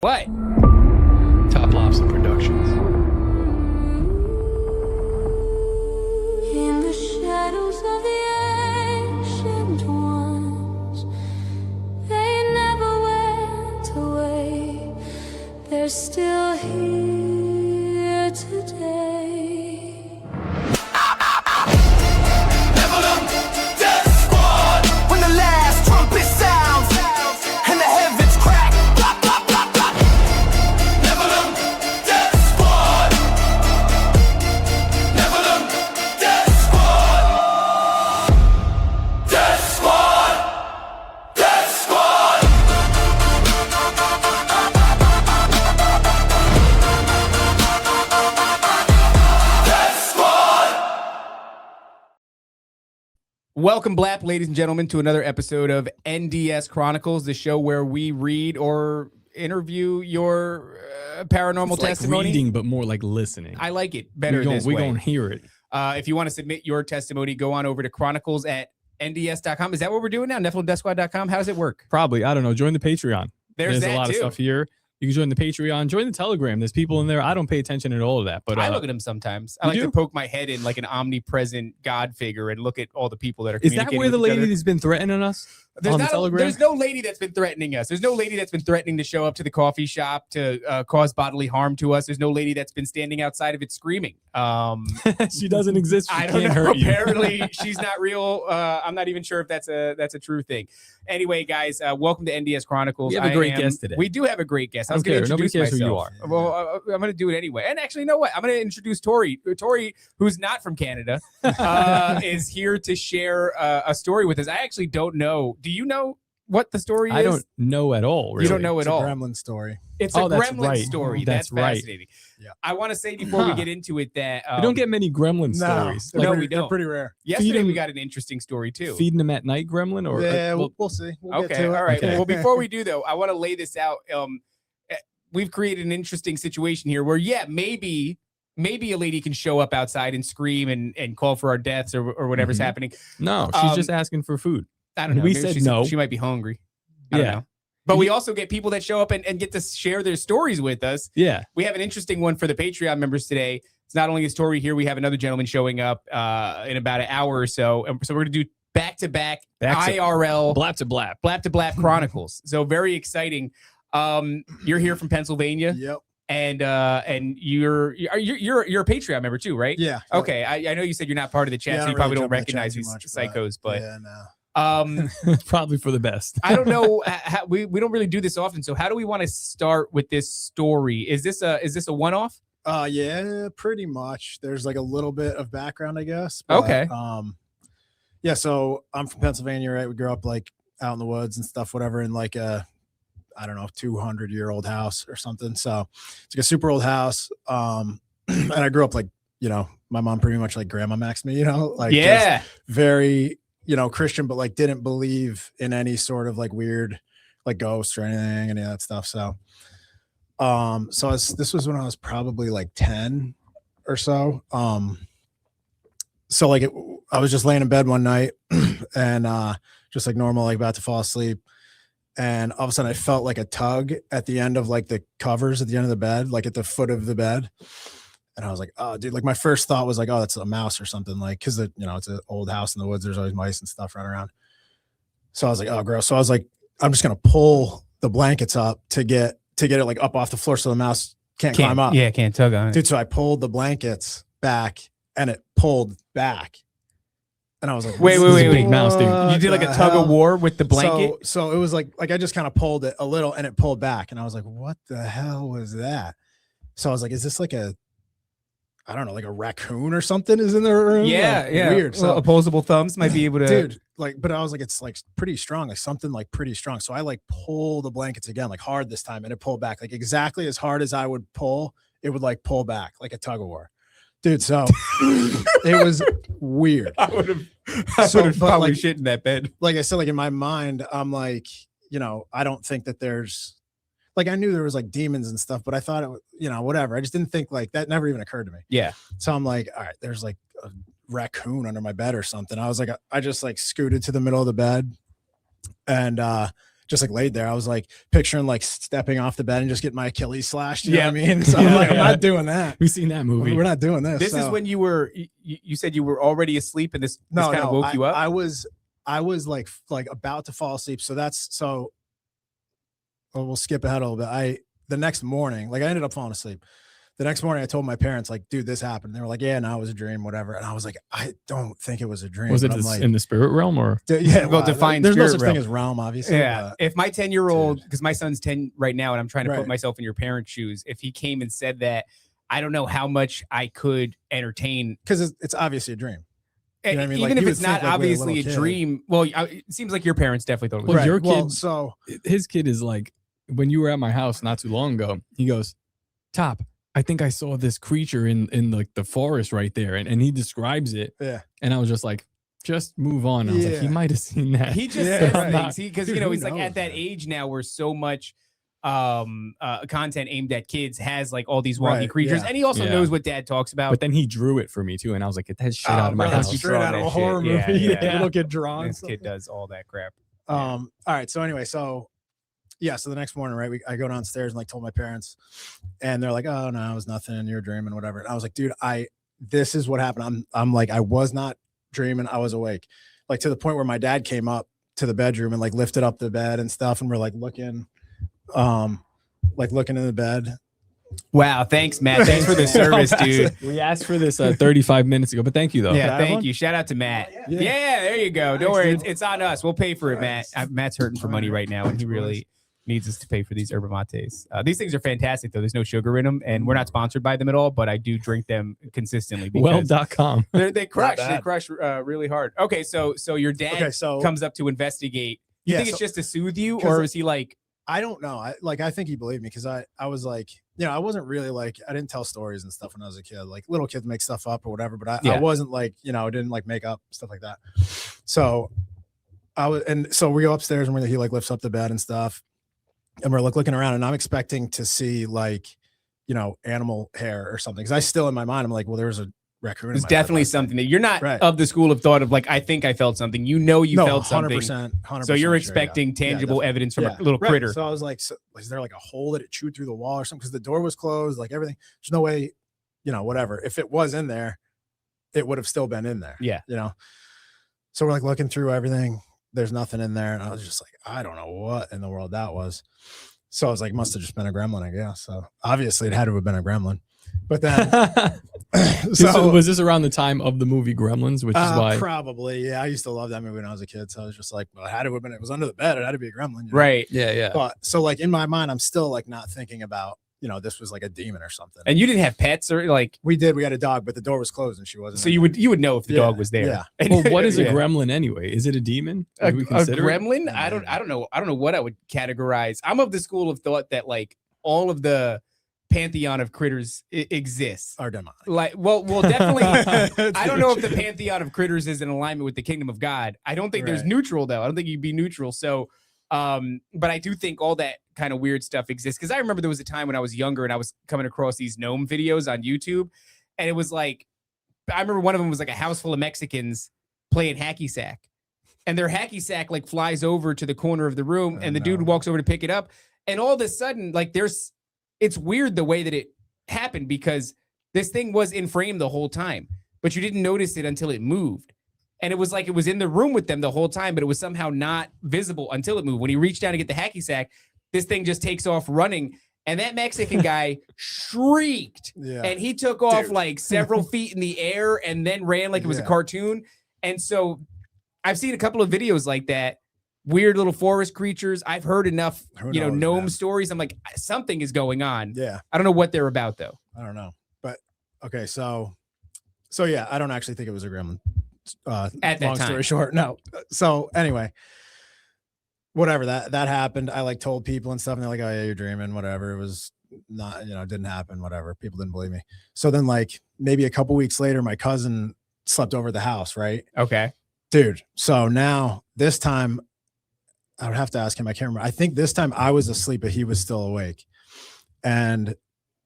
What? Top Lobster Productions. In the shadows of the ancient ones, they never went away. They're still here today. When the last trumpet sounds and the heavens crack, blah, blah, blah, blah. Neverland, Death Squad. Neverland, Death Squad. Death Squad. Death Squad. Death Squad. Welcome, Blap, ladies and gentlemen, to another episode of NDS Chronicles, the show where we read or interview your paranormal It's like testimony. reading, but more like listening. I like it better this We way. gonna hear it. If you want to submit your testimony, go on over to chronicles at nds.com. Is that what we're doing now? NephilimDeathSquad.com? How does it work? Probably. I don't know. Join the Patreon. There's a that lot too. of stuff here. You can join the Patreon. Join the Telegram. There's people in there. I don't pay attention at all of that, but I look at them sometimes. I you like to do? poke my head in like an omnipresent God figure and look at all the people that are is that communicating where the with each lady other. that's been threatening us There's on the not Telegram? there's no lady that's been threatening us. There's no lady that's been threatening to show up to the coffee shop to cause bodily harm to us. There's no lady that's been standing outside of it screaming. She doesn't exist. She I don't can't know. hurt you. Apparently, she's not real. I'm not even sure if that's a true thing. Anyway, guys, welcome to NDS Chronicles. We have a great guest today. We do have a great guest. I was Don't going to care. Nobody introduce cares who you myself. are. Well, I'm going to do it anyway. And actually, you know what? I'm going to introduce Tori. Tori, who's not from Canada, is here to share a story with us. I actually don't know. Do you know what the story is? I don't know at all. Really. You don't know It's at a all. Gremlin story. It's Oh, a that's Gremlin right. story. That's That's right. fascinating. Yeah. I want to say before we Huh. get into it that We don't get many Gremlin stories. No, Like, we don't. They're pretty rare. yesterday we them- got an interesting story too. feeding them at night, Gremlin, or Yeah, well, we'll see. We'll get Okay, to it. all right. Okay. Well, before we do though, I want to lay this out. We've created an interesting situation here where, maybe a lady can show up outside and scream and call for our deaths or whatever's Mhm. happening. no, she's Um, just asking for food. I don't know. We Maybe said no. She might be hungry. I don't Yeah. know. But we also get people that show up and get to share their stories with us. Yeah. We have an interesting one for the Patreon members today. It's not only a story here, we have another gentleman showing up in about an hour or so. And so we're going to do back-to-back IRL Blap to blap. Blap to Blap Chronicles. So very exciting. You're here from Pennsylvania, Yep. and you're a Patreon member too, right? Yeah. Okay. I know you said you're not part of the chat, Yeah, I so you don't probably really don't jump in the chat recognize too these much, psychos, but yeah, no. Probably for the best. I don't know. We don't really do this often. So how do we want to start with this story? Is this a one-off? Yeah, pretty much. There's like a little bit of background, I guess. Okay. Yeah, so I'm from Pennsylvania, right? We grew up like out in the woods and stuff, whatever, in like a, I don't know, 200-year-old house or something. So it's like a super old house. And I grew up like, my mom pretty much like grandma maxed me, like just Yeah. very, Christian, but like didn't believe in any sort of like weird, like ghosts or anything, any of that stuff. So, this was when I was probably like 10 or so. So like I was just laying in bed one night and, just like normal, like about to fall asleep. And all of a sudden I felt like a tug at the end of like the covers at the end of the bed, like at the foot of the bed. And I was like, oh, dude, like my first thought was like, oh, that's a mouse or something, like, cause it's an old house in the woods. There's always mice and stuff running around. So I was like, oh, gross. So I was like, I'm just going to pull the blankets up to get it like up off the floor so the mouse can't climb up. Yeah, can't tug on it. Dude, so I pulled the blankets back and it pulled back. And I was like, Wait, this is wait, big mouse, dude. what You did like a the tug hell? of war with the blanket. So it was like I just kind of pulled it a little and it pulled back. And I was like, what the hell was that? So I was like, is this like I don't know, like a raccoon or something is in the room? Yeah, Like, yeah. Weird. Well, So opposable thumbs might be able to. dude, like, but I was like, it's like pretty strong, like something like pretty strong. So I like pull the blankets again, like hard this time, and it pulled back, like exactly as hard as I would pull, it would like pull back like a tug-of-war. Dude, so it was weird. I would have So, but, probably like- shit in that bed. Like I said, like in my mind, I'm like, I don't think that there's like, I knew there was like demons and stuff, but I thought it was, whatever. I just didn't think like that never even occurred to me. Yeah. So I'm like, all right, there's like a raccoon under my bed or something. I was like, I just like scooted to the middle of the bed and just like laid there. I was like picturing like stepping off the bed and just getting my Achilles slashed. You know what I mean? So I'm like, I'm not doing that. We've seen that movie. We're not doing this. This is when you were. You said you were already asleep, and this kind of woke you up. I was like about to fall asleep. So we'll skip ahead a little bit. The next morning, like I ended up falling asleep. The next morning, I told my parents, like, dude, this happened. They were like, yeah, no, it was a dream, whatever. And I was like, I don't think it was a dream. Was it in the spirit realm or? Yeah, well, define there's no spirit such realm. thing as realm, obviously. Yeah. If my 10-year-old, because my son's 10 right now, and I'm trying to put Right. myself in your parents' shoes, if he came and said that, I don't know how much I could entertain. Because it's obviously a dream. You know what I mean? Even Like, if you it's would not think, like, obviously with a a little kid. dream. Well, it seems like your parents definitely thought it was Well, a dream. your Well, kid, so his kid is like, when you were at my house not too long ago, he goes, Top, I think I saw this creature in like the forest right there. And he describes it. yeah. And I was just like, just move on. I was like, he Yeah. might have seen that. He just Yeah, says right. things because Dude, who he's like knows, at that man? age now where so much content aimed at kids has like all these wonky Right, creatures, yeah. and he also Yeah. knows what Dad talks about. But then he drew it for me too. And I was like, get that shit Oh, out of my bro, that's house. straight out of a horror movie. Yeah, yeah. Little kid drawing. This kid does all that crap. All right. So anyway, so the next morning, right, I go downstairs and like told my parents, and they're like, oh no, it was nothing, you're dreaming, whatever. And I was like, dude, this is what happened. I'm like, I was not dreaming, I was awake. Like to the point where my dad came up to the bedroom and like lifted up the bed and stuff, and we're like looking in the bed. Wow, thanks, Matt. Thanks for the service, dude. We asked for this 35 minutes ago, but thank you though. Yeah, have thank one? you. Shout out to Matt. Yeah. Yeah, there you go. Don't Thanks, worry, dude. it's on us. We'll pay for it, Matt. Nice. Matt's hurting for money right now, and he really needs us to pay for these yerba mates. These things are fantastic, though. There's no sugar in them, and we're not sponsored by them at all, but I do drink them consistently because Well.com. they crush. Not They bad. crush really hard. Okay, so your dad Okay, so comes up to investigate. You Yeah, think it's so- just to soothe you, 'cause or is he like, I don't know. I think he believed me because I was like, I wasn't really like, I didn't tell stories and stuff when I was a kid. Like little kids make stuff up or whatever, but Yeah. I wasn't like, I didn't like make up stuff like that. So so we go upstairs and he like lifts up the bed and stuff, and we're like looking around, and I'm expecting to see like, animal hair or something. Cause I still in my mind, I'm like, well, there's a raccoon. it's in my bed definitely last night. something that you're not Right. of the school of thought of like, I think I felt something. You felt something. 100%. So you're sure, yeah. expecting Yeah, tangible definitely. evidence from Yeah. a little Right. critter. So I was like, is there like a hole that it chewed through the wall or something? Because the door was closed, like everything. There's no way, whatever. If it was in there, it would have still been in there. Yeah. So we're like looking through everything. There's nothing in there. And I was just like, I don't know what in the world that was. So I was like, must have just been a gremlin, I guess. So obviously it had to have been a gremlin. But then, Was this around the time of the movie Gremlins, which is why? probably, yeah. I used to love that movie when I was a kid. So I was just like, well, it had to have been, it was under the bed. It had to be a gremlin. Right. Yeah. But so like in my mind, I'm still like not thinking about, this was like a demon or something. And you didn't have pets or like, We had a dog, but the door was closed and she wasn't. so in you would know if the Yeah, dog was there. yeah. And- Well, what is a Yeah. gremlin anyway? Is it a demon? A, Would we a consider it? gremlin? I don't know what I would categorize. I'm of the school of thought that like all of the pantheon of critters exists. Our demonic. Like, well, definitely. I don't know if the pantheon of critters is in alignment with the kingdom of God. I don't think there's Right. neutral though. I don't think you'd be neutral. So, but I do think all that kind of weird stuff exists because I remember there was a time when I was younger and I was coming across these gnome videos on YouTube, and it was like, I remember one of them was like a house full of Mexicans playing hacky sack, and their hacky sack like flies over to the corner of the room, Oh, and the dude no. walks over to pick it up, and all of a sudden, like it's weird the way that it happened because this thing was in frame the whole time, but you didn't notice it until it moved. And it was like it was in the room with them the whole time, but it was somehow not visible until it moved. When he reached down to get the hacky sack, this thing just takes off running. And that Mexican guy shrieked. Yeah. And he took off Dude. like several feet in the air and then ran like it was a Yeah. cartoon. And so I've seen a couple of videos like that. Weird little forest creatures. I've heard enough, Who gnome knows, man? stories. I'm like, something is going on. Yeah. I don't know what they're about though. I don't know. But okay. So yeah, I don't actually think it was a gremlin. At that Long time. story short. No. So anyway, whatever that happened. I like told people and stuff, and they're like, oh yeah, you're dreaming, whatever. It was not, it didn't happen, whatever. People didn't believe me. So then like maybe a couple weeks later, my cousin slept over at the house, right? Okay. Dude. So now this time I would have to ask him. I can't remember. I think this time I was asleep, but he was still awake. And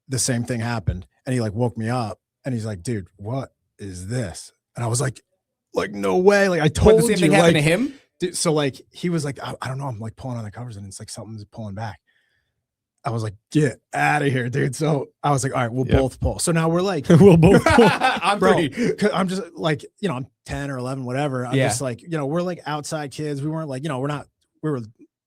the same thing happened. And he like woke me up and he's like, dude, what is this? And I was like, no way. Like I What, told the same you, thing happened to like, him? Dude, so like he was like, I don't know, I'm like pulling on the covers and it's like something's pulling back. I was like, get out of here, dude. So I was like, all right, we'll both pull. So now we're like, we'll both pull. I'm just like, I'm 10 or 11, whatever. I'm just like, we're like outside kids. We weren't like, we were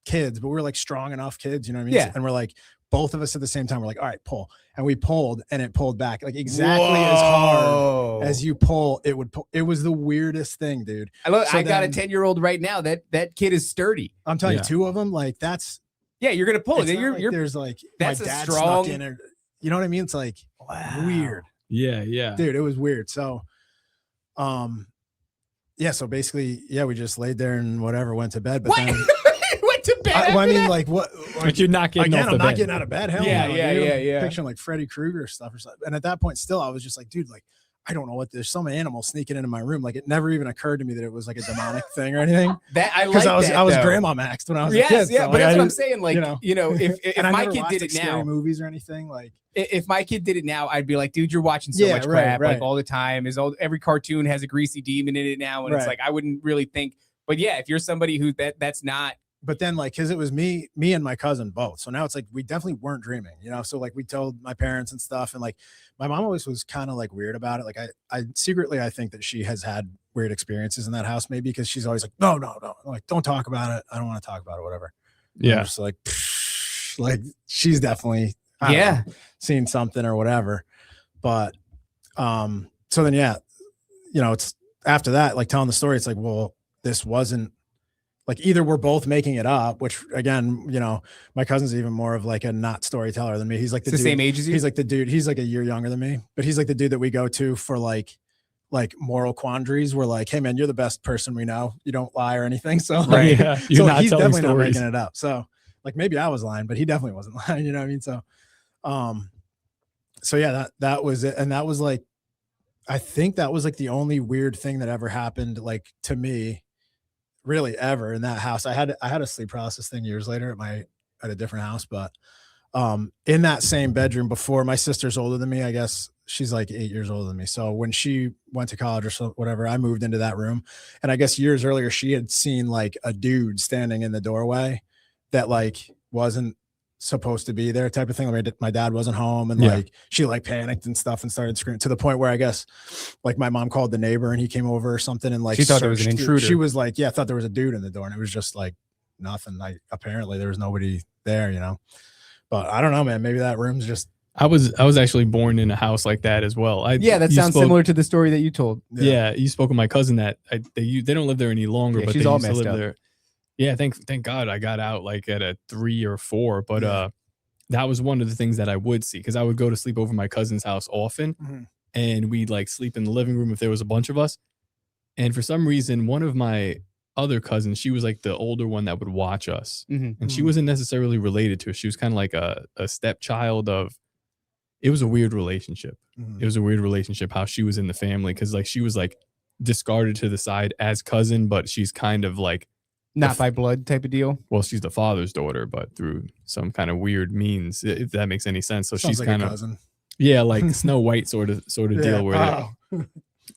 kids, but we were like strong enough kids, you know what I mean? Yeah. And we're like, both of us at the same time, we're like, all right, pull. And we pulled and it pulled back like exactly as hard as you pull, it would pull. It was the weirdest thing, dude. I got a 10-year-old right now. That kid is sturdy. I'm telling you, two of them, like that's, you're going to pull it. You're there's like, that's my a dad strong, snuck in it. You know what I mean? It's like weird. Yeah. Dude, it was weird. So, so basically, we just laid there and whatever, went to bed. But then went to bed. I mean, like what? But you're not getting again, off the I'm not bed. getting out of bed. Hell Yeah, no. yeah. Picturing like Freddy Krueger stuff or something. And at that point, still, I was just like, dude, like, I don't know what there's some animal sneaking into my room. Like it never even occurred to me that it was like a demonic thing or anything. Because I was grandma maxed when I was a kid. Yeah, so but like, that's what I'm saying. Like, if and my kid did it now, movies or anything like. If my kid did it now, I'd be like, dude, you're watching so much crap like all the time. Every cartoon has a greasy demon in it now, and it's like I wouldn't really think. But yeah, if you're somebody who that's not. But then like, cause it was me and my cousin both. So now it's like, we definitely weren't dreaming, So like we told my parents and stuff. And like, my mom always was kind of like weird about it. Like I secretly, I think that she has had weird experiences in that house, maybe because she's always like, no. I'm like, don't talk about it. I don't want to talk about it, whatever. Yeah. I'm just like she's definitely seen something or whatever. But, so then, it's after that, like telling the story, it's like, well, this wasn't, like either we're both making it up, which again, my cousin's even more of like a not storyteller than me. He's like the same age as you. He's like the dude. He's like a year younger than me, but he's like the dude that we go to for like moral quandaries. We're like, hey man, you're the best person we know. You don't lie or anything. So right. Yeah. You're not he's telling definitely stories. not making it up. So like maybe I was lying, but he definitely wasn't lying. You know what I mean? So yeah, that was it. And that was like, I think that was like the only weird thing that ever happened like to me. Really ever in that house. I had a sleep paralysis thing years later at a different house, but in that same bedroom before. My sister's older than me. I guess she's like 8 years older than me. So when she went to college or so, whatever, I moved into that room. And I guess years earlier, she had seen like a dude standing in the doorway that like wasn't supposed to be there type of thing. Like my dad wasn't home and like she like panicked and stuff and started screaming to the point where I guess like my mom called the neighbor and he came over or something and like she thought there was an intruder. She was like, I thought there was a dude in the door and it was just like nothing. Like apparently there was nobody there, but I don't know, man. Maybe that room's just. I was actually born in a house like that as well. That sounds similar to the story that you told. Yeah, you spoke with my cousin that they don't live there any longer, but she's they all used to messed live up. there. Yeah, thank God I got out like at a 3 or 4, but that was one of the things that I would see because I would go to sleep over my cousin's house often, and we'd like sleep in the living room if there was a bunch of us. And for some reason, one of my other cousins, she was like the older one that would watch us, and she wasn't necessarily related to us. She was kind of like a stepchild of. It was a weird relationship. It was a weird relationship how she was in the family because like she was like discarded to the side as cousin, but she's kind of like. Not by blood type of deal. Well, she's the father's daughter, but through some kind of weird means, if that makes any sense. So she's like kind of, like Snow White sort of deal where,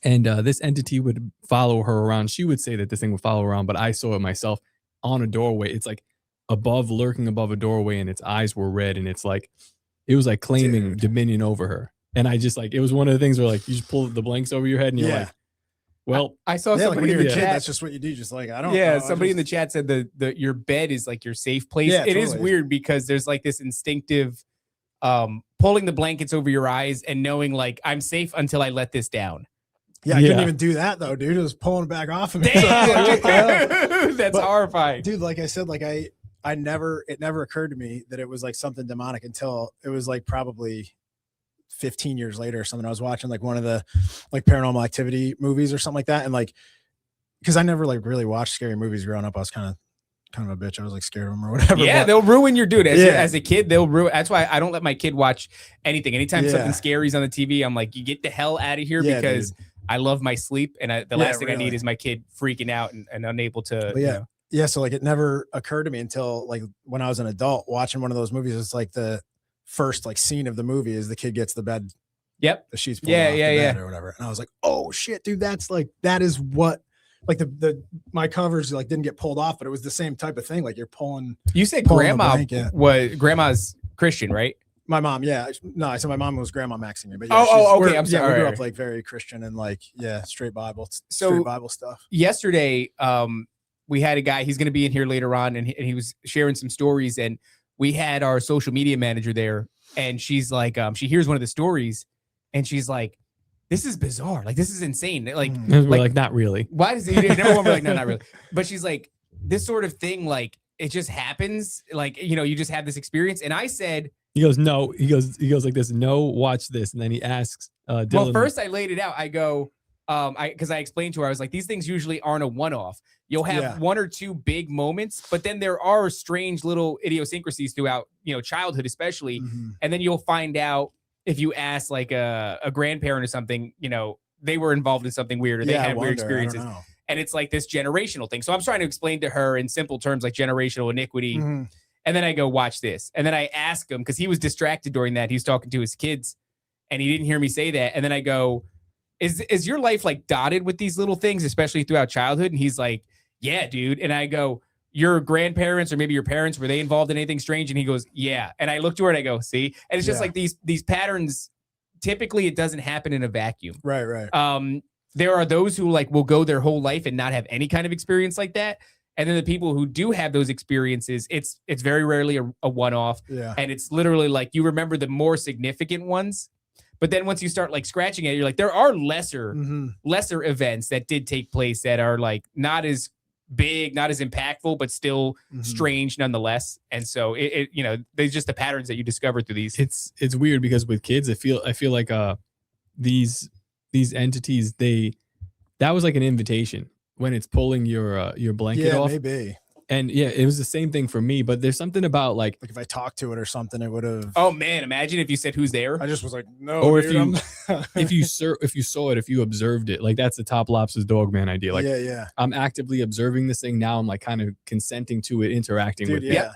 and this entity would follow her around. She would say that this thing would follow around, but I saw it myself on a doorway. It's like lurking above a doorway, and its eyes were red, and it was like claiming dominion over her. And I just like, it was one of the things where like you just pull the blanks over your head, and you're like. Well, I saw somebody like when you're in a the kid, chat. that's just what you do. Just like, I don't know. Somebody in the chat said your bed is like your safe place. Yeah, it is weird because there's like this instinctive pulling the blankets over your eyes and knowing like I'm safe until I let this down. Yeah, I couldn't even do that though, dude. It was pulling it back off of me. That's horrifying. Dude, like I said, like it never occurred to me that it was like something demonic until it was like probably 15 years later or something. I was watching like one of the like Paranormal Activity movies or something like that. And like, cause I never like really watched scary movies growing up. I was kind of a bitch. I was like scared of them or whatever. Yeah. They'll ruin your dude as a kid. They'll ruin. That's why I don't let my kid watch anything. Anytime something scary's on the TV, I'm like, you get the hell out of here because I love my sleep. And the last thing I need is my kid freaking out and unable to, Yeah. So like, it never occurred to me until like when I was an adult watching one of those movies. It's like the first like scene of the movie is the kid gets the bed. Yep. The sheets pulled off the bed or whatever. And I was like, oh shit, dude, that is what like my covers like didn't get pulled off, but it was the same type of thing. Like you're pulling. You said Pulling the grandma's Christian, right? My mom, yeah. No, I said my mom was grandma maxing me. But okay. I'm sorry. Yeah, we grew up like very Christian and like straight Bible, straight Bible stuff. Yesterday, we had a guy. He's going to be in here later on, and he was sharing some stories. And we had our social media manager there, and she's like, she hears one of the stories, and she's like, "This is bizarre. Like this is insane. Like, We're like, not really. Why does it?" And everyone be like, "No, not really." But she's like, "This sort of thing, like it just happens. Like you just have this experience." And I said. He goes, no. He goes like this. No, watch this. And then he asks, Dylan. Well, first I laid it out. I go, because I explained to her, I was like, these things usually aren't a one-off. You'll have one or two big moments, but then there are strange little idiosyncrasies throughout, childhood, especially. Mm-hmm. And then you'll find out if you ask like a grandparent or something, they were involved in something weird or they had weird experiences. And it's like this generational thing. So I'm trying to explain to her in simple terms, like generational iniquity. Mm-hmm. And then I go, watch this. And then I ask him, because he was distracted during that. He was talking to his kids and he didn't hear me say that. And then I go, is your life like dotted with these little things, especially throughout childhood? And he's like, yeah, dude. And I go, your grandparents or maybe your parents, were they involved in anything strange? And he goes, yeah. And I look to her and I go, see? And it's just like these patterns, typically it doesn't happen in a vacuum. Right. There are those who like will go their whole life and not have any kind of experience like that. And then the people who do have those experiences, it's very rarely a one-off. Yeah. And it's literally like you remember the more significant ones. But then once you start like scratching at it, you're like, there are lesser events that did take place that are like not as big, not as impactful, but still strange nonetheless. And so there's just the patterns that you discover through these. It's weird because with kids, I feel like these entities, that was like an invitation. When it's pulling your blanket off. Yeah, maybe. And it was the same thing for me, but there's something about like if I talked to it or something, it would have. Oh man, imagine if you said who's there. I just was like, no. Or dude, if you saw it, if you observed it, like that's the Top Lobster's dog man idea. Like I'm actively observing this thing now. I'm like kind of consenting to it, interacting with it. Yeah.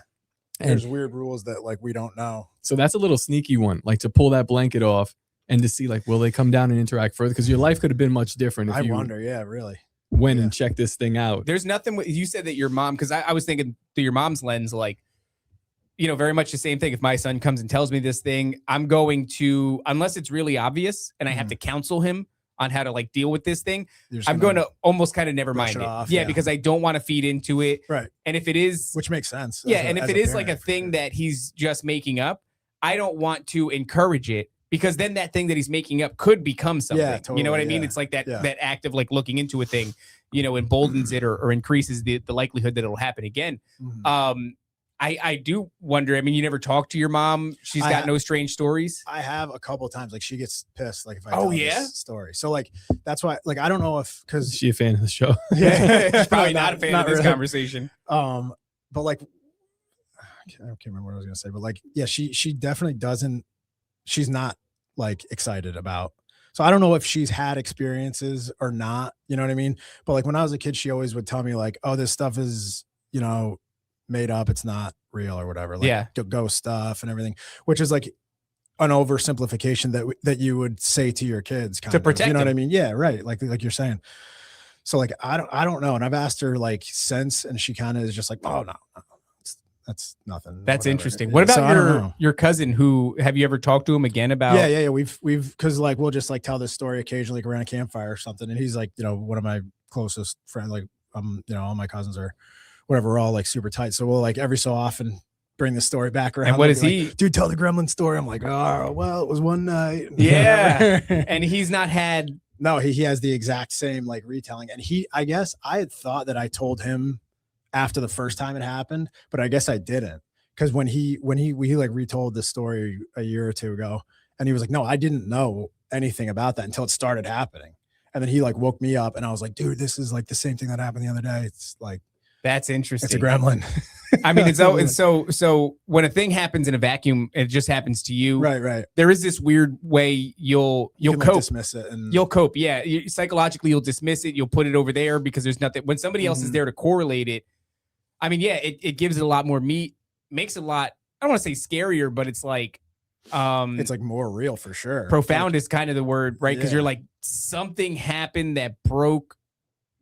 And there's weird rules that like we don't know. So that's a little sneaky one, like to pull that blanket off and to see like, will they come down and interact further? Because your life could have been much different. If I wonder. Yeah, really. Went and check this thing out. There's nothing. You said that your mom, because I was thinking through your mom's lens, like, very much the same thing. If my son comes and tells me this thing, I'm going to, unless it's really obvious and I have to counsel him on how to like deal with this thing, I'm going to almost kind of never mind it. Off, because I don't want to feed into it. Right. And if it is, which makes sense. And if it is like a thing that he's just making up, I don't want to encourage it. Because then that thing that he's making up could become something. Yeah, totally, you know what I mean? It's like that act of like looking into a thing, emboldens it or increases the likelihood that it'll happen again. I do wonder. I mean, you never talk to your mom. She's got no strange stories. I have a couple of times. Like she gets pissed. Like if I tell this story. So like that's why. Like I don't know if because is she a fan of the show? She's probably not a fan of this conversation. But like I can't remember what I was gonna say. But like she definitely doesn't. She's not like excited about. So I don't know if she's had experiences or not, you know what I mean? But like when I was a kid, she always would tell me like, oh, this stuff is, made up. It's not real or whatever. Like ghost stuff and everything, which is like an oversimplification that you would say to your kids to protect you know them. what I mean? Yeah. Right. Like you're saying. So like, I don't know. And I've asked her like since, and she kind of is just like, oh no. That's nothing. That's whatever. Interesting. What about your cousin who, have you ever talked to him again about? Yeah. We've, cause like, we'll just like tell this story occasionally like, around a campfire or something. And he's like, one of my closest friends, like, all my cousins are whatever. We're all like super tight. So we'll like every so often bring the story back around. And what is he? Like, dude, tell the Gremlin story. I'm like, oh, well, it was one night. Yeah. And he's not had. No, he has the exact same like retelling. And I guess I had thought that I told him after the first time it happened, but I guess I didn't, because when he like retold this story a year or two ago, and he was like, no, I didn't know anything about that until it started happening. And then he like woke me up and I was like, dude, this is like the same thing that happened the other day. It's like, that's interesting. It's a gremlin. I mean, so when a thing happens in a vacuum, it just happens to you. Right. There is this weird way you'll cope. Like dismiss it. And you'll cope. Yeah. Psychologically, you'll dismiss it. You'll put it over there because there's nothing. When somebody else is there to correlate it, I mean, yeah, it gives it a lot more meat, makes it a lot, I don't want to say scarier, but it's like more real for sure. Profound is kind of the word, right? Because you're like, something happened that broke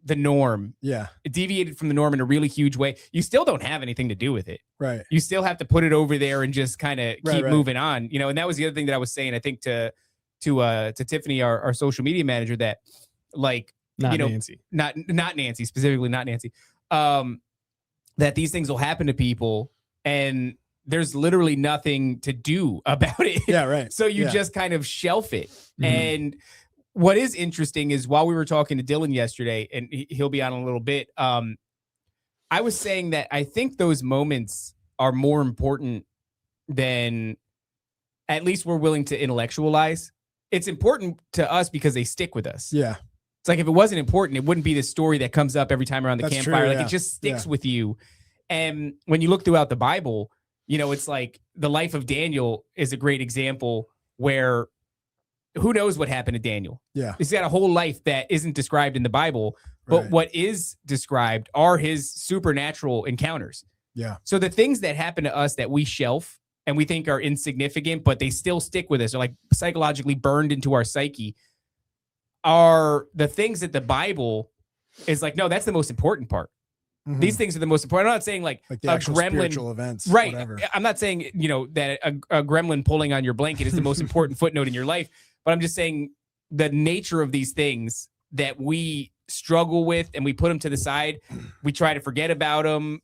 the norm, it deviated from the norm in a really huge way, you still don't have anything to do with it. Right. You still have to put it over there and just kind of keep moving on, you know. And that was the other thing that I was saying, I think to Tiffany, our social media manager, that like, not you know, Nancy, not Nancy, specifically not Nancy, that these things will happen to people and there's literally nothing to do about it. Yeah, right. So you just kind of shelf it. And what is interesting is, while we were talking to Dylan yesterday, and he'll be on in a little bit, I was saying that I think those moments are more important than, at least we're willing to intellectualize. It's important to us because they stick with us. Yeah. It's like, if it wasn't important, it wouldn't be this story that comes up every time around the campfire. True, like, it just sticks with you. And when you look throughout the Bible, you know, it's like the life of Daniel is a great example, where who knows what happened to Daniel? Yeah. He's got a whole life that isn't described in the Bible, but what is described are his supernatural encounters. Yeah. So the things that happen to us that we shelf and we think are insignificant, but they still stick with us, or like psychologically burned into our psyche, are the things that the Bible is like, no, that's the most important part. These things are the most important. I'm not saying like the a actual gremlin spiritual events, right? whatever. I'm not saying, you know, that a gremlin pulling on your blanket is the most important footnote in your life, but I'm just saying the nature of these things that we struggle with and we put them to the side. We try to forget about them.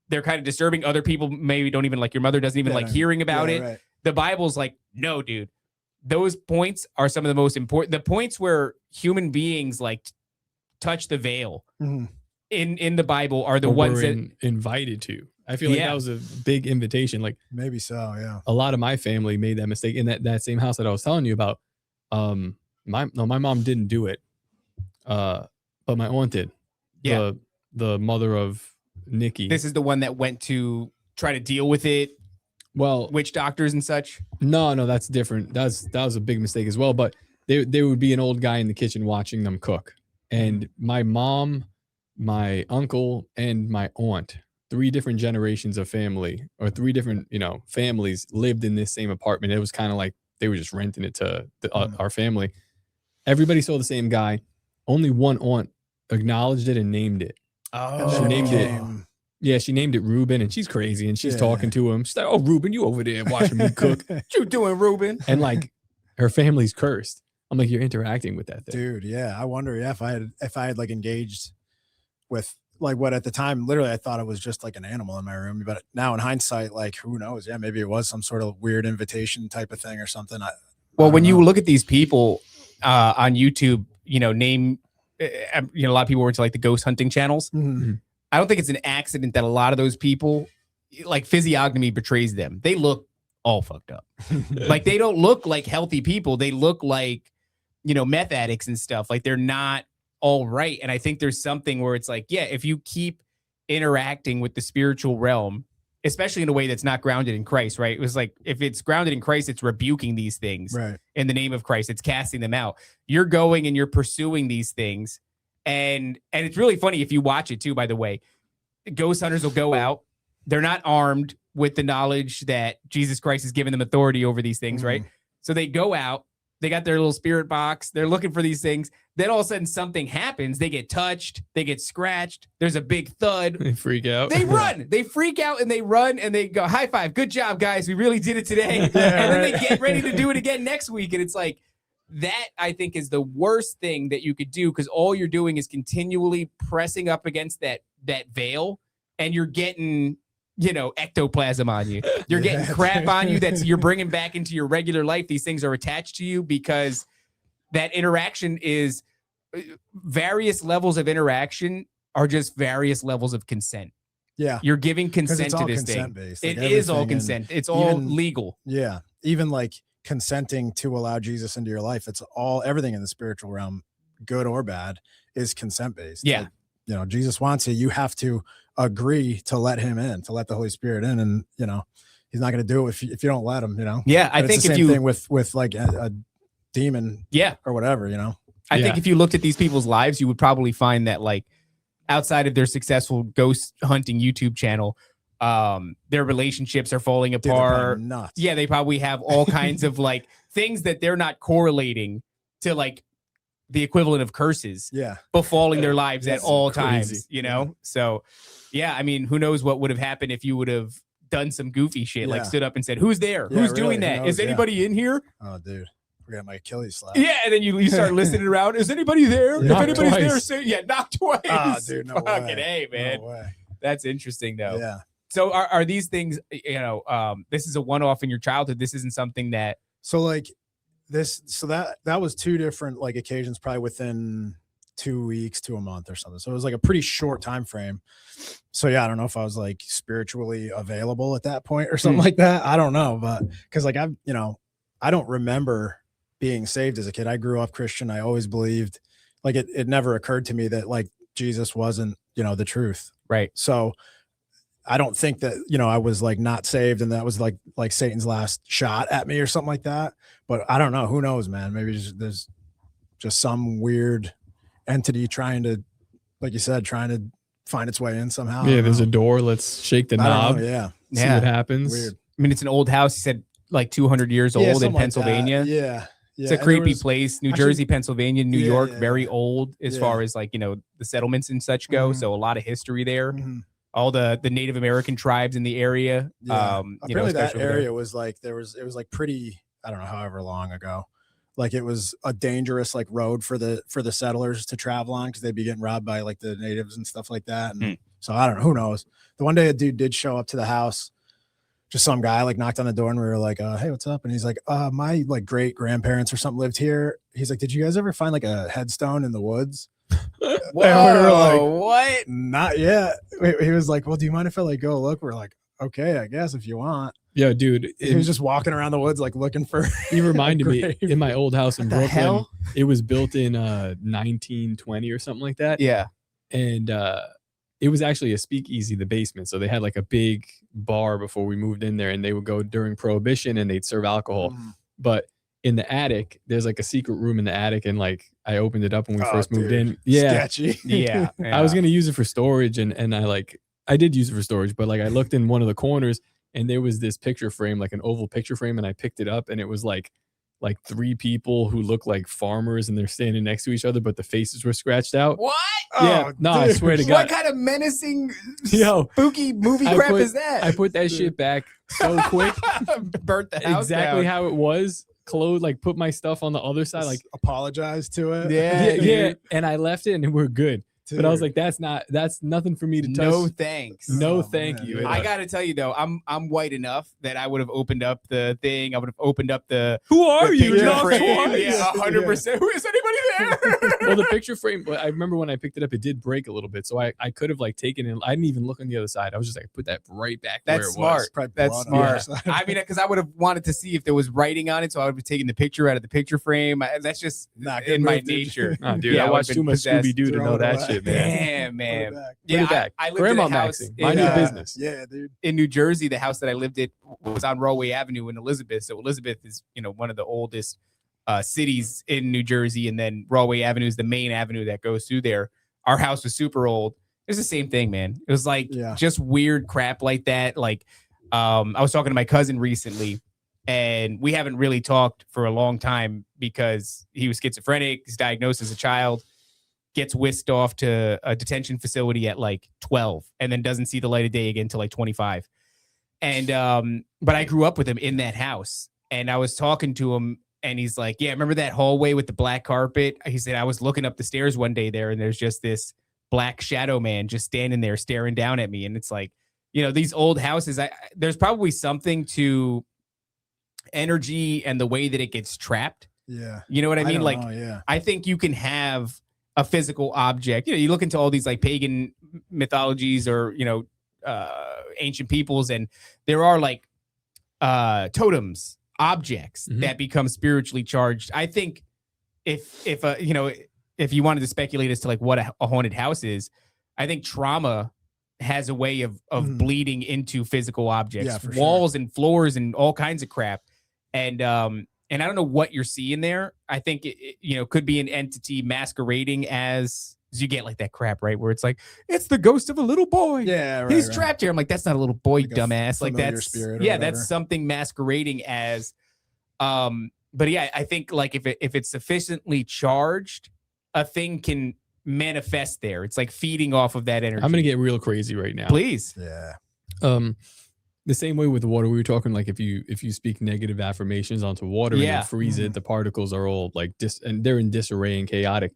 They're kind of disturbing. Other people maybe don't even like, your mother doesn't even like hearing about it. Right. The Bible's like, no, dude, those points are some of the most important. The points where human beings like touch the veil in the Bible are the ones that invited to. I feel like that was a big invitation. Like, maybe so. Yeah. A lot of my family made that mistake in that same house that I was telling you about. My mom didn't do it. But my aunt did. Yeah. The mother of Nikki. This is the one that went to try to deal with it. Well, witch doctors and such. No, that's different. That was a big mistake as well. But there would be an old guy in the kitchen watching them cook. And my mom, my uncle, and my aunt, 3 different generations of family, or 3 different, you know, families lived in this same apartment. It was kind of like they were just renting it to our family. Everybody saw the same guy. Only one aunt acknowledged it and named it. Oh, she named it. Yeah, she named it Reuben, and she's crazy, and she's talking to him. She's like, "Oh, Reuben, you over there watching me cook? What you doing, Reuben?" And like, her family's cursed. I'm like, you're interacting with that thing, dude. Yeah, I wonder if I had like engaged with like what at the time, literally, I thought it was just like an animal in my room. But now in hindsight, like, who knows? Yeah, maybe it was some sort of weird invitation type of thing or something. Well, when you look at these people on YouTube, you know, a lot of people were into like the ghost hunting channels. I don't think it's an accident that a lot of those people, like, physiognomy betrays them. They look all fucked up. Like, they don't look like healthy people. They look like, you know, meth addicts and stuff. Like, they're not all right. And I think there's something where it's like, yeah, if you keep interacting with the spiritual realm, especially in a way that's not grounded in Christ, right? It was like, if it's grounded in Christ, it's rebuking these things in the name of Christ. It's casting them out. You're going and you're pursuing these things. And it's really funny if you watch it too, by the way. Ghost hunters will go out. They're not armed with the knowledge that Jesus Christ has given them authority over these things, right? So they go out. They got their little spirit box. They're looking for these things. Then all of a sudden something happens. They get touched. They get scratched. There's a big thud. They freak out. They run. They freak out and they run and they go, high five. Good job, guys. We really did it today. And then they get ready to do it again next week. And it's like, that I think is the worst thing that you could do, because all you're doing is continually pressing up against that veil, and you're getting, you know, ectoplasm on you. You're getting crap on you you're bringing back into your regular life. These things are attached to you because that interaction is various levels of interaction are just various levels of consent. Yeah. You're giving consent to this thing. Based, like, it is all consent. It's all legal. Yeah. Even like consenting to allow Jesus into your life. It's everything in the spiritual realm, good or bad, is consent based. Yeah. Like, you know, Jesus wants you have to agree to let him in, to let the Holy Spirit in. And, you know, he's not going to do it if you don't let him, you know? Yeah. I think it's the same thing with like a demon or whatever, you know? I think if you looked at these people's lives, you would probably find that, like, outside of their successful ghost hunting YouTube channel, their relationships are falling apart. Yeah, they probably have all kinds of like things that they're not correlating to like the equivalent of curses Yeah. befalling their lives at That's all crazy. times, you know? So yeah, I mean, who knows what would have happened if you would have done some goofy shit, like Yeah. stood up and said, who's there? Yeah, Who's really, doing who that? Is knows? Yeah. anybody in here? Oh, dude. I got my Achilles slapped. Yeah, and then you start listening around. Is anybody there? If Knock anybody's there, twice. say knock twice. Oh, dude, no Fucking way. A, man. No way. That's interesting though. Yeah. So are these things, you know, this is a one-off in your childhood. This isn't something that So like that was two different like occasions, probably within 2 weeks to a month or something. So it was like a pretty short time frame. So yeah, I don't know if I was like spiritually available at that point or something like that. I don't know, but because like I don't remember being saved as a kid. I grew up Christian. I always believed, like it never occurred to me that like Jesus wasn't, the truth. right. So I don't think that, I was like not saved and that was like Satan's last shot at me or something like that. But I don't know. Who knows, man? Maybe there's just some weird entity trying to, like you said, trying to find its way in somehow. Yeah, there's a door. Let's shake the I don't knob. know, yeah. See Yeah. what happens. Weird. I mean, it's an old house. You said like 200 years old in something like that. Pennsylvania. Yeah. It's a And there creepy was- place. New actually- Jersey, Pennsylvania, New Yeah, York, yeah, very yeah. old as Yeah. far as like, the settlements and such go. Mhm. So a lot of history there. Mhm. All the Native American tribes in the area. Yeah. Apparently that especially over there. area was like it was like pretty, I don't know, however long ago. Like it was a dangerous like road for the settlers to travel on because they'd be getting robbed by like the natives and stuff like that. And so I don't know, who knows. The one day a dude did show up to the house, just some guy like knocked on the door and we were like, hey, what's up? And he's like, my like great grandparents or something lived here. He's like, did you guys ever find like a headstone in the woods? Whoa, And we were like, what? not yet. He was like, well, do you mind if I like go look? We're like, okay, I guess if you want. Yeah, dude. He was just walking around the woods like looking for. He reminded me grave. in my old house in The Brooklyn. hell? It was built in 1920 or something like that. Yeah. And it was actually a speakeasy, the basement. So they had like a big bar before we moved in there, and they would go during Prohibition and they'd serve alcohol. But in the attic, there's like a secret room in the attic, and like I opened it up when we first moved dude. in. Yeah, Sketchy. Yeah. I was gonna use it for storage, and I did use it for storage, but like I looked in one of the corners, and there was this picture frame, like an oval picture frame, and I picked it up, and it was like three people who look like farmers, and they're standing next to each other, but the faces were scratched out. What? Yeah, no, I dude. swear to What God. kind of menacing, Yo, spooky movie I crap put- is that? I put that shit back so quick. Burnt the house Exactly down. how it was. Clothes, like put my stuff on the other side, like apologize to it. Yeah, yeah, dude. and I left it, and we're good. But I was Dude. like, that's nothing for me to touch. No thanks. No, Oh, thank man. you. I gotta tell you though, I'm white enough that I would have opened up the thing. I would have opened up the Who are the you? picture Knock frame. twice. Yeah, 100%. Who is anybody there? Well, the picture frame, but I remember when I picked it up, it did break a little bit. So I could have like taken it. I didn't even look on the other side. I was just like, put that right back where That's it smart. was. Probably That's blood on the smart. other side. I mean, because I would have wanted to see if there was writing on it, so I would have taken the picture out of the picture frame. That's just Not good in my move, dude. nature. Oh, dude, Yeah, I I watched watched too too much much possessed. Scooby Doo to Throw know it that away. shit, man. Damn, Put it man. back. Put it back. I lived Grandma in a house maxing. Mind your business. Yeah, dude. in New Jersey. The house that I lived at was on Rawway Avenue in Elizabeth. So Elizabeth is, one of the oldest cities in New Jersey, and then Rawway Avenue is the main avenue that goes through there. Our house was super old. It's the same thing, man. It was like Yeah. just weird crap like that. Like, I was talking to my cousin recently, and we haven't really talked for a long time because he was schizophrenic. He's diagnosed as a child, gets whisked off to a detention facility at like 12, and then doesn't see the light of day again until like 25. And but I grew up with him in that house, and I was talking to him, and he's like, yeah, remember that hallway with the black carpet? He said, I was looking up the stairs one day there, and there's just this black shadow man just standing there staring down at me. And it's like, these old houses, there's probably something to energy and the way that it gets trapped. Yeah. You know what I mean? don't Like, know, yeah. I think you can have a physical object. You look into all these like pagan mythologies or, ancient peoples, and there are like totems, objects Mhm. that become spiritually charged. I think if you wanted to speculate as to like what a haunted house is, I think trauma has a way of Mhm. bleeding into physical objects, Yeah, for sure. walls and floors and all kinds of crap. And I don't know what you're seeing there. I think it could be an entity masquerading as you get like that crap, right? Where it's like, it's the ghost of a little boy. Yeah, right, He's right. trapped here. I'm like, that's not a little boy, Like a dumbass. Like familiar that's spirit or yeah, whatever. that's something masquerading as. But yeah, I think like if it's sufficiently charged, a thing can manifest there. It's like feeding off of that energy. I'm gonna get real crazy right now. Please. Yeah. The same way with the water, we were talking like if you speak negative affirmations onto water and Yeah. you freeze it, the particles are all like and they're in disarray and chaotic.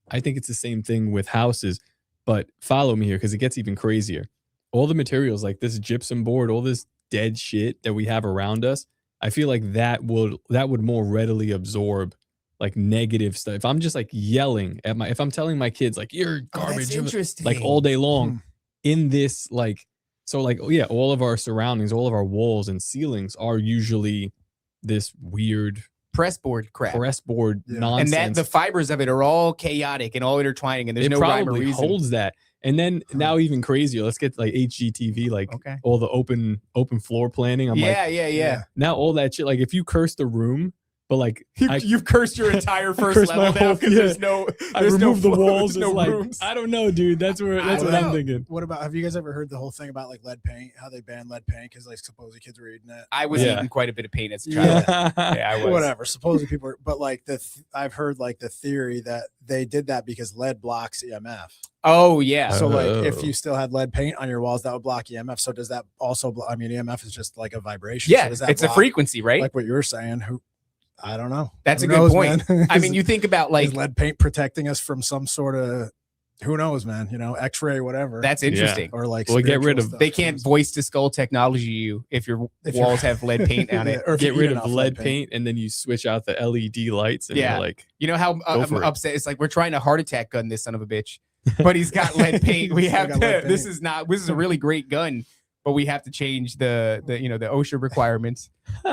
I think it's the same thing with houses, but follow me here because it gets even crazier. All the materials like this gypsum board, all this dead shit that we have around us, I feel like that would more readily absorb like negative stuff. If I'm just like yelling at if I'm telling my kids like you're garbage, That's interesting. like all day long in this like. So like, yeah, all of our surroundings, all of our walls and ceilings are usually this weird Pressboard crap. nonsense. And the fibers of it are all chaotic and all intertwining, and there's it no rhyme or probably reason. holds that. And then now even crazier, let's get like HGTV, like all the open floor planning. I'm yeah. Now all that shit, like if you curse the room, but like You've cursed your entire first cursed my level now whole- because yeah. there's no I there's no removed the floor, walls. there's It's no like, rooms. I don't know, dude. That's what don't I'm know. thinking. What about, have you guys ever heard the whole thing about like lead paint, how they banned lead paint because like supposedly kids were eating it? I was Yeah. eating quite a bit of paint as a child. Yeah. Yeah, I was. Whatever, supposedly people are, but like I've heard like the theory that they did that because lead blocks EMF. Oh yeah. So like Oh. if you still had lead paint on your walls, that would block EMF. So does that also I mean, EMF is just like a vibration. Yeah, so does that it's a block, frequency, right? like what you were saying. I don't know. That's Who a good knows, point. man? I mean, you think about like is lead paint protecting us from some sort of, who knows, man, X-ray, whatever. that's interesting. or like, Well, get rid spiritual of- stuff. They can't voice to skull technology you if your If you're- walls have lead paint on it. Or if Get you rid eat of enough lead paint and then you switch out the LED lights and Yeah. you're like, You know how Go I'm for it. upset? It's like we're trying to heart attack gun this son of a bitch, but he's got lead paint. We Still have got to. lead This paint. is a really great gun, but we have to change the OSHA requirements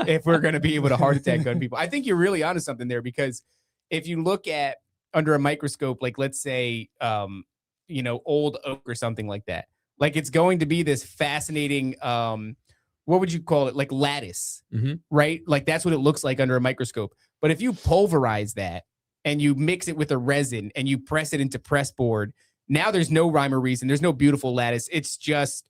if we're going to be able to heart attack gun people. I think you're really onto something there because if you look at under a microscope, like let's say old oak or something like that, like it's going to be this fascinating what would you call it, like lattice, Mhm. right? Like that's what it looks like under a microscope. But if you pulverize that and you mix it with a resin and you press it into press board, now there's no rhyme or reason. There's no beautiful lattice. It's just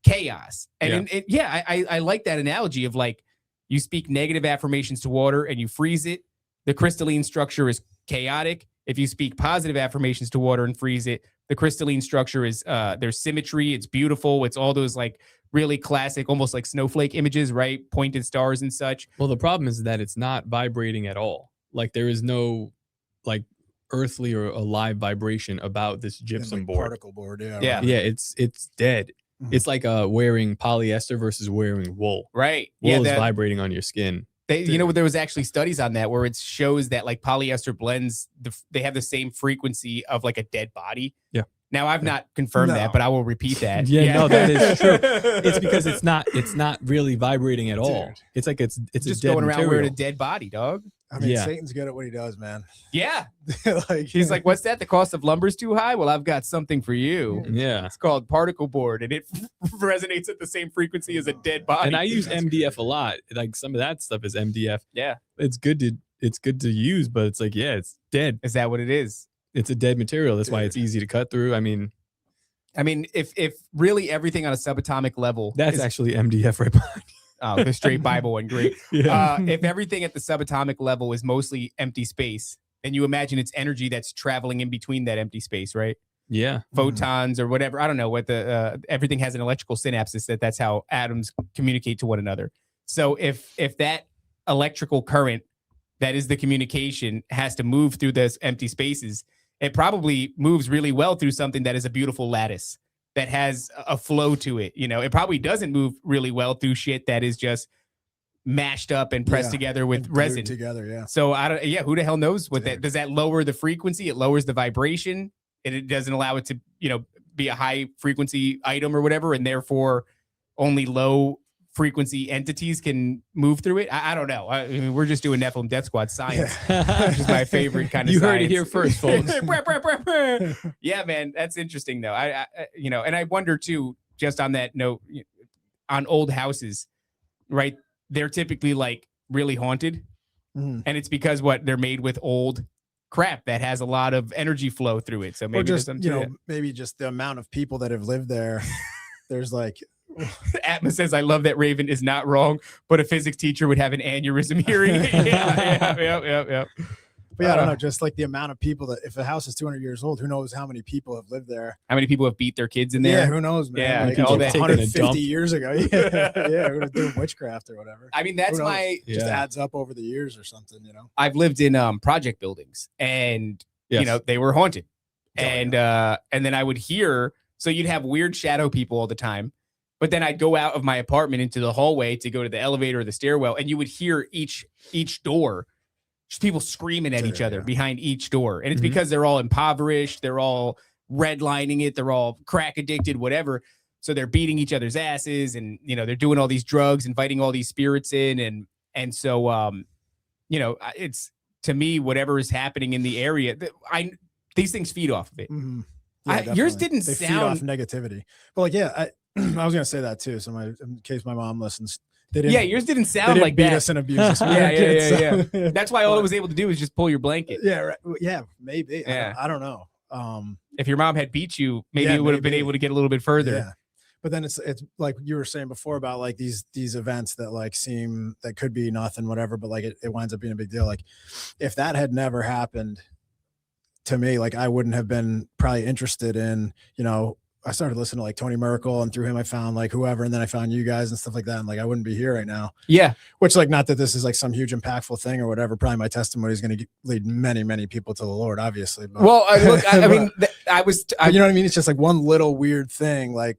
chaos. And I like that analogy of like you speak negative affirmations to water and you freeze it. The crystalline structure is chaotic. If you speak positive affirmations to water and freeze it, the crystalline structure is there's symmetry. It's beautiful. It's all those like really classic, almost like snowflake images, right? Pointed stars and such. well, the problem is that it's not vibrating at all. Like there is no like earthly or alive vibration about this gypsum like board. particle board. Yeah. Yeah. Yeah, it's dead. Mhm. It's like wearing polyester versus wearing wool. Right. Wool is that- vibrating on your skin. there was actually studies on that where it shows that like polyester blends, they have the same frequency of like a dead body. Yeah. Now I've not confirmed No. that, but I will repeat that. Yeah, no, that is true. It's because it's not really vibrating at all. Dude. It's like it's just a dead going around material. wearing a dead body, dog. I mean, Yeah. Satan's good at what he does, man. Yeah. Like He's like, what's that? The cost of lumber's too high? Well, I've got something for you. Yeah. It's called particle board, and it resonates at the same frequency as a dead body. And I use MDF a lot. Like some of that stuff is MDF. Yeah. It's good to use, but it's like, yeah, it's dead. Is that what it is? It's a dead material. That's why it's easy to cut through. I mean, If really everything on a subatomic level that's is, actually MDF right behind. the straight Bible and great. Yeah. If everything at the subatomic level is mostly empty space, then you imagine it's energy that's traveling in between that empty space, right? Yeah. Photons or whatever. I don't know what everything has an electrical synapses that's how atoms communicate to one another. So if that electrical current that is the communication has to move through those empty spaces, it probably moves really well through something that is a beautiful lattice that has a flow to it. It probably doesn't move really well through shit that is just mashed up and pressed Yeah, together with glued resin. together. Yeah. So who the hell knows what that Dude. does? That lower the frequency? It lowers the vibration, and it doesn't allow it to be a high frequency item or whatever, and therefore only low frequency entities can move through it. I don't know. I mean, we're just doing Nephilim Death Squad science, which is my favorite kind of. You science. heard it here first, folks. Yeah, man, that's interesting though. I and I wonder too, just on that note, on old houses, right? They're typically like really haunted, Mhm. and it's because they're made with old crap that has a lot of energy flow through it. So maybe Or there's just, something to that. maybe just the amount of people that have lived there. There's like, Atma says, I love that Raven is not wrong, but a physics teacher would have an aneurysm hearing. Yeah. But yeah, I don't know, just like the amount of people that if a house is 200 years old, who knows how many people have lived there? How many people have beat their kids in there? Yeah, who knows, man? Yeah, like, all that- 150 years ago. Yeah, we're doing witchcraft or whatever. I mean, that's Who knows? my. Just adds up over the years or something, I've lived in project buildings, and they were haunted, and then I would hear. So you'd have weird shadow people all the time, but then I'd go out of my apartment into the hallway to go to the elevator or the stairwell, and you would hear each door. Just people screaming at each other behind each door. And it's because they're all impoverished. They're all redlining it. They're all crack addicted, whatever. So they're beating each other's asses and, they're doing all these drugs, inviting all these spirits in. And so, it's to me, whatever is happening in the area, these things feed off of it. Yeah, Yours didn't they feed off sound negativity. But like, I was going to say that too. So in case my mom listens, yours didn't sound like beat that. us and abuse us. Yeah. That's why all it was able to do is just pull your blanket. Yeah, right. Yeah, maybe. Yeah. I don't know. If your mom had beat you, maybe it would have been able to get a little bit further. Yeah. But then it's like you were saying before about like these events that like seem that could be nothing, whatever, but like it winds up being a big deal. Like if that had never happened to me, like I wouldn't have been probably interested in, I started listening to like Tony Merkel, and through him I found like whoever, and then I found you guys and stuff like that. And like I wouldn't be here right now. Yeah. Which like not that this is like some huge impactful thing or whatever. Probably my testimony is going to lead many, many people to the Lord, obviously. But, well, I mean, you know what I mean? It's just like one little weird thing. Like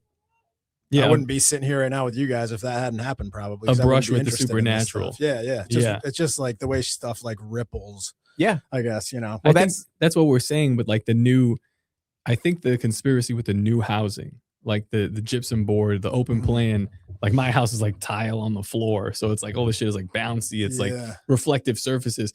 Yeah, I wouldn't be sitting here right now with you guys if that hadn't happened. Probably a 'cause I brush wouldn't be with the interested in this supernatural. stuff. It's just like the way stuff like ripples. Yeah, I guess Well, I think that's what we're saying with like the new. I think the conspiracy with the new housing, like the gypsum board, the open plan. Like my house is like tile on the floor, so it's like all the shit is like bouncy. It's like reflective surfaces.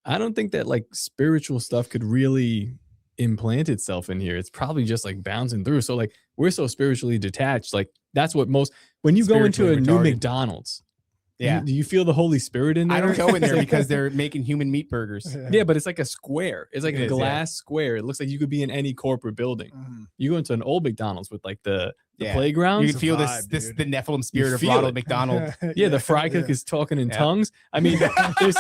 I don't think that like spiritual stuff could really implant itself in here. It's probably just like bouncing through. So like we're so spiritually detached. Like that's what most when you go into a new McDonald's. Yeah. Do you feel the Holy Spirit in there? I don't go in there because they're making human meat burgers. Yeah, but it's like a square. It's like It a is, glass square. It looks like you could be in any corporate building. You go into an old McDonald's with like the playground. You can feel the Nephilim spirit of Ronald McDonald. Yeah, the fry cook is talking in tongues. I mean, there's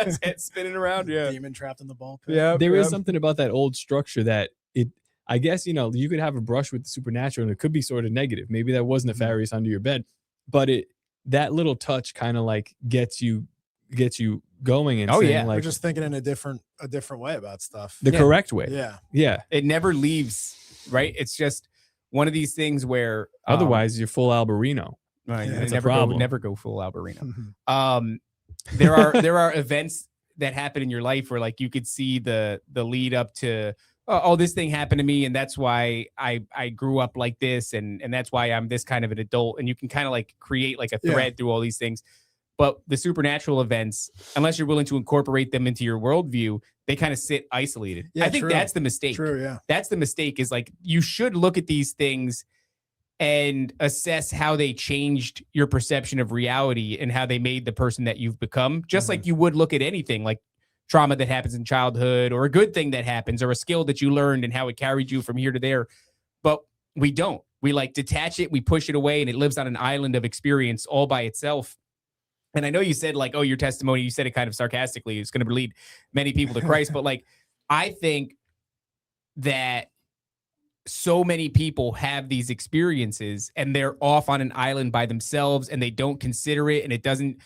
his head spinning around. Yeah, demon trapped in the ball pit. Yeah, there is something about that old structure that it. I guess you could have a brush with the supernatural and it could be sort of negative. Maybe that was nefarious under your bed, but that little touch kind of like gets you going and saying, like, we're just thinking in a different way about stuff. The correct way. Yeah. It never leaves, right? It's just one of these things where otherwise you're full Alberino. Right. That's a problem. Never go full Alberino. There are events that happen in your life where like you could see the lead up to this thing happened to me, and that's why I grew up like this, and that's why I'm this kind of an adult. And you can kind of like create like a thread through all these things. But the supernatural events, unless you're willing to incorporate them into your worldview, they kind of sit isolated. I think that's the mistake. True, yeah. That's the mistake, is like you should look at these things and assess how they changed your perception of reality and how they made the person that you've become, just like you would look at anything like trauma that happens in childhood, or a good thing that happens, or a skill that you learned and how it carried you from here to there. But we don't. We like detach it, we push it away, and it lives on an island of experience all by itself. And I know you said like, oh, your testimony, you said it kind of sarcastically, it's going to lead many people to Christ. But like, I think that so many people have these experiences and they're off on an island by themselves and they don't consider it. And it doesn't,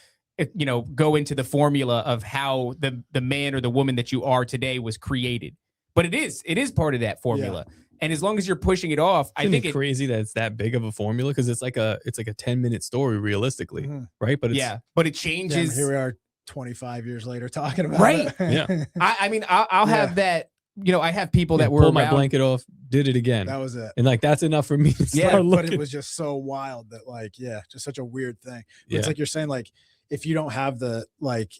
go into the formula of how the man or the woman that you are today was created. But it is part of that formula. Yeah. And as long as you're pushing it off, I think it's crazy that it's that big of a formula, because it's like a 10-minute story realistically, right? But but it changes. Here we are 25 years later talking about it. Yeah. I mean, I'll have that. I have people that were pulled my blanket off, did it again. That was it. And like, that's enough for me to start looking. But it was just so wild that like, just such a weird thing. It's like you're saying, like, if you don't have the like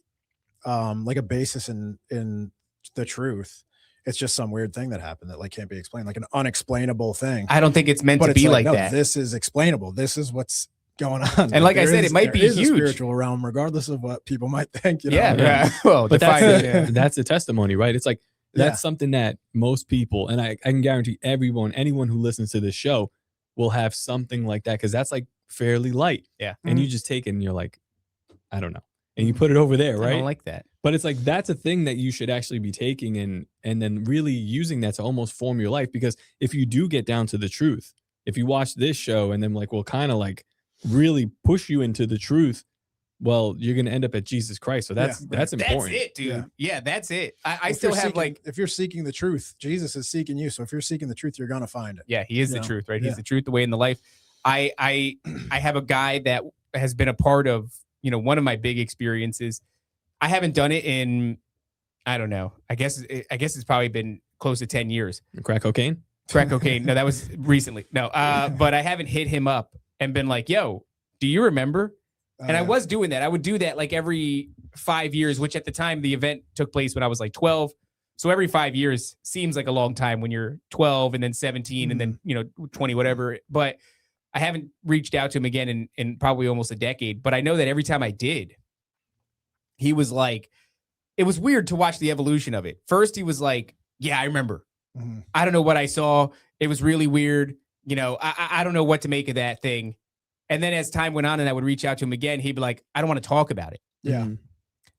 a basis in the truth, it's just some weird thing that happened that like can't be explained, like an unexplainable thing. I don't think it's meant to be like that. This is explainable. This is what's going on. And like I said, it might be huge. A spiritual realm, regardless of what people might think. Well, but that's a testimony, right? It's like that's something that most people, and I can guarantee anyone who listens to this show will have something like that, because that's like fairly light. Yeah. And you just take it and you're like, I don't know. And you put it over there, right? I don't like that. But it's like that's a thing that you should actually be taking and then really using that to almost form your life. Because if you do get down to the truth, if you watch this show and then like will kind of like really push you into the truth, well, you're gonna end up at Jesus Christ. So that's important. That's it, dude. Yeah, that's it. I still have like, if you're seeking the truth, Jesus is seeking you. So if you're seeking the truth, you're gonna find it. yeah, he is the truth, right? He's the truth, the way, and the life. I have a guy that has been a part of, one of my big experiences. I haven't done it in, I don't know. I guess it's probably been close to 10 years. Crack cocaine. No, that was recently. No, but I haven't hit him up and been like, yo, do you remember? And I was doing that. I would do that like every 5 years, which at the time the event took place when I was like 12. So every 5 years seems like a long time when you're 12 and then 17 and then, 20, whatever. But I haven't reached out to him again in probably almost a decade. But I know that every time I did, he was like, it was weird to watch the evolution of it. First, he was like, yeah, I remember. I don't know what I saw. It was really weird. I don't know what to make of that thing. And then as time went on and I would reach out to him again, he'd be like, I don't want to talk about it. Yeah.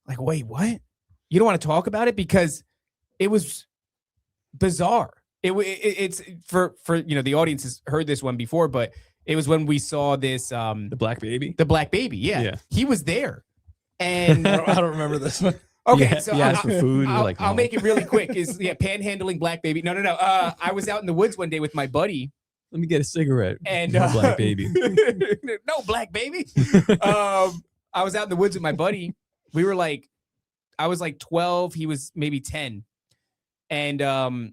Like, wait, what? You don't want to talk about it? Because it was bizarre. It's for the audience has heard this one before, but it was when we saw this The black baby. the black baby. Yeah. He was there. And I don't remember this one. okay, Yeah, so you asked for food. You're like, I'll no. make it really quick. Is panhandling black baby. No. I was out in the woods one day with my buddy. Let me get a cigarette. And No black baby. no black baby. I was out in the woods with my buddy. We were like, I was like 12. He was maybe 10. And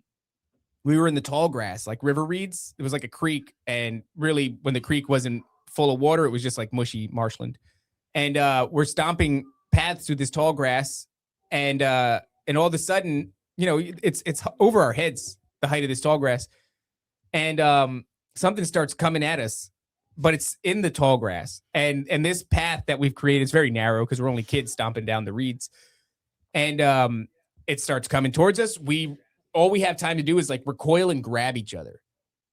we were in the tall grass, like river reeds. It was like a creek. And really, when the creek wasn't full of water, it was just like mushy marshland. And we're stomping paths through this tall grass. And all of a sudden, it's over our heads, the height of this tall grass. And something starts coming at us, but it's in the tall grass. And this path that we've created is very narrow because we're only kids stomping down the reeds. And it starts coming towards us. All we have time to do is like recoil and grab each other.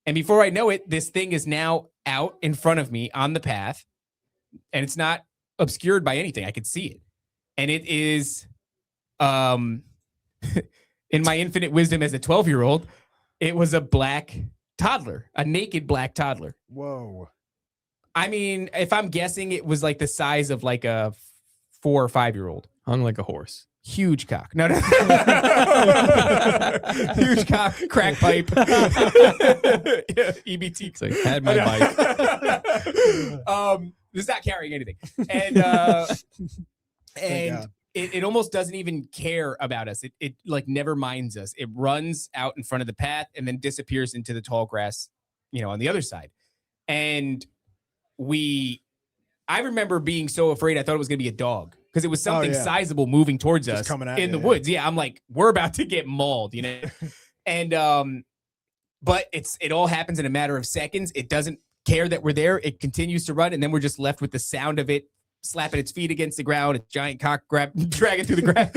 And before I know it, this thing is now out in front of me on the path. And it's not obscured by anything. I could see it. And it is, in my infinite wisdom as a 12-year-old, it was a black toddler, a naked black toddler. Whoa. I mean, if I'm guessing, it was like the size of like a 4 or 5-year-old. Hung like a horse. Huge cock. No. Huge cock, crack pipe. EBT. It's like, had my bike. It's not carrying anything. And it almost doesn't even care about us. It like never minds us. It runs out in front of the path and then disappears into the tall grass, on the other side. And I remember being so afraid I thought it was going to be a dog because it was something sizable moving towards us in the woods. Yeah, I'm like, we're about to get mauled, And but it all happens in a matter of seconds. It doesn't care that we're there. It continues to run, and then we're just left with the sound of it slapping its feet against the ground, its giant cock dragging through the grass,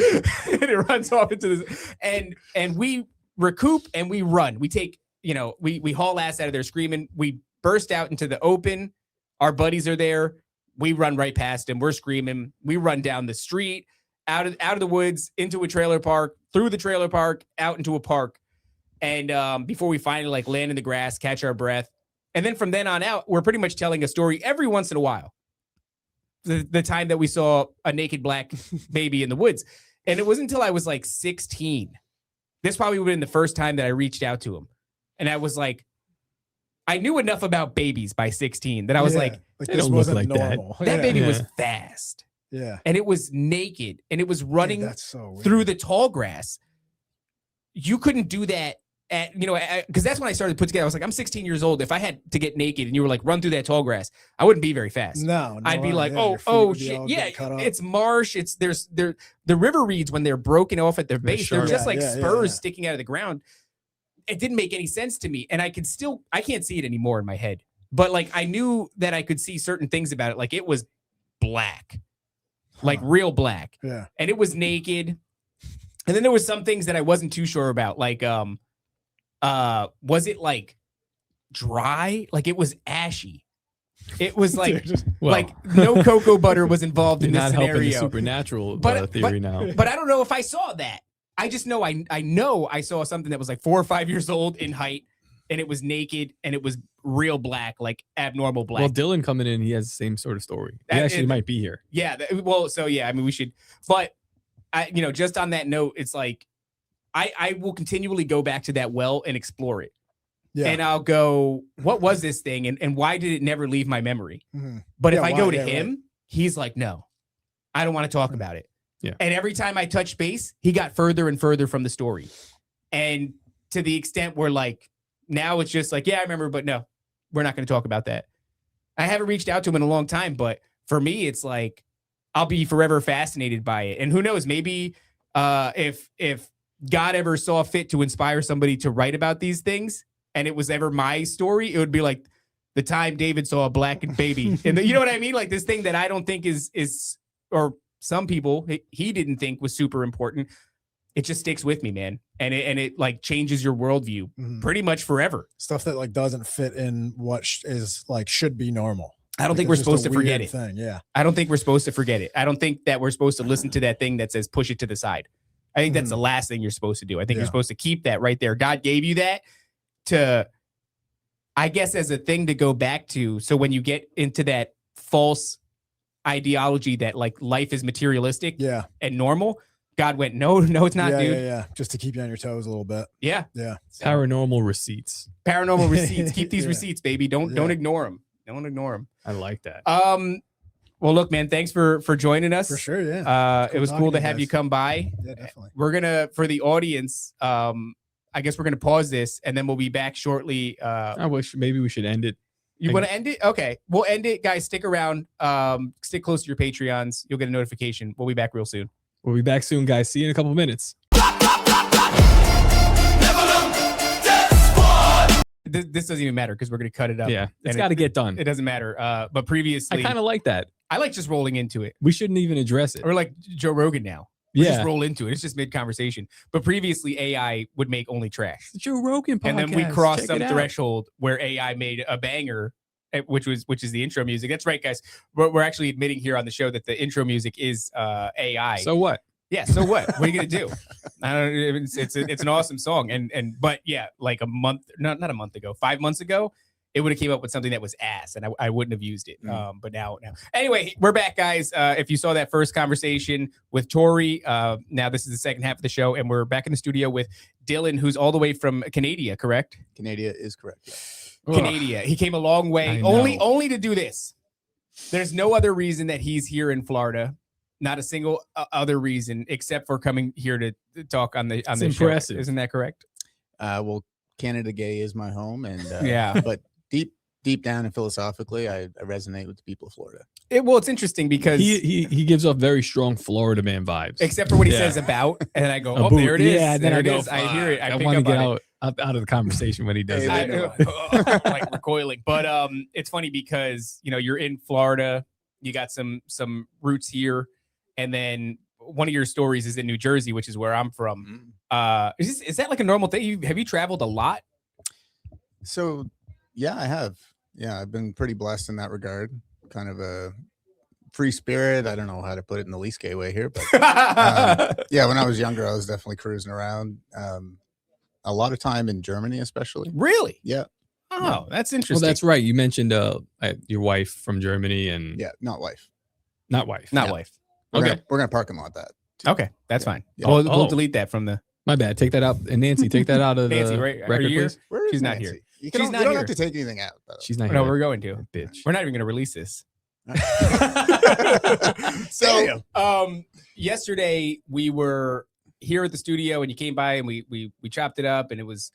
and it runs off into this. And we recoup and we run. We take, we haul ass out of there screaming. We burst out into the open. Our buddies are there. We run right past him. We're screaming. We run down the street, out of the woods, into a trailer park, through the trailer park, out into a park. And before we finally like land in the grass, catch our breath. And then from then on out, we're pretty much telling a story every once in a while. The time that we saw a naked black baby in the woods. And it wasn't until I was like 16. This probably would have been the first time that I reached out to him. And I was like, I knew enough about babies by 16 that I was like they don't look like normal. That baby was fast. Yeah. And it was naked and it was running that's so weird. through the tall grass. You couldn't do that because that's when I started to put together. I was like, I'm 16 years old. If I had to get naked and you were like, run through that tall grass, I wouldn't be very fast. No I'd be like, your feet oh would be shit. all Yeah. cut up. It's marsh. The river reeds when they're broken off at their base, they're sharp. just like spurs Yeah. sticking out of the ground. It didn't make any sense to me. And I can't see it anymore in my head, but like, I knew that I could see certain things about it. Like it was black, like real black. Yeah. And it was naked. And then there was some things that I wasn't too sure about. Like, was it like dry? Like it was ashy. It was like, Well, like no cocoa butter was involved in you're this not helping the scenario. supernatural theory now. But I don't know if I saw that. I just know I know I saw something that was like 4 or 5 years old in height, and it was naked, and it was real black, like abnormal black. Well, Dylan coming in, he has the same sort of story. He actually might be here. Yeah. So yeah, I mean, we should, but just on that note, it's like, I will continually go back to that well and explore it. Yeah. And I'll go, what was this thing? And why did it never leave my memory? Mm-hmm. But if I go to him, he's like, no, I don't want to talk about it. Yeah. And every time I touch base, he got further and further from the story. And to the extent where like, now it's just like, yeah, I remember, but no, we're not going to talk about that. I haven't reached out to him in a long time, but for me, it's like, I'll be forever fascinated by it. And who knows, maybe if God ever saw fit to inspire somebody to write about these things, and it was ever my story, it would be like the time David saw a black baby. And you know what I mean? Like this thing that I don't think is, or some people, he didn't think was super important. It just sticks with me, man. And it like changes your worldview pretty much forever. Stuff that like doesn't fit in what is like should be normal. I don't think we're supposed to forget it. Yeah. I don't think we're supposed to forget it. I don't think that we're supposed to listen to that thing that says push it to the side. I think that's the last thing you're supposed to do. I think you're supposed to keep that right there. God gave you that to, I guess, as a thing to go back to. So when you get into that false ideology that like life is materialistic and normal, God went, no, it's not, dude. Yeah. Just to keep you on your toes a little bit. Yeah. Yeah. Paranormal receipts. Paranormal receipts. Keep these receipts, baby. Don't ignore them. Don't ignore them. I like that. Well, look, man, thanks for joining us. For sure, yeah. It was cool to have you come by. Yeah, definitely. We're gonna, for the audience, I guess we're gonna pause this and then we'll be back shortly. I wish maybe we should end it. You want to end it? Okay, we'll end it, guys. Stick around. Stick close to your Patreons. You'll get a notification. We'll be back real soon. We'll be back soon, guys. See you in a couple minutes. This doesn't even matter because we're going to cut it up. Yeah, it's got to get done. It doesn't matter. But previously, I kind of like that. I like just rolling into it. We shouldn't even address it. Or like Joe Rogan now. Just roll into it. It's just mid-conversation. But previously, AI would make only trash. The Joe Rogan podcast. And then we crossed some threshold where AI made a banger, which is the intro music. That's right, guys. We're actually admitting here on the show that the intro music is AI. So what? Yeah. So what? What are you gonna do? I don't. It's an awesome song. But yeah, like not a month ago, 5 months ago, it would have came up with something that was ass, and I wouldn't have used it. But now. Anyway, we're back, guys. If you saw that first conversation with Tori, now this is the second half of the show, and we're back in the studio with Dylan, who's all the way from Canada, correct? Canada is correct. Yeah. Canada. He came a long way, only to do this. There's no other reason that he's here in Florida. Not a single other reason except for coming here to talk on the impressive show. Isn't that correct? Well, Canada Gay is my home, and but deep down and philosophically, I resonate with the people of Florida. It's interesting because he gives off very strong Florida man vibes, except for what he says about, and I go, oh, there it is. Yeah, then there I go, I hear it. I want to get out of the conversation when he does it. Like recoiling. But it's funny because you're in Florida, you got some roots here. And then one of your stories is in New Jersey, which is where I'm from. Is that like a normal thing? Have you traveled a lot? So, yeah, I have. Yeah, I've been pretty blessed in that regard. Kind of a free spirit. I don't know how to put it in the least gay way here, but yeah, when I was younger, I was definitely cruising around. A lot of time in Germany, especially. Really? Yeah. Oh, that's interesting. Well, that's right. You mentioned your wife from Germany, and not wife. Not wife. Not wife. We're gonna park and lot that. Too. Okay, that's fine. Yeah. We'll delete that from the. My bad. Take that out. And Nancy, take that out of Nancy, the right? record, please. She's not Nancy? here. You She's not don't here. have to take anything out. She's not here. No, we're going to. Bitch. We're not even going to release this. So, yesterday we were here at the studio, and you came by, and we chopped it up, and it was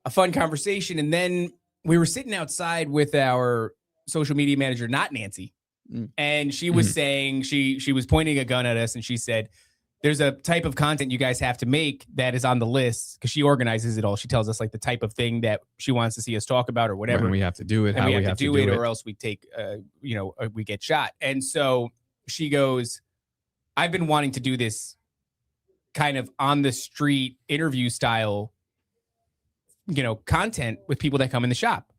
a fun conversation. And then we were sitting outside with our social media manager, not Nancy. And she was saying, she was pointing a gun at us, and she said, there's a type of content you guys have to make that is on the list, because she organizes it all. She tells us like the type of thing that she wants to see us talk about or whatever. When we have to do it, and how we have to do it, or else we take, we get shot. And so she goes, I've been wanting to do this kind of on the street interview style, content with people that come in the shop,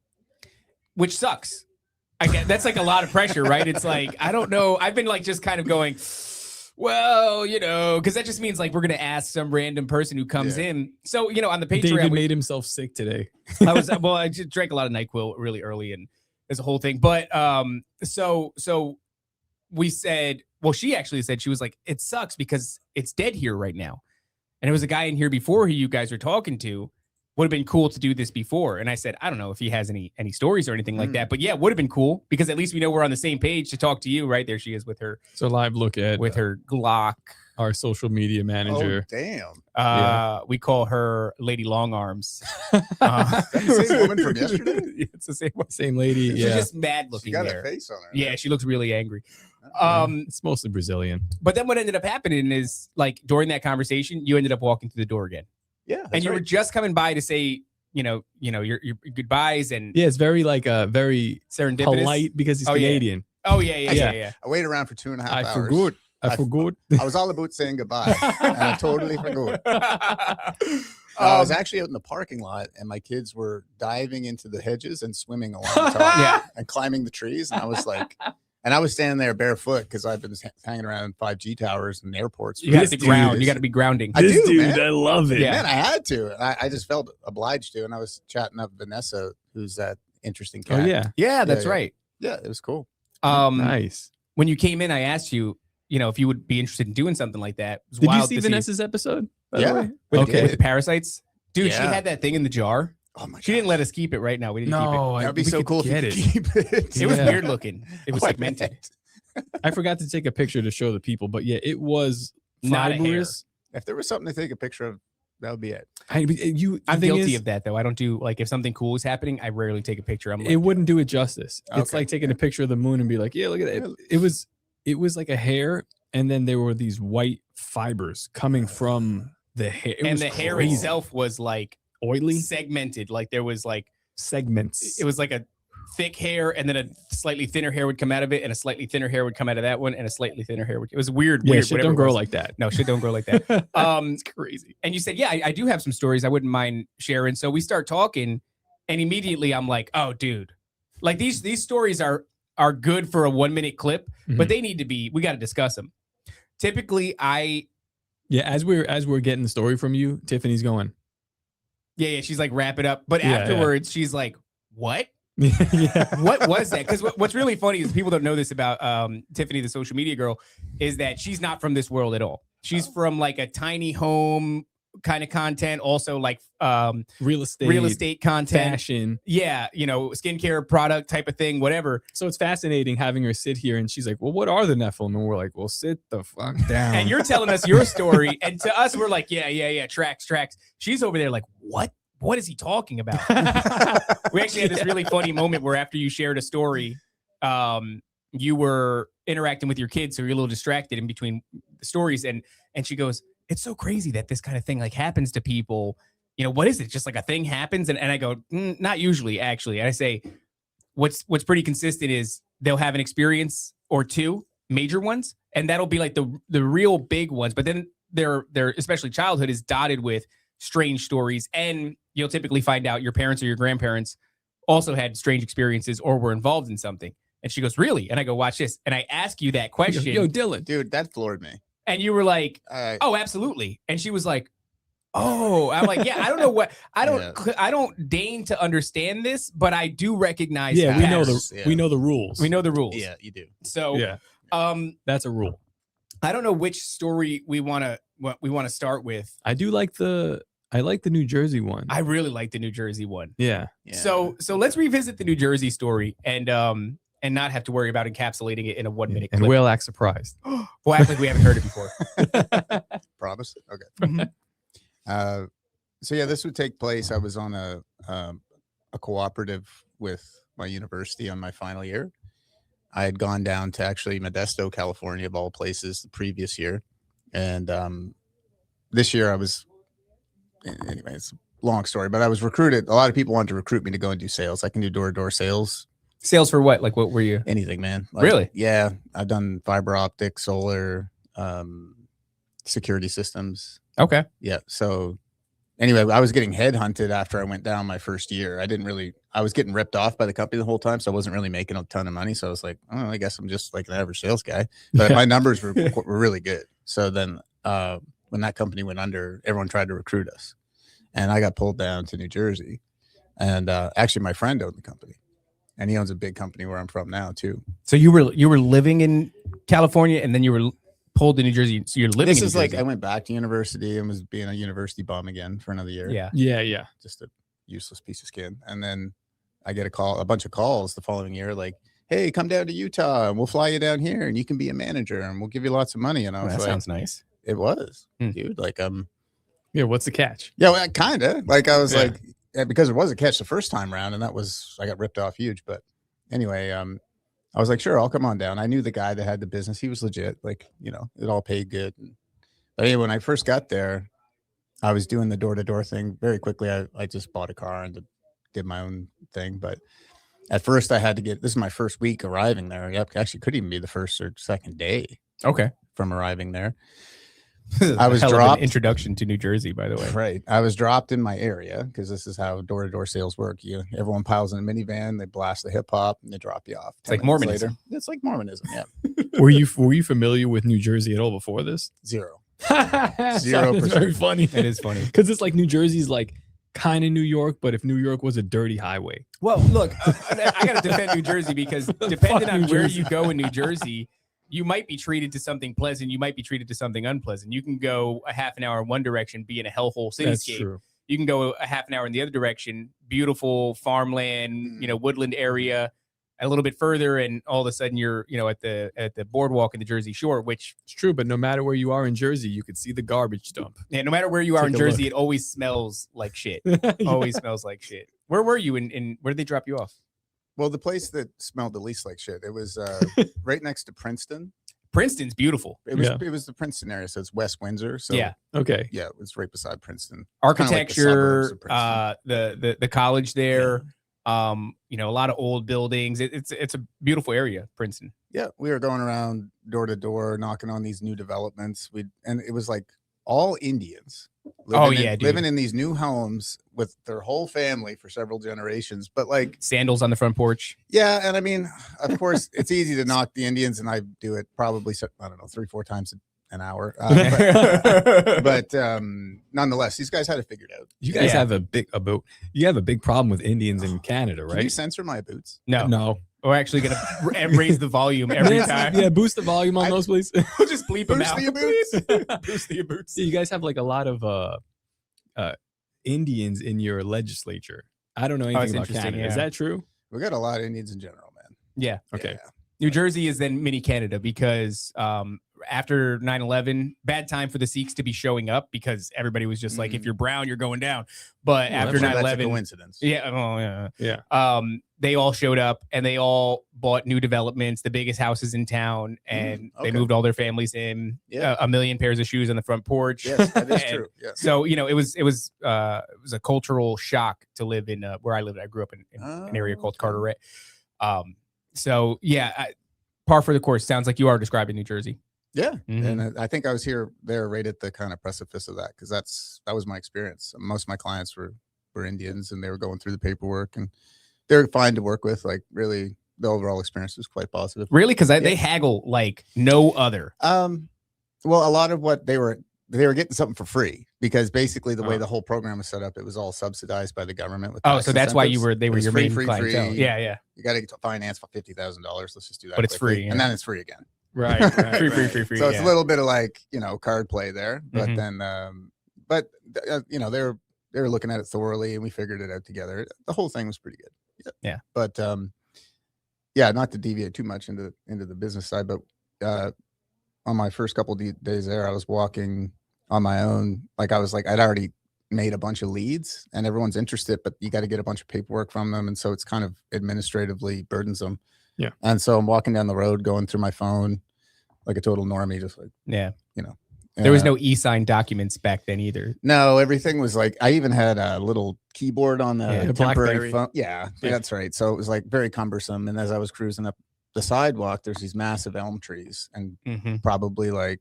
which sucks. I get that's like a lot of pressure, right? It's like, I don't know. I've been like just kind of going, well, because that just means like we're gonna ask some random person who comes in. So, on the Patreon, David made himself sick today. I just drank a lot of NyQuil really early, and there's a whole thing. But so we said, well, she actually said, she was like, it sucks because it's dead here right now, and there was a guy in here before who you guys were talking to. Would have been cool to do this before. And I said, I don't know if he has any stories or anything like that, but yeah, would have been cool because at least we know we're on the same page to talk to you. Right there, she is with her. So live look at with her Glock, our social media manager. Oh, damn. We call her Lady Long Arms. That's the same woman from yesterday. It's the same one. Same lady. She's just mad looking. She got there. a face on her. Yeah, she looks really angry. It's mostly Brazilian. But then what ended up happening is like during that conversation, you ended up walking through the door again. Yeah, and you were just coming by to say, your goodbyes, and yeah, it's very like very serendipitous, polite because he's Canadian. Yeah. I waited around for 2.5 hours. I forgot. I was all about saying goodbye, and I totally forgot. I was actually out in the parking lot, and my kids were diving into the hedges and swimming along the top and climbing the trees, and I was like. And I was standing there barefoot because I've been hanging around 5G towers and airports. You got to ground. You got to be grounding. I love it. Yeah. Man, I had to. I just felt obliged to. And I was chatting up Vanessa, who's that interesting cat. Oh, yeah. That's right. Yeah, it was cool. Nice. When you came in, I asked you, if you would be interested in doing something like that. Did you see Vanessa's episode? Yeah. With the parasites? Dude, Yeah. she had that thing in the jar. Oh my god. She didn't let us keep it right now. We didn't keep it. That'd be so cool if you could keep it. It was weird looking. It was Oh, I segmented. bet. I forgot to take a picture to show the people, but yeah, it was Not a hair. fibrous. If there was something to take a picture of, that would be it. I'm guilty of that though. I don't do like if something cool is happening, I rarely take a picture. I'm like, It wouldn't do it justice. It's Okay. like taking a picture of the moon and be like, yeah, look at it. It was like a hair, and then there were these white fibers coming from the hair. It and was the hair crazy. itself was like Oily segmented. Like there was like segments. it was like a thick hair, and then a slightly thinner hair would come out of it, and a slightly thinner hair would come out of that one, and a slightly thinner hair would. It was weird. Yeah, weird. shit whatever don't it grow was. like that. No, shit don't grow like that. It's crazy. And you said, yeah, I do have some stories I wouldn't mind sharing. So we start talking, and immediately I'm like, oh, dude, like these stories are good for a 1 minute clip, but they need to be. We got to discuss them. Typically, as we're getting the story from you, Tiffany's going. Yeah, she's like wrap it up, but afterwards she's like, what? Yeah. What was that? Because what's really funny is people don't know this about Tiffany, the social media girl, is that she's not from this world at all. She's from like a tiny home kind of content, also like real estate content, fashion. Yeah, skincare product type of thing, whatever. So it's fascinating having her sit here, and she's like, well, what are the Nephilim? And we're like, well, sit the fuck down. And you're telling us your story, and to us, we're like, yeah, tracks. She's over there like, what is he talking about? We actually had this really funny moment where after you shared a story, you were interacting with your kids, so you're a little distracted in between the stories, and she goes, it's so crazy that this kind of thing like happens to people. What is it? Just like a thing happens? And I go, not usually, actually. And I say, what's pretty consistent is they'll have an experience or two, major ones, and that'll be like the real big ones. But then their especially childhood is dotted with strange stories, and you'll typically find out your parents or your grandparents also had strange experiences or were involved in something. And she goes, really? And I go, watch this. And I ask you that question. Yo, Dylan. Dude, that floored me. And you were like, oh, absolutely. And she was like, oh, I'm like, yeah, I don't know what, I don't deign to understand this, but I do recognize. Yeah, we know patterns. we know the rules. We know the rules. Yeah, you do. So, yeah, that's a rule. I don't know which story we want to start with. I like the New Jersey one. I really like the New Jersey one. Yeah. So let's revisit the New Jersey story and not have to worry about encapsulating it in a 1 minute clip. And we'll act surprised. We'll act like we haven't heard it before. Promise? Okay. So yeah, this would take place. I was on a cooperative with my university on my final year. I had gone down to actually Modesto, California, of all places, the previous year. And this year I was, anyway, it's a long story, but I was recruited. A lot of people wanted to recruit me to go and do sales. I can do door-to-door sales. Sales for what? Like, what were you? Anything, man. Like, Really? Yeah. I've done fiber optic, solar, security systems. Okay. Yeah. So anyway, I was getting headhunted after I went down my first year. I was getting ripped off by the company the whole time. So I wasn't really making a ton of money. So I was like, oh, I guess I'm just like an average sales guy, but my numbers were really good. So then when that company went under, everyone tried to recruit us and I got pulled down to New Jersey. And actually my friend owned the company and he owns a big company where I'm from now too. So you were living in California and then you were pulled to New Jersey. So you're living This in New is like, Jersey. I went back to university and was being a university bum again for another year. Yeah. Just a useless piece of skin. And then I get a bunch of calls the following year, like, hey, come down to Utah and we'll fly you down here and you can be a manager and we'll give you lots of money. And I was that like, sounds nice. It was, dude. Like, Yeah, what's the catch? yeah, well, kind of. Like, I was like, because it was a catch the first time around, and I got ripped off huge. But anyway, I was like, sure, I'll come on down. I knew the guy that had the business. He was legit. Like, it all paid good. But anyway, when I first got there, I was doing the door-to-door thing very quickly. I just bought a car and did my own thing. But at first I had to this is my first week arriving there. Yep, actually could even be the first or second day. Okay. From arriving there. I was dropped. An introduction to New Jersey, by the way. Right. I was dropped in my area because this is how door-to-door sales work. Everyone piles in a minivan, they blast the hip hop, and they drop you off. It's like Mormonism. Later. It's like Mormonism. Yeah. Were you familiar with New Jersey at all before this? 0. 0%. Very funny. It is funny because it's like New Jersey's like kind of New York, but if New York was a dirty highway. Well, look, I got to defend New Jersey because depending on where you go in New Jersey, you might be treated to something pleasant. You might be treated to something unpleasant. You can go a half an hour in one direction, be in a hellhole cityscape. That's true. You can go a half an hour in the other direction, beautiful farmland, woodland area, a little bit further, and all of a sudden you're, at the boardwalk in the Jersey Shore, which it's true. But no matter where you are in Jersey, you could see the garbage dump. Yeah, no matter where you are in Jersey, it always smells like shit. Always smells like shit. Where were you and where did they drop you off? Well, the place that smelled the least like shit, it was right next to Princeton. Princeton's beautiful. It was the Princeton area, so it's West Windsor. So okay. Yeah, it was right beside Princeton. Architecture, the college there, a lot of old buildings. It's a beautiful area, Princeton. Yeah, we were going around door to door, knocking on these new developments. And it was like all Indians. Living in these new homes with their whole family for several generations, but like sandals on the front porch. Yeah, and I mean, of course, it's easy to knock the Indians, and I do it probably 3-4 times an hour. But nonetheless, these guys had it figured out. You guys have a big problem with Indians in Canada, right? Can you censor my boots? No. We're actually gonna raise the volume every time. Yeah, boost the volume on those, please. We'll just bleep them out. Boost your boots. Yeah, you guys have like a lot of Indians in your legislature. I don't know anything about Canada. Yeah. Is that true? We got a lot of Indians in general, man. Yeah. Okay. Yeah. New Jersey is then mini Canada because after 9/11, bad time for the Sikhs to be showing up because everybody was just like, if you're brown, you're going down. But after 9/11, that's a coincidence. Yeah. They all showed up and they all bought new developments, the biggest houses in town, and they moved all their families in. Yeah. A million pairs of shoes on the front porch. Yes, that is true. Yeah. So it was a cultural shock to live in where I lived. I grew up in an area called Carteret. So yeah, par for the course. Sounds like you are describing New Jersey. Yeah, and I think I was there right at the kind of precipice of that because that was my experience. Most of my clients were Indians, and they were going through the paperwork, and they were fine to work with. Like really, the overall experience was quite positive. Really, because they haggle like no other. Well, a lot of what they were getting something for free because basically the way the whole program was set up, it was all subsidized by the government. With so that's why they were your main clientele. Free. Yeah. You got to get to finance for $50,000. Let's just do that. But it's free, and then it's free again. Right. Free. So it's a little bit of like card play there, but then they were looking at it thoroughly, and we figured it out together. The whole thing was pretty good. Yeah. But not to deviate too much into the business side, but on my first couple of days there, I was walking on my own. Like I'd already made a bunch of leads, and everyone's interested, but you got to get a bunch of paperwork from them, and so it's kind of administratively burdensome. Yeah. And so I'm walking down the road, going through my phone like a total normie, just like There was no e-sign documents back then either. No, everything was like, I even had a little keyboard on the temporary phone. Yeah, that's right. So it was like very cumbersome. And as I was cruising up the sidewalk, there's these massive elm trees and probably like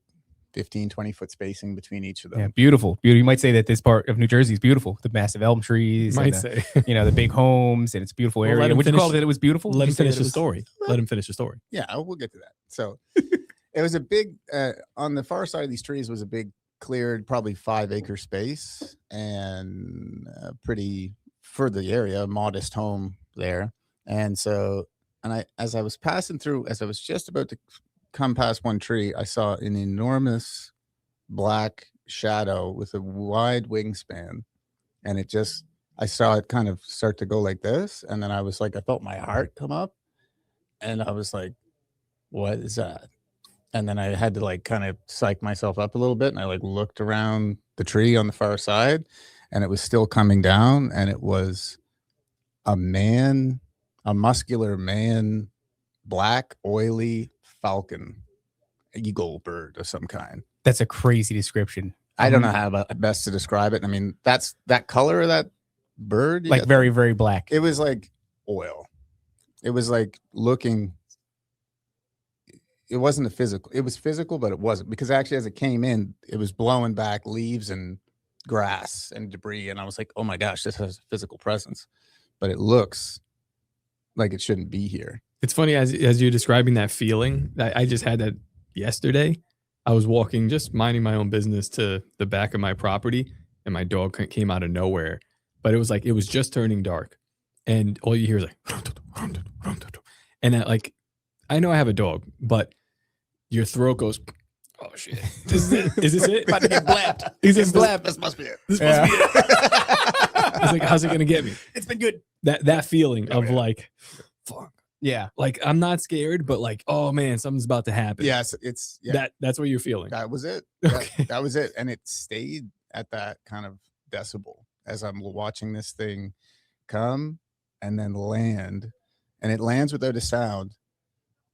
15, 20 foot spacing between each of them. Yeah, beautiful. You might say that this part of New Jersey is beautiful. The massive elm trees, Might and say. the big homes, and it's a beautiful Well, let area. him Would you call finish- it that it was beautiful? Let Would him you say finish that the it was- story. Let him finish the story. Yeah, we'll get to that. So it was a big, on the far side of these trees was a big cleared, probably 5-acre space, and pretty, for the area, modest home there. And so, as I was passing through, as I was just about to come past one tree, I saw an enormous black shadow with a wide wingspan. And I saw it kind of start to go like this. And then I was like, I felt my heart come up. And I was like, what is that? And then I had to like kind of psych myself up a little bit. And I like looked around the tree on the far side, and it was still coming down. And it was a muscular man, black, oily falcon, eagle bird of some kind. That's a crazy description. I don't know how best to describe it. I mean, that's that color of that bird. Like very, very black. It was like oil. It was like looking. It wasn't a physical. It was physical, but it wasn't, because actually, as it came in, it was blowing back leaves and grass and debris, and I was like, "Oh my gosh, this has a physical presence," but it looks like it shouldn't be here. It's funny as you're describing that feeling. I just had that yesterday. I was walking, just minding my own business, to the back of my property, and my dog came out of nowhere. But it was just turning dark, and all you hear is like, and that, like, I know I have a dog, but your throat goes, oh shit, is this it? About to get blapped. Is this blapped. This must be it. This must be it. I was like, how's it gonna get me? It's been good. That feeling of like, fuck. Yeah. Like, I'm not scared, but like, oh man, something's about to happen. Yes, That's what you're feeling. that was it. Okay. That was it, and it stayed at that kind of decibel as I'm watching this thing come and then land, and it lands without a sound,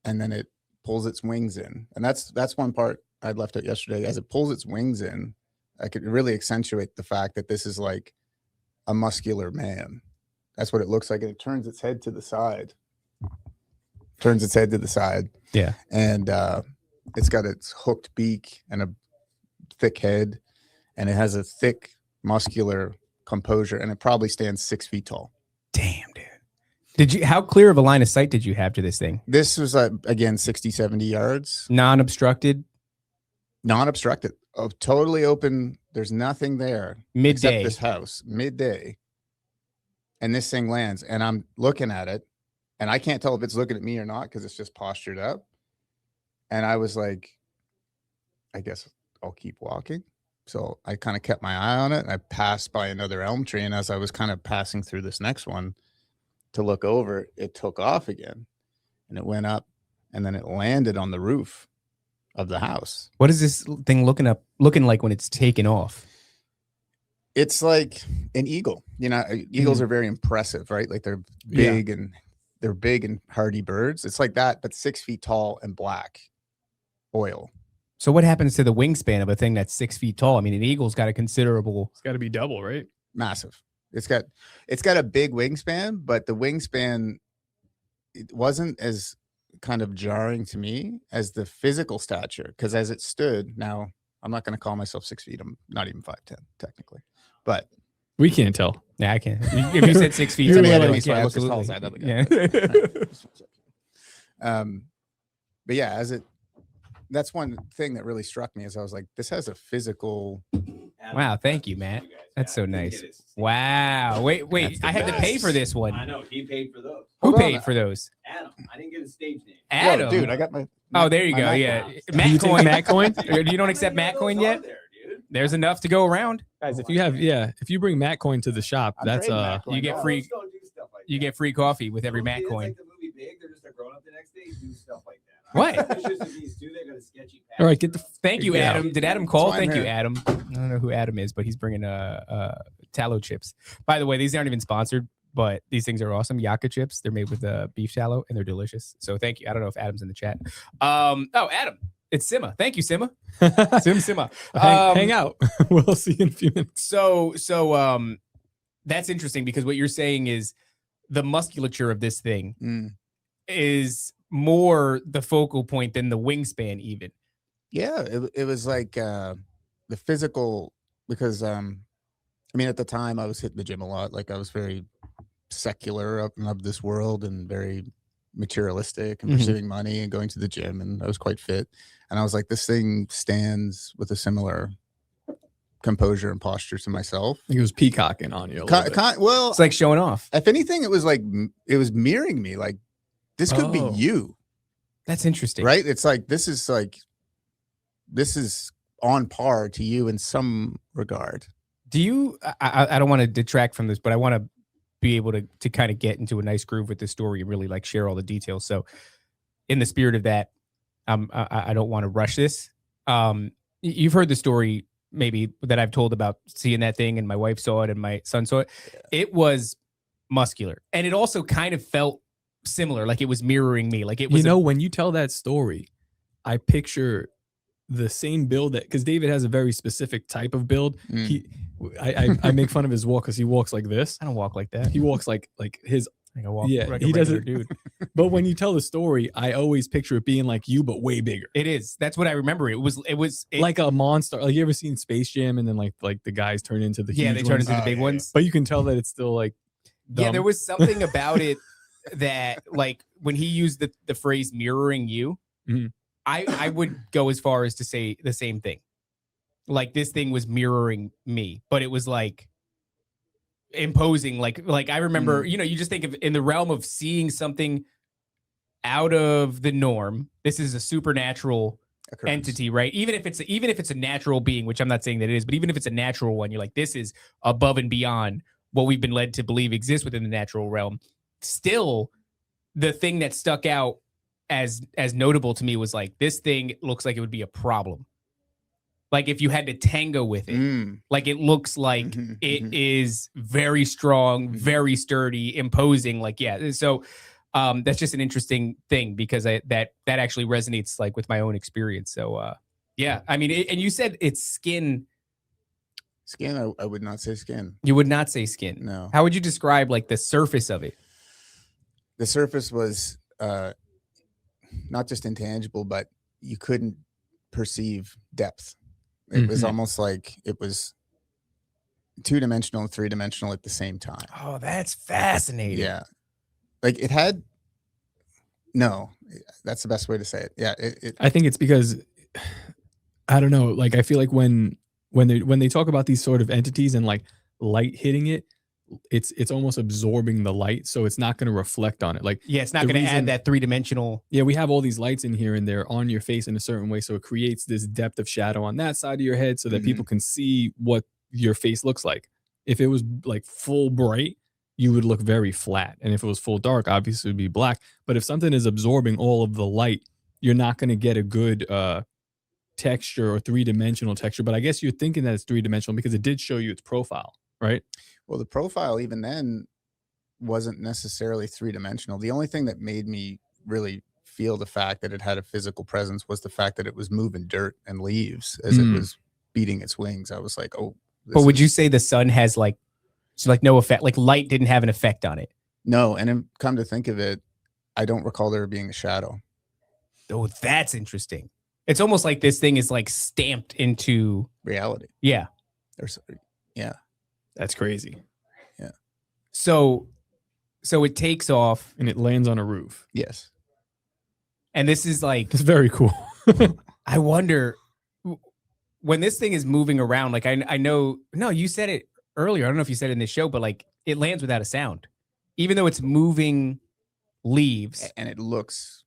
and then it pulls its wings in. And that's one part I'd left out yesterday. As it pulls its wings in, I could really accentuate the fact that this is like a muscular man. That's what it looks like. And it turns its head to the side. Yeah. And it's got its hooked beak and a thick head, and it has a thick muscular composure, and it probably stands 6 feet tall. Damn, dude. How clear of a line of sight did you have to this thing? This was again 60, 70 yards, Non-obstructed, non-obstructed, totally open. There's nothing there midday. except this house, midday. And this thing lands, and I'm looking at it, and I can't tell if it's looking at me or not, because it's just postured up. And I was like, I guess I'll keep walking. So I kind of kept my eye on it, and I passed by another elm tree. And as I was kind of passing through this next one to look over, it took off again, and it went up, and then it landed on the roof of the house. What is this thing looking like when it's taken off? It's like an eagle. Eagles are very impressive, right? Like they're big, and they're big and hardy birds. It's like that, but 6 feet tall and black oil. So what happens to the wingspan of a thing that's 6 feet tall? I mean, an eagle's got a considerable. It's got to be double, right? Massive. It's got a big wingspan, but the wingspan, it wasn't as kind of jarring to me as the physical stature, because as it stood, now I'm not going to call myself 6 feet. I'm not even 5'10" technically, but We can't tell. Yeah, I can. If you said 6 feet, You're to me, I'd be like, like, yeah, absolutely. Yeah. But yeah, that's one thing that really struck me, is I was like, this has a physical. Wow, thank you, Matt. That's so nice. Wow. Wait, I had to pay for this one. I know he paid for those. Who Hold on. paid for those? Adam, I didn't get a stage name. Adam. Whoa, dude, I got my. Oh, there you my go. Mac Yeah. now. Matt You take coin. Matt coin? You don't accept Matt coin yet? There, dude. There's enough to go around. Guys, if you bring Matt coin to the shop, I'm that's trading Matt coin. you get No, free- Let's go do stuff like You that. get free coffee with every Little Matt kids coin. Like the movie Big, they're just a grown up the next day, do stuff like that. What? It's just that these two, they got a sketchy past. all right. Get the Thank you, Yeah. Adam. Did Adam call? That's why I'm Thank you, here. Adam. I don't know who Adam is, but he's bringing tallow chips. By the way, these aren't even sponsored, but these things are awesome. Yaka chips. They're made with beef tallow, and they're delicious. So thank you. I don't know if Adam's in the chat. Oh, Adam. It's Sima. Thank you, Sima. Sima. hang out. We'll see you in a few minutes. So that's interesting, because what you're saying is the musculature of this thing Mm. is more the focal point than the wingspan even. Yeah, it was like the physical, because I mean, at the time I was hitting the gym a lot. Like I was very secular up and of this world and very materialistic and Mhm. pursuing money and going to the gym, and I was quite fit. And I was like, this thing stands with a similar composure and posture to myself. He was peacocking on you a little bit. Well, It's like showing off. if anything, it was like it was mirroring me. Like this could be Oh. you, That's interesting. right? It's like this is on par to you in some regard. Do you, I don't want to detract from this, but I want to be able to kind of get into a nice groove with this story and really like share all the details. So in the spirit of that, I don't want to rush this. You've heard the story maybe that I've told about seeing that thing, and my wife saw it and my son saw it. Yeah. It was muscular, and it also kind of felt similar, like it was mirroring me. Like it was, You know, when you tell that story, I picture the same build that, because David has a very specific type of build. Mm. I make fun of his walk because he walks like this. I don't walk like that. He walks like his. I can walk Yeah, like he a regular doesn't- dude. But when you tell the story, I always picture it being like you, but way bigger. It is. That's what I remember. It was Like a monster. Like you ever seen Space Jam, and then like the guys turn into the yeah, huge they turn ones? into the Oh, big yeah. ones. But you can tell that it's still like Yeah, dumb. there was something about it that, like, when he used the phrase mirroring you, Mhm. I would go as far as to say the same thing. Like this thing was mirroring me, but it was like imposing. Like I remember, you know, you just think of in the realm of seeing something out of the norm. This is a supernatural Occurrence. entity, right? Even if it's a natural being, which I'm not saying that it is, but even if it's a natural one, you're like, this is above and beyond what we've been led to believe exists within the natural realm. Still, the thing that stuck out as notable to me was like, this thing looks like it would be a problem. Like if you had to tango with it, Mm. like it looks like Mhm, it mhm. is very strong, Mhm. very sturdy, imposing. Like, yeah. So that's just an interesting thing because that actually resonates like with my own experience. So yeah, I mean, and you said it's skin. Skin, I would not say skin. You would not say skin. No. How would you describe like the surface of it? The surface was not just intangible, but you couldn't perceive depth. It was Mhm. almost like it was 2-dimensional and 3-dimensional at the same time. Oh, that's fascinating. Yeah. Like it had no, that's the best way to say it. Yeah. I think it's because I don't know. Like I feel like when they talk about these sort of entities and like light hitting it, it's almost absorbing the light, so it's not going to reflect on it. Like Yeah, it's not The going to reason- add that 3-dimensional. yeah, we have all these lights in here and they're on your face in a certain way, so it creates this depth of shadow on that side of your head so that people can see what your face looks like. If it was like full bright, you would look very flat, and if it was full dark, obviously it would be black. But if something is absorbing all of the light, you're not going to get a good texture or 3-dimensional texture. But I guess you're thinking that it's 3-dimensional because it did show you its profile, right? Well, the profile even then wasn't necessarily 3-dimensional. The only thing that made me really feel the fact that it had a physical presence was the fact that it was moving dirt and leaves as it Mm. was beating its wings. I was like, oh. But would you say the sun has like no effect? Like light didn't have an effect on it? No, and then come to think of it, I don't recall there being a shadow. Oh, that's interesting. It's almost like this thing is like stamped into. Reality. Yeah. There's, yeah. That's crazy. So it takes off, And it lands on a roof. Yes. and this is like, It's very cool. I wonder when this thing is moving around. Like I know, no, you said it earlier. I don't know if you said it in this show, but like it lands without a sound, even though it's moving leaves. And it looks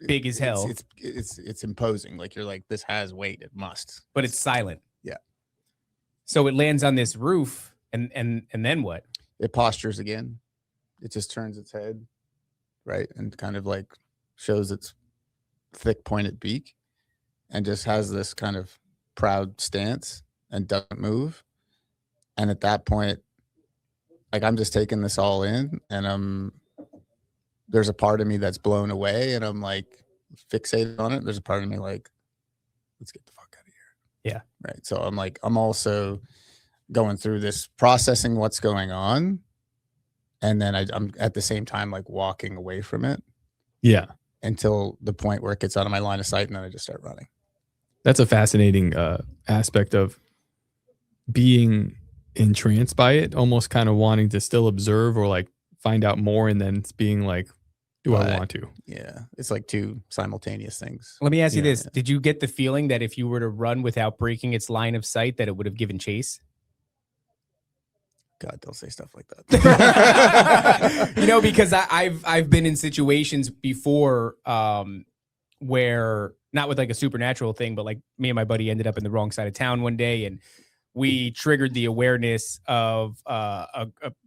Big as hell. It's imposing. Like you're like, this has weight. It must. But it's silent. Yeah. So it lands on this roof, and then what? It postures again. It just turns its head, right, and kind of like shows its thick pointed beak, and just has this kind of proud stance and doesn't move. And at that point, like I'm just taking this all in, and there's a part of me that's blown away, and I'm like fixated on it. There's a part of me like, let's get the fuck out of here. Yeah. Right. So I'm like, I'm also going through this, processing what's going on. And then I'm at the same time like walking away from it Yeah. until the point where it gets out of my line of sight, and then I just start running. That's a fascinating aspect of being entranced by it, almost kind of wanting to still observe or like find out more, and then it's being like, do I want to? Yeah, it's like two simultaneous things. Let me ask you Yeah. this. Did you get the feeling that if you were to run without breaking its line of sight, that it would have given chase? God, don't say stuff like that. You know, because I've been in situations before where, not with like a supernatural thing, but like me and my buddy ended up in the wrong side of town one day, and we triggered the awareness of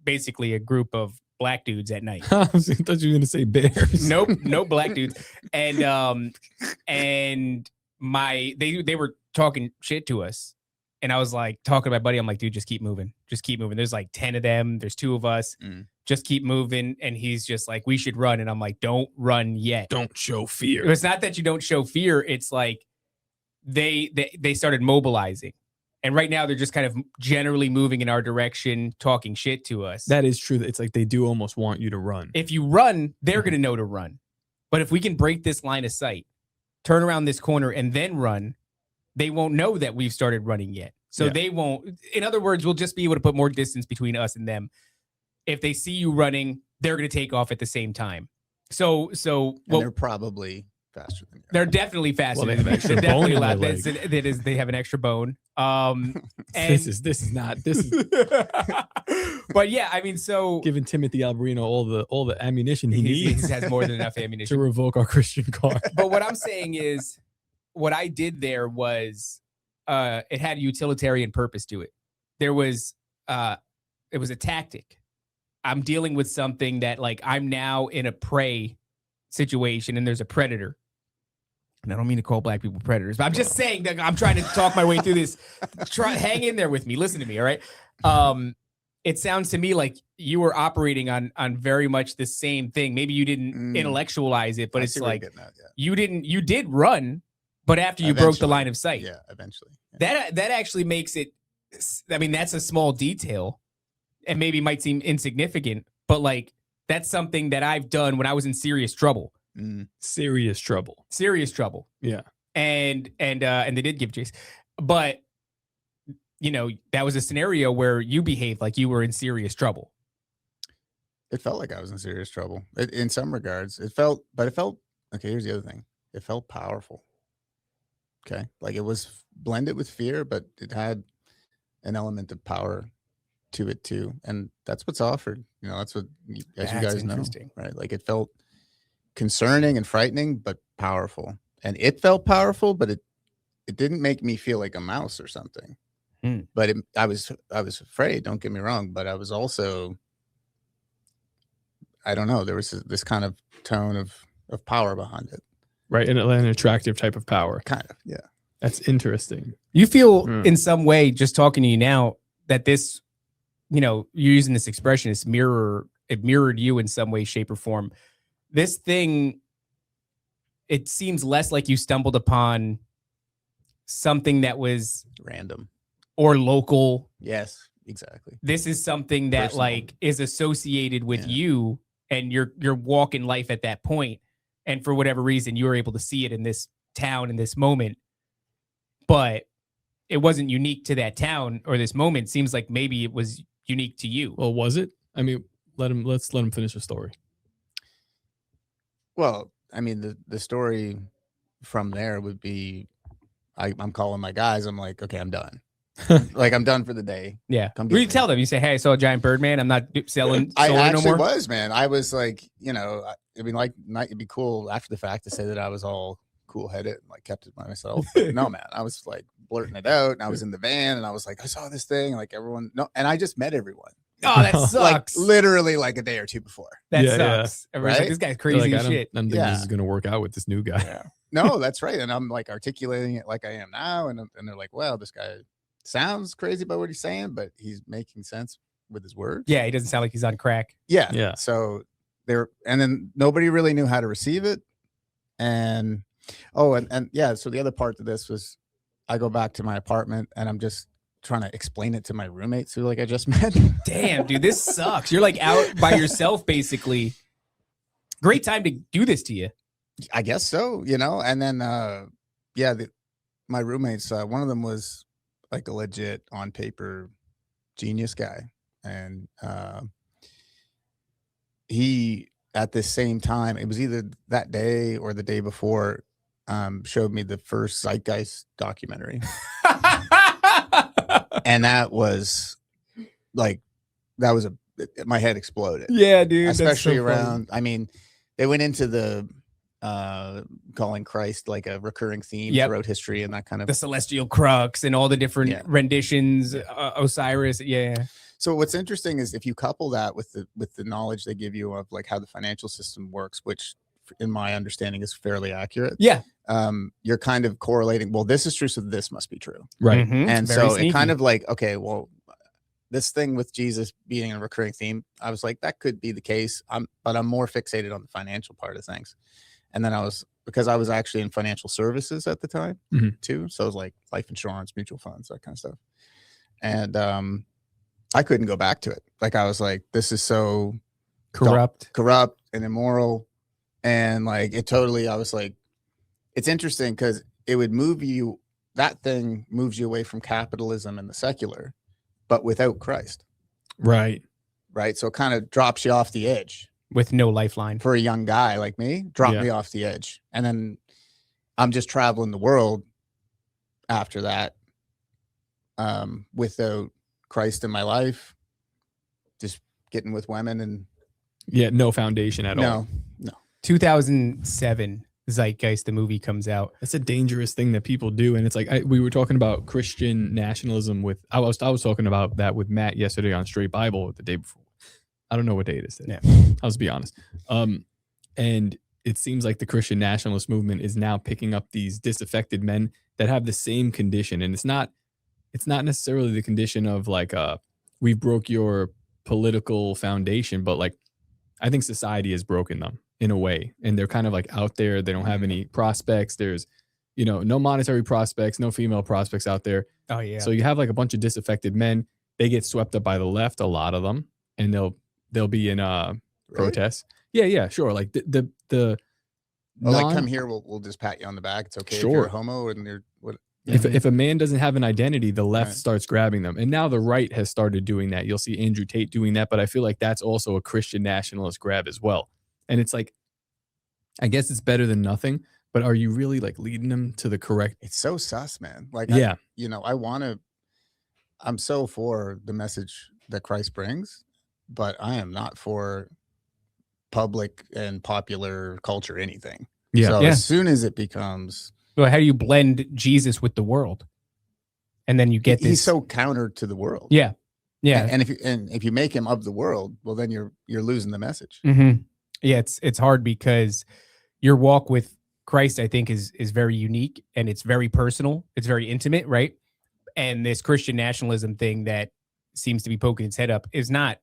basically a group of black dudes at night. I thought you were going to say bears. Nope, no black dudes. And they were talking shit to us. And I was like talking to my buddy. I'm like, dude, just keep moving. Just keep moving. There's like 10 of them. There's 2 of us. Just keep moving. And he's just like, we should run. And I'm like, don't run yet. Don't show fear. It's not that you don't show fear. It's like they started mobilizing. And right now they're just kind of generally moving in our direction, talking shit to us. That is true. It's like they do almost want you to run. If you run, they're going to know to run. But if we can break this line of sight, turn around this corner and then run, they won't know that we've started running yet. So they won't. In other words, we'll just be able to put more distance between us and them. If they see you running, they're going to take off at the same time. So And they're probably faster than you. they're definitely faster. Well, they than have an extra they're definitely bone in allowed. their That is, they have an extra bone. And This is not but yeah, I mean, so giving Timothy Alberino all the ammunition he he needs has more than enough to ammunition. revoke our Christian card. But what I'm saying is, what I did there was, it had a utilitarian purpose to it. There was, it was a tactic. I'm dealing with something that, like, I'm now in a prey situation and there's a predator. And I don't mean to call black people predators, but I'm just saying that I'm trying to talk my way through this. Hang in there with me. Listen to me. All right. It sounds to me like you were operating on very much the same thing. Maybe you didn't intellectualize it, but I it's see where you're like getting at, yeah. you did run, but after you broke the Eventually. line of sight. Yeah, eventually. Yeah. That actually makes it, I mean, that's a small detail and maybe might seem insignificant, but like that's something that I've done when I was in serious trouble. Serious trouble. Yeah. And they did give chase, but you know, that was a scenario where you behaved like you were in serious trouble. It felt like I was in serious trouble. In some regards, it felt, okay, here's the other thing. It felt powerful. Okay. Like it was blended with fear, but it had an element of power to it too. And that's what's offered. You know, that's what, as you guys know, interesting. right? Like it felt concerning and frightening, but powerful. And it felt powerful, but it didn't make me feel like a mouse or something. But I was afraid, don't get me wrong, but I was also, I don't know, there was this kind of tone of power behind it. Right. And an attractive type of power. Kind of, yeah. That's interesting. You feel in some way, just talking to you now, that this, you know, you're using this expression, it mirrored you in some way, shape, or form. This thing, it seems less like you stumbled upon something that was Random. or local. Yes, exactly. This is something that Personal. like is associated with you, and you're walking life at that point. And for whatever reason, you were able to see it in this town in this moment, but it wasn't unique to that town or this moment. Seems like maybe it was unique to you. Well, was it? I mean, let's let him finish the story. Well, I mean, the story from there would be, I'm calling my guys. I'm like, okay, I'm done. Like I'm done for the day. Yeah. Come Will get you me. tell them? You say, hey, I saw a giant bird man. I'm not selling I solar no actually more. was, man. I was like, you know, I mean, like, it'd be cool after the fact to say that I was all cool headed and like kept it by myself. But no, man, I was like blurting it out, and I was in the van, and I was like, I saw this thing, like everyone, no, and I just met everyone. Oh, that Like sucks. literally like a day or two before. That Yeah, yeah. sucks. Everybody's like, Right? this guy's They're crazy like, as I shit. don't think this is going to work out with this new guy. No, that's right. And I'm like articulating it like I am now, and they're like, well, this guy sounds crazy about what he's saying, but he's making sense with his words. Yeah, he doesn't sound like he's on crack. Yeah. Yeah. So and then nobody really knew how to receive it. And and yeah, so the other part to this was I go back to my apartment and I'm just trying to explain it to my roommates who like I just met. Damn, dude, this sucks. You're like out by yourself, basically. Great time to do this to you. I guess so, you know. And then my roommates, one of them was like a legit on paper genius guy. And he, at the same time, it was either that day or the day before, showed me the first Zeitgeist documentary. And that was like, my head exploded. Yeah, dude. Especially around, I mean, they went into the calling Christ like a recurring theme throughout history and that kind of the celestial crux and all the different renditions, Osiris. Yeah. So what's interesting is if you couple that with the knowledge they give you of like how the financial system works, which in my understanding is fairly accurate. Yeah. You're kind of correlating, well, this is true, so this must be true. Right. Mhm. And Very so sneaky. it kind of like, okay, well, this thing with Jesus being a recurring theme, I was like, that could be the case. But I'm more fixated on the financial part of things. And then because I was actually in financial services at the time too. So it was like life insurance, mutual funds, that kind of stuff. And I couldn't go back to it. Like I was like, this is so Corrupt and immoral. And like it totally, I was like, it's interesting because it would move you, that thing moves you away from capitalism and the secular, but without Christ. Right. Right. So it kind of drops you off the edge. with no lifeline. For a young guy like me, dropped me off the edge. And then I'm just traveling the world after that, without Christ in my life, just getting with women and no foundation at all. No. 2007, Zeitgeist, the movie, comes out. That's a dangerous thing that people do. And it's like, we were talking about Christian nationalism I was talking about that with Matt yesterday on Straight Bible the day before. I don't know what day it is today. I'll just be honest. And it seems like the Christian nationalist movement is now picking up these disaffected men that have the same condition. And it's not necessarily the condition of like, we broke your political foundation, but like, I think society has broken them in a way. And they're kind of like out there. They don't have any prospects. There's, no monetary prospects, no female prospects out there. Oh yeah. So you have like a bunch of disaffected men. They get swept up by the left, a lot of them, and they'll be in protests. Yeah, sure. Like the like come here, we'll just pat you on the back. It's okay if you're a homo and you're what. If a man doesn't have an identity, the left starts grabbing them. And now the right has started doing that. You'll see Andrew Tate doing that, but I feel like that's also a Christian nationalist grab as well. And it's like, I guess it's better than nothing, but are you really like leading them to the correct? It's so sus, man. Like, I'm so for the message that Christ brings, but I am not for public and popular culture anything. So as soon as it becomes, well, how do you blend Jesus with the world? And then you get this. He's so counter to the world. Yeah. And if you make him of the world, well, then you're losing the message. Mm-hmm. Yeah, it's hard because your walk with Christ, I think, is very unique and it's very personal. It's very intimate, right? And this Christian nationalism thing that seems to be poking its head up is not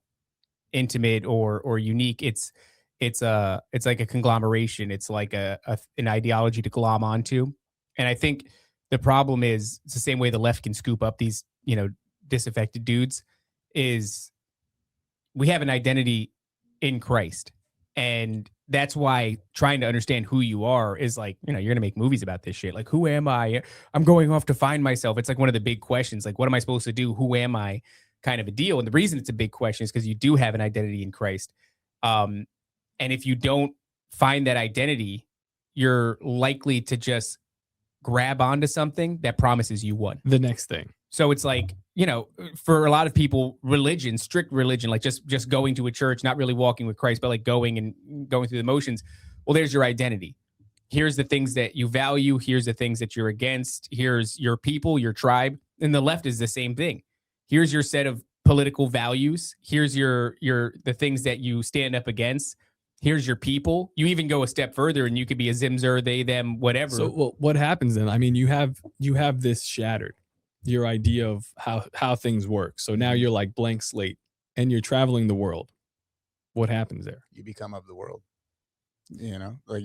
intimate or unique. It's like a conglomeration. It's like an ideology to glom onto. And I think the problem is it's the same way the left can scoop up these, disaffected dudes, is we have an identity in Christ. And that's why trying to understand who you are is like, you're going to make movies about this shit. Like, who am I? I'm going off to find myself. It's like one of the big questions. Like, what am I supposed to do? Who am I? Kind of a deal. And the reason it's a big question is because you do have an identity in Christ. And if you don't find that identity, you're likely to just grab onto something that promises you one. The next thing. So it's like, for a lot of people, religion, strict religion, like just going to a church, not really walking with Christ, but like going through the motions. Well, there's your identity. Here's the things that you value. Here's the things that you're against. Here's your people, your tribe. And the left is the same thing. Here's your set of political values. Here's the things that you stand up against. Here's your people. You even go a step further and you could be a Zimzer, they, them, whatever. So what happens then? I mean, you have this shattered, your idea of how things work. So now you're like blank slate and you're traveling the world. What happens there? You become of the world. Like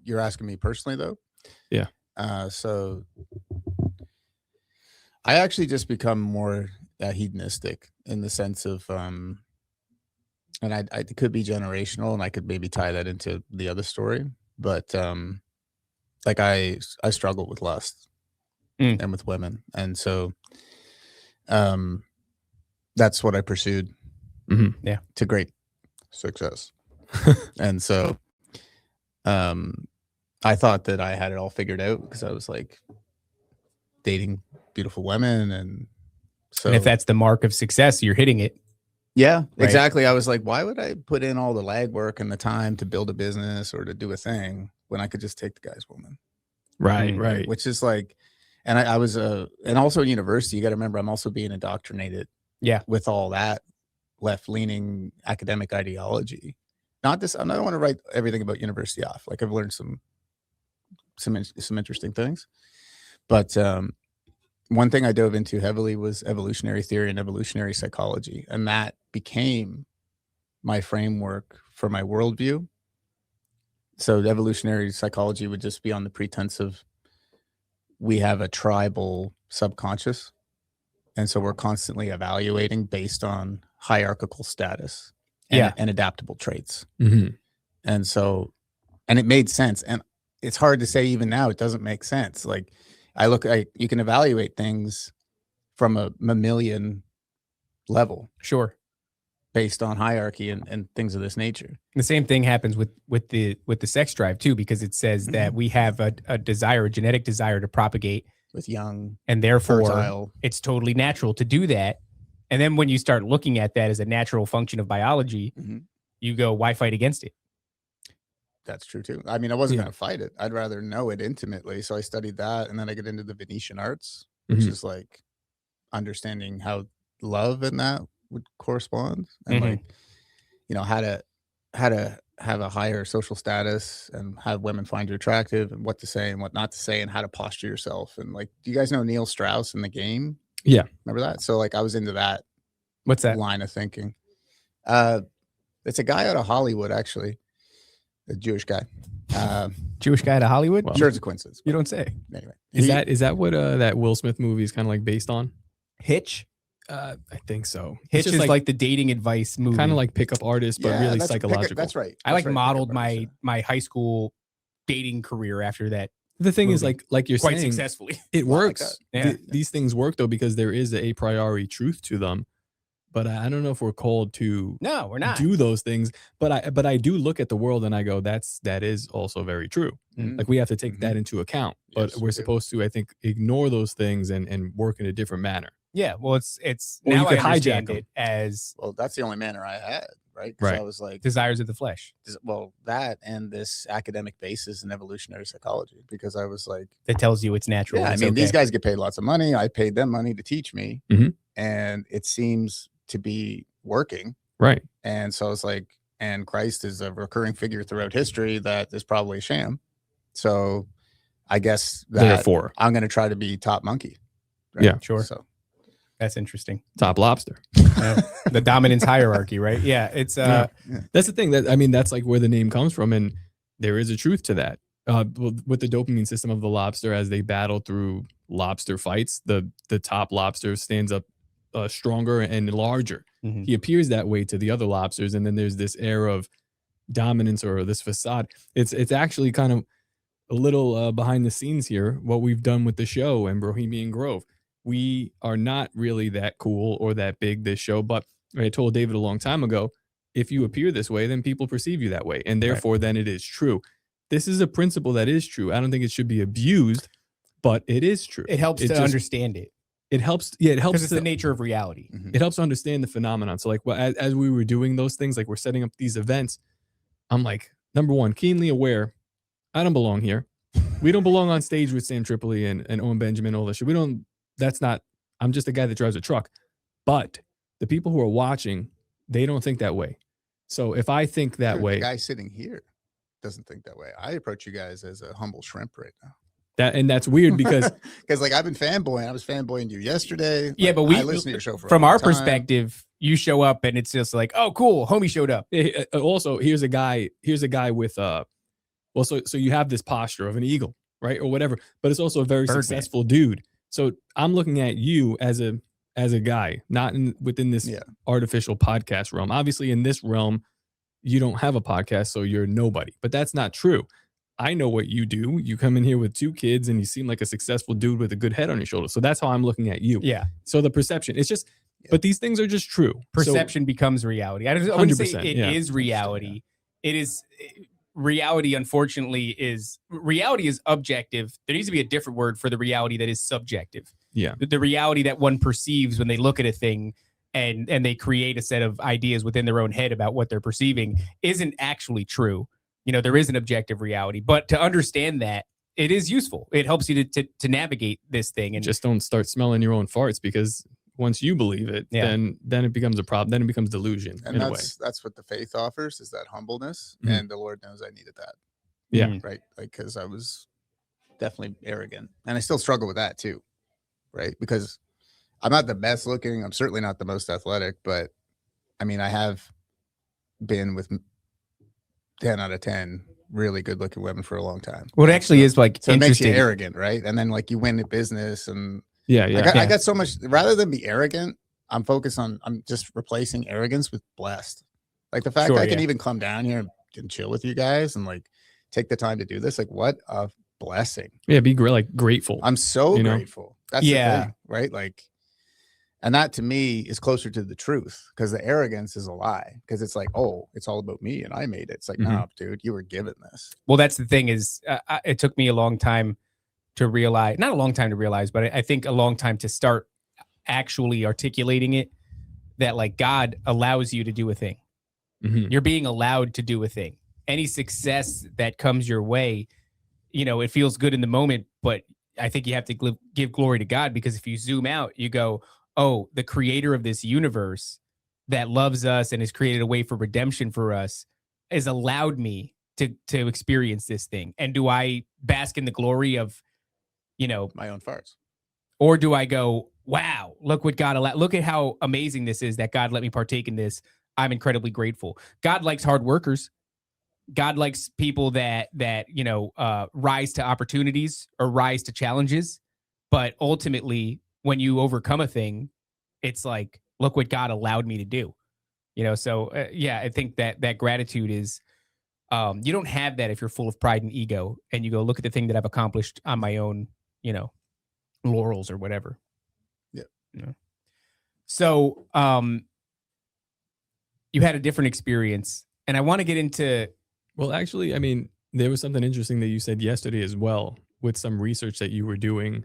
you're asking me personally though? Yeah. So I actually just become more hedonistic in the sense of, and it could be generational, and I could maybe tie that into the other story. But like I struggle with lust, and with women. And so that's what I pursued to great success. And so I thought that I had it all figured out because I was like dating beautiful women. And so And if that's the mark of success, you're hitting it. yeah, Right. exactly. I was like, why would I put in all the legwork and the time to build a business or to do a thing when I could just take the guy's woman? Right, right. Which is like, and I was and also in university, you got to remember, I'm also being indoctrinated with all that left-leaning academic ideology. Not this, I don't want to write everything about university off. Like I've learned some interesting things, but one thing I dove into heavily was evolutionary theory and evolutionary psychology, and that became my framework for my worldview. So evolutionary psychology would just be on the pretense of we have a tribal subconscious, and so we're constantly evaluating based on hierarchical status and adaptable traits. And so, and it made sense. And it's hard to say even now, it doesn't make sense. Like you can evaluate things from a mammalian level. Sure. Based on hierarchy and things of this nature. The same thing happens with the sex drive too, because it says that we have a genetic desire to propagate with young, and therefore fertile. It's totally natural to do that. And then when you start looking at that as a natural function of biology, you go, why fight against it? That's true too. I mean, I wasn't going to fight it. I'd rather know it intimately. So I studied that, and then I get into the Venetian arts, which is like understanding how love and that would correspond, and like, you know, how to have a higher social status and have women find you attractive, and what to say and what not to say, and how to posture yourself. And like, do you guys know Neil Strauss in The Game? Yeah. Remember that? So like I was into that. What's that line of thinking? It's a guy out of Hollywood, actually, a Jewish guy. Jewish guy out of Hollywood? Sure, it's a coincidence. You don't say. Anyway, Is that what that Will Smith movie is kind of like based on? Hitch? I think so. Hitch is like the dating advice movie. Kind of like Pickup Artist, but really psychological. That's right. I like modeled my high school dating career after that. The thing is, movie. like you're quite saying, successfully. it works. Yeah. These things work though because there is a priori truth to them. But I don't know if we're called to No, we're not. do those things. But I do look at the world and I go, that is also very true. Like we have to take that into account. But Yes, we're supposed to, I think, ignore those things and work in a different manner. Yeah, well, it's Or now you could I understand hijack it as Well, that's the only manner I had, right? 'Cause Right. I was like, desires of the flesh well, that and this academic basis in evolutionary psychology, because I was like, that tells you it's natural. yeah, I it's mean, okay. these guys get paid lots of money. I paid them money to teach me, Mhm. and it seems to be working. Right. And so I was like, and Christ is a recurring figure throughout history that is probably a sham. So I guess that Therefore, I'm going to try to be top monkey. Right? Yeah. Sure. So That's interesting. top lobster. The dominance hierarchy, right? Yeah, it's That's the thing that's like where the name comes from, and there is a truth to that. With the dopamine system of the lobster, as they battle through lobster fights, the top lobster stands up stronger and larger. He appears that way to the other lobsters, and then there's this air of dominance or this facade. It's actually kind of a little behind the scenes here, what we've done with the show and Bohemian Grove. We are not really that cool or that big, this show, but I told David a long time ago, if you appear this way, then people perceive you that way, and therefore then it is true. This is a principle that is true. I don't think it should be abused, but it is true. it helps to understand it. It helps. Yeah, it helps. Because it's the nature of reality. It helps to understand the phenomenon. So like, as we were doing those things, like we're setting up these events, I'm like, number one, keenly aware, I don't belong here. We don't belong on stage with Sam Tripoli and Owen Benjamin, all this shit. We don't. That's not. I'm just a guy that drives a truck. But the people who are watching, they don't think that way. So if I think that way, the guy sitting here doesn't think that way. I approach you guys as a humble shrimp right now. That's weird because like I've been fanboying. I was fanboying you yesterday. Yeah, Like, but I listen to your show from a long our time. perspective, you show up and it's just like, oh, cool, homie showed up. also here's a guy with well, so you have this posture of an eagle, right, or whatever, but it's also a very Birdman. successful dude. So I'm looking at you as a guy, not within this artificial podcast realm. Obviously, in this realm, you don't have a podcast, so you're nobody. But that's not true. I know what you do. You come in here with 2 kids and you seem like a successful dude with a good head on your shoulder. So that's how I'm looking at you. Yeah. So the perception, it's just, but these things are just true. Perception becomes reality. I wouldn't say 100%, it yeah. is reality. It is reality. Unfortunately, reality is objective. There needs to be a different word for the reality that is subjective. Yeah. The reality that one perceives when they look at a thing and they create a set of ideas within their own head about what they're perceiving isn't actually true. There is an objective reality, but to understand that, it is useful. It helps you to navigate this thing. And just don't start smelling your own farts, because once you believe it, then it becomes a problem. Then it becomes delusion. And in a way. that's what the faith offers, is that humbleness. Mhm. And the Lord knows I needed that. Yeah. Right. Like, because I was definitely arrogant, and I still struggle with that too. Right. Because I'm not the best looking. I'm certainly not the most athletic, but I mean, I have been with 10 out of 10 really good looking women for a long time. What actually is like So it makes you interesting. arrogant, right? And then like you win the business, and Yeah. I got so much, rather than be arrogant, I'm just replacing arrogance with blessed. Like the fact Sure, I can yeah. even come down here and chill with you guys and like take the time to do this. Like, what a blessing. Yeah. Be grateful. I'm so You know? grateful. That's the thing, right? Like, and that to me is closer to the truth, because the arrogance is a lie. Because it's like, oh, it's all about me and I made it. It's like, no, dude, you were given this. Well, that's the thing is it took me a long time to realize, not a long time to realize, but I think a long time to start actually articulating it, that like God allows you to do a thing. Mhm. You're being allowed to do a thing. Any success that comes your way, it feels good in the moment, but I think you have to give glory to God, because if you zoom out, you go, oh, the creator of this universe that loves us and has created a way for redemption for us has allowed me to experience this thing. And do I bask in the glory of, My own farts. or do I go, wow, look what God allowed, look at how amazing this is that God let me partake in this. I'm incredibly grateful. God likes hard workers. God likes people that rise to opportunities or rise to challenges. But ultimately, when you overcome a thing, it's like, look what God allowed me to do. So I think that gratitude is, you don't have that if you're full of pride and ego and you go, look at the thing that I've accomplished on my own, laurels or whatever. Yeah. So you had a different experience, and I want to get into. Well, actually, I mean, there was something interesting that you said yesterday as well, with some research that you were doing,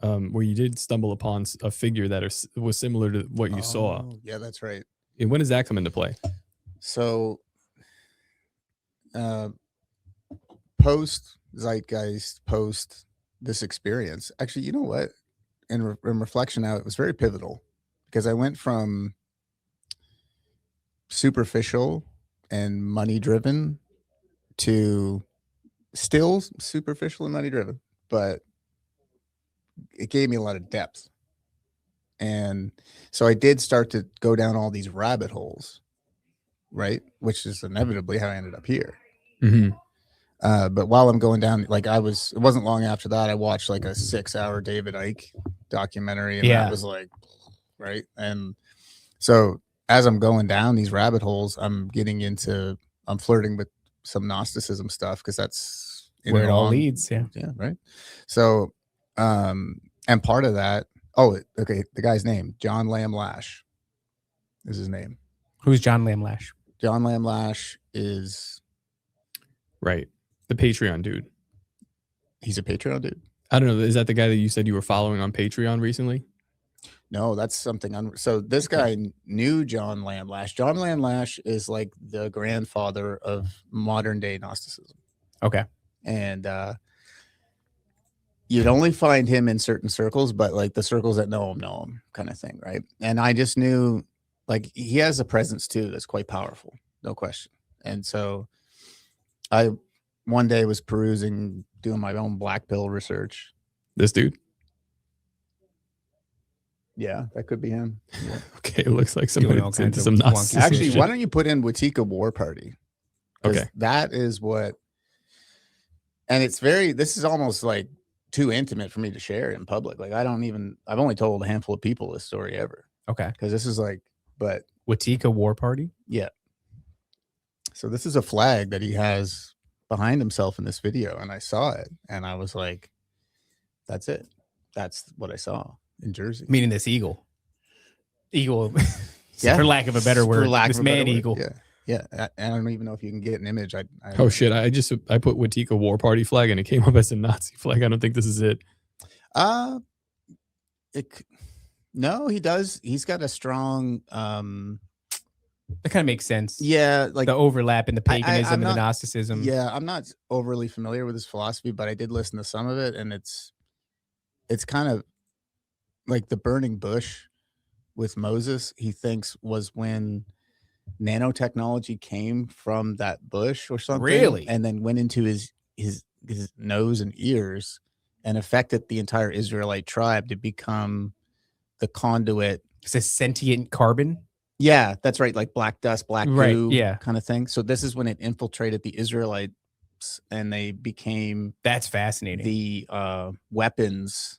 where you did stumble upon a figure that was similar to what you saw. Yeah, that's right. And when does that come into play? So, post zeitgeist, post this experience, actually, you know what? In reflection now, it was very pivotal, because I went from superficial and money driven to still superficial and money driven, but it gave me a lot of depth. And so I did start to go down all these rabbit holes, right? Which is inevitably how I ended up here. Mm-hmm. But while I'm going down, like it wasn't long after that, I watched like a 6-hour David Icke documentary, and that was like, right. And so as I'm going down these rabbit holes, I'm flirting with some Gnosticism stuff, because that's Where it all leads. Yeah. Yeah. Right. So, and part of that, the guy's name, John Lamb Lash is his name. Who's John Lamb Lash? John Lamb Lash is Right. The Patreon dude. He's a Patreon dude. I don't know. Is that the guy that you said you were following on Patreon recently? No, that's something. So this guy knew John Lamb Lash. John Lamb Lash is like the grandfather of modern day Gnosticism. Okay. And you'd only find him in certain circles, but like the circles that know him kind of thing, right? And I just knew, like, he has a presence too that's quite powerful, no question. And so I one day was perusing, doing my own black pill research. This dude? Yeah, that could be him. Yeah. Okay, it looks like somebody all that's into kinds of some wonky Gnosticism Actually, shit. why don't you put in Tug-of-War party? 'Cause Okay. that is what, and this is almost like too intimate for me to share in public. Like I've only told a handful of people this story ever. Okay. Because this is like, but Watika War Party? yeah. So this is a flag that he has behind himself in this video, and I saw it, and I was like, that's it. That's what I saw in Jersey. Meaning this eagle. Eagle, Yeah. for lack of a better For word. lack This of a better man word, eagle. Yeah. I don't even know if you can get an image. Oh shit! I put Watika War Party flag and it came up as a Nazi flag. I don't think this is it. No, he does. He's got a strong That kind of makes sense. yeah, like The overlap in the I'm paganism and the not- Gnosticism. yeah, I'm not overly familiar with his philosophy, but I did listen to some of it, and it's kind of like the burning bush with Moses, he thinks was when nanotechnology came from that bush or something. Really? And then went into his nose and ears and affected the entire Israelite tribe to become the conduit. It's a sentient carbon. Yeah, that's right. Like black dust, black Right, goo yeah. kind of thing. So this is when it infiltrated the Israelites and they became That's fascinating. the weapons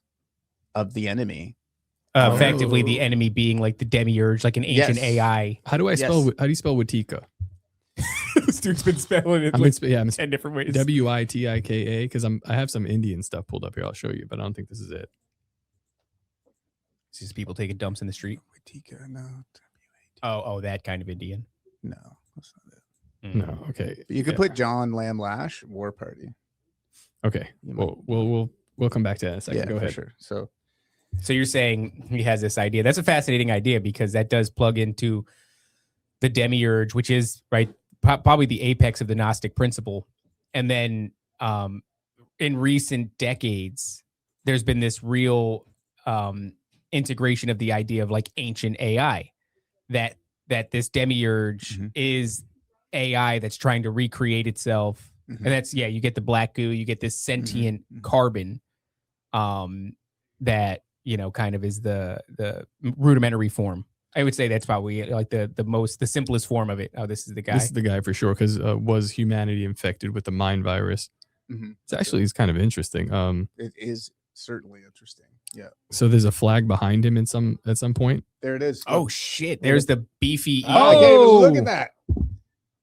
of the enemy. Effectively, Oh. the enemy being like the demiurge, like an ancient Yes. AI. How do I spell? Yes. How do you spell Watika? This dude's been spelling it I'm like I'm 10 different ways. WITIKA because I have some Indian stuff pulled up here. I'll show you, but I don't think this is it. It's just people taking dumps in the street. Watika, no, Oh, that kind of Indian. no, that's not it. Mm. No, okay. But you could Yeah. put John Lamb Lash War Party. Okay. You might- We'll come back to that in a second. yeah, Go for ahead. sure. So So you're saying he has this idea. That's a fascinating idea because that does plug into the demiurge, which is right probably the apex of the Gnostic principle. And then in recent decades, there's been this real integration of the idea of like ancient AI, that this demiurge Mhm. is AI that's trying to recreate itself. Mhm. And that's, yeah, you get the black goo, you get this sentient Mhm. carbon that, you know, kind of is the rudimentary form. I would say that's probably like the simplest form of it. Oh, this is the guy. This is the guy for sure. Because was humanity infected with the mind virus? Mhm. It's kind of interesting. It is certainly interesting. Yeah, So there's a flag behind him at some point. there it is. Oh shit! There's the beefy. Oh, I can't even look Oh! at that.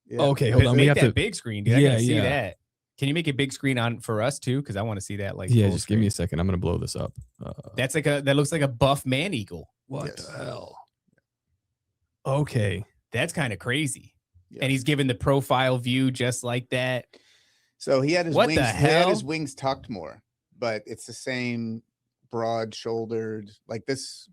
Yeah. Okay, hold on. We Make have that to. big screen, dude. I Yeah, gotta see yeah. that. Can you make it big screen on for us too? Because I want to see that. Like, Yeah, full just give me a screen. second. I'm gonna blow this up. That's that looks like a buff man eagle. What Yes. the hell? Okay. That's kind of crazy. Yeah. And he's given the profile view just like that. So he had his What the wings. He had his hell? wings tucked more, but it's the same broad-shouldered. Like this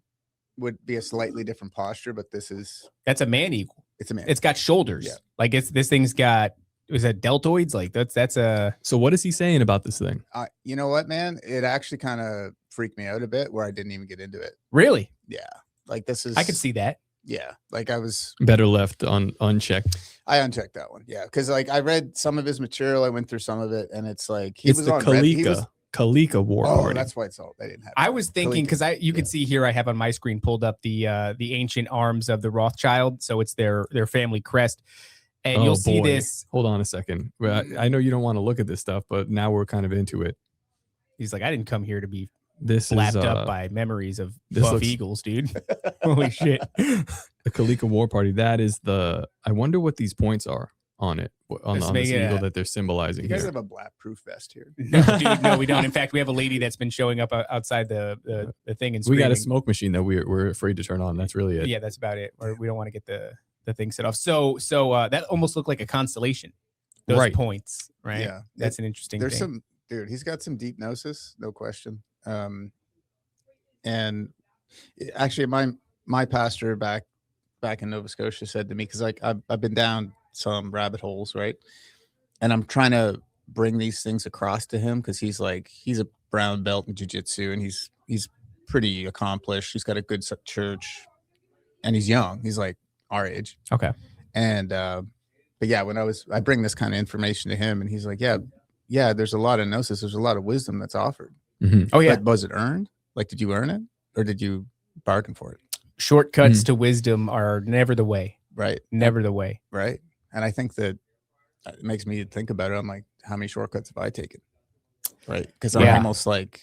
would be a slightly different posture, but this is That's a man eagle. it's a man. It's got shoulders. Yeah. Like this thing's got. Is that deltoids? Like that's a. So what is he saying about this thing? You know what, man? It actually kind of freaked me out a bit where I didn't even get into it. Really? Yeah, like this is. I could see that. Yeah, like I was. Better left unchecked. I unchecked that one. Yeah, because like I read some of his material. I went through some of it, and it's like he It's was the on Red- he was- Kalika War Oh, Party. that's why it's all. They didn't have. I that. was thinking Kalika. because you Yeah. could see here I have on my screen pulled up the ancient arms of the Rothschild, so it's their family crest, and Oh, you'll see boy. this. Hold on a second. Well, I know you don't want to look at this stuff, but now we're kind of into it. He's like, I didn't come here to be This lapped is up by memories of this buff looks- eagles, dude. Holy shit! the Kalika War Party. That is the. I wonder what these points are on it on, Let's on this make it eagle a- that they're symbolizing You guys here. have a black proof vest here. No, dude, no, we don't. In fact, we have a lady that's been showing up outside the thing and We got a screaming. smoke machine that we're afraid to turn on. That's really it. Yeah, that's about it. Or we don't want to get the thing set off. So that almost looked like a constellation. Those Right. points, right? Yeah, That's an interesting There's thing. some dude. He's got some deep gnosis, no question. And actually, my pastor back in Nova Scotia said to me, because like I've been down some rabbit holes, right? And I'm trying to bring these things across to him because he's a brown belt in jiu-jitsu and he's pretty accomplished. He's got a good church, and he's young. He's like our age. Okay. And but yeah, when I bring this kind of information to him, and he's like, yeah, there's a lot of gnosis, there's a lot of wisdom that's offered. Mhm. Oh yeah. But was it earned? Like, did you earn it, or did you bargain for it? Shortcuts to wisdom are never the way. Right, Never the way. right. And I think that it makes me think about it. I'm like, how many shortcuts have I taken? Right, because I'm Yeah. almost like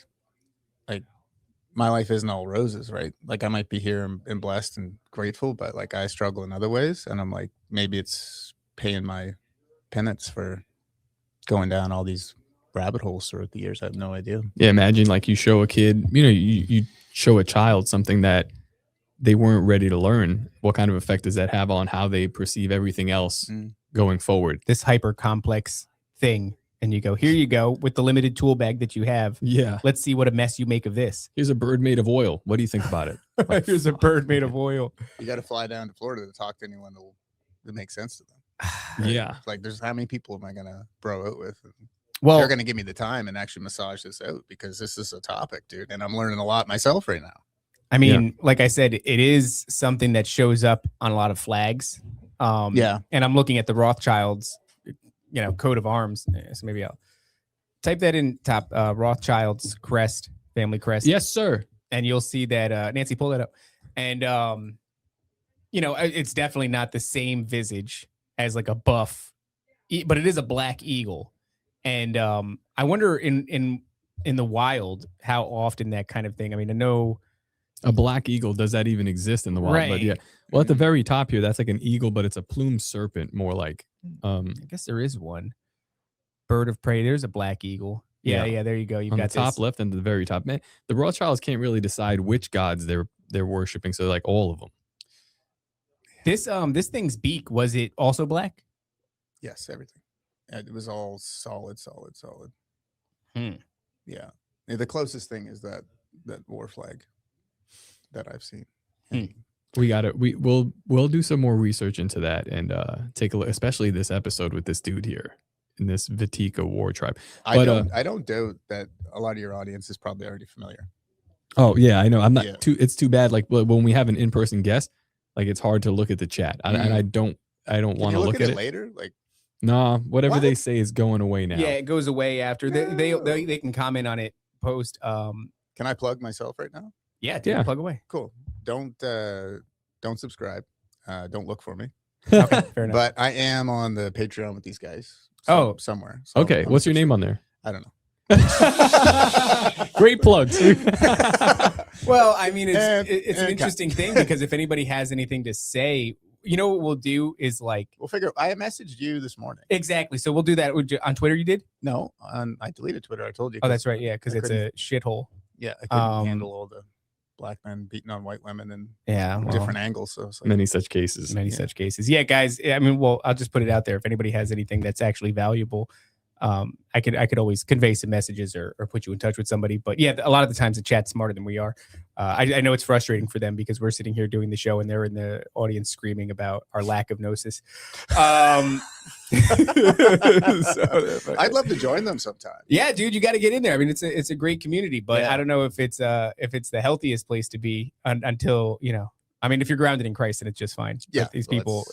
my life isn't all roses, right? Like I might be here and blessed and grateful, but like I struggle in other ways, and I'm like, maybe it's paying my penance for going down all these rabbit holes throughout the years. I have no idea. Yeah, imagine like you show a kid, you show a child something that they weren't ready to learn. What kind of effect does that have on how they perceive everything else going forward? This hyper complex thing. And you go, here you go with the limited tool bag that you have. Yeah. Let's see what a mess you make of this. Here's a bird made of oil. What do you think about it? Here's a bird made of oil. You got to fly down to Florida to talk to anyone that makes sense to them. Yeah. Like, there's how many people am I going to bro out with? Well, They're going to give me the time and actually massage this out, because this is a topic, dude. And I'm learning a lot myself right now. I mean, like I said, it is something that shows up on a lot of flags. Yeah. And I'm looking at the Rothschilds, coat of arms. So maybe I'll type that in top, Rothschilds crest, family crest. Yes, sir. And you'll see that, Nancy, pull that up. And, it's definitely not the same visage as like a buff, but it is a black eagle. And I wonder in the wild, how often that kind of thing. I mean, I know a black eagle, does that even exist in the wild? Right. But yeah. Well, at the very top here, that's like an eagle, but it's a plumed serpent, more like. I guess there is one. Bird of prey. There's a black eagle. Yeah. There you go. You've on got the top this. left and the very top. Man, the Rothschilds can't really decide which gods they're worshiping. So like all of them. This thing's beak, was it also black? Yes, everything. It was all solid. Yeah. The closest thing is that war flag that I've seen. We'll do some more research into that and take a look, especially this episode with this dude here in this Vatika war tribe. I don't doubt that a lot of your audience is probably already familiar. Oh yeah, I know. I'm not it's too bad. Like when we have an in-person guest, like it's hard to look at the chat. And I don't want to look at it later. Like, nah, whatever they say is going away now. Yeah, it goes away after they can comment on it post. Can I plug myself right now? Yeah, plug away. Cool. Don't subscribe. Don't look for me. Okay, fair enough. But I am on the Patreon with these guys. Somewhere. So Okay, what's your name on there? I don't know. Great plugs. Well, I mean, it's an interesting thing, because if anybody has anything to say, what we'll do is like We'll figure. I messaged you this morning. Exactly. So we'll do that on Twitter. You did? No, I deleted Twitter. I told you. Oh, that's right. Yeah, because it's a shithole. Yeah, I couldn't handle all the black men beating on white women and different angles. So it's like, many such cases. Such cases. Yeah, guys. I mean, well, I'll just put it out there. If anybody has anything that's actually valuable, I could always convey some messages or put you in touch with somebody. But yeah, a lot of the times the chat's smarter than we are. I know it's frustrating for them, because we're sitting here doing the show and they're in the audience screaming about our lack of gnosis. I'd love to join them sometime. Yeah, dude, you got to get in there. I mean, it's a great community, but I don't know if it's the healthiest place to be until, I mean, if you're grounded in Christ, then it's just fine. Yeah, but these people,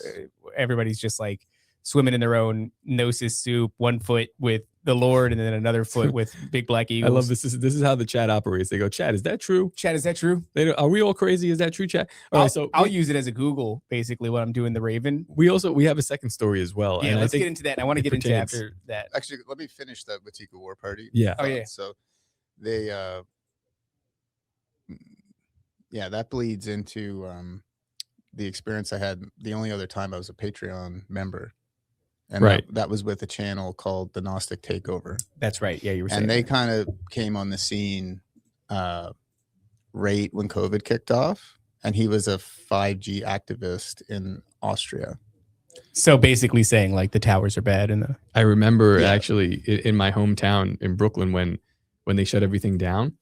everybody's just like swimming in their own gnosis soup, one foot with the Lord and then another foot with big black eagles. I love this. This is how the chat operates. They go, "Chat, is that true? Chat, is that true? Are we all crazy? Is that true, chat?" All right, so I'll use it as a Google, basically, when I'm doing the Raven. We have a second story as well. Yeah, and let's get into that. I want to get into after that. Actually, let me finish the Vatika War Party. Yeah. Oh yeah. So they that bleeds into the experience I had the only other time I was a Patreon member. And right. that was with a channel called The Gnostic Takeover. That's right. Yeah, you were saying. And they kind of came on the scene right when COVID kicked off. And he was a 5G activist in Austria. So basically saying like the towers are bad. I remember actually in my hometown in Brooklyn when they shut everything down,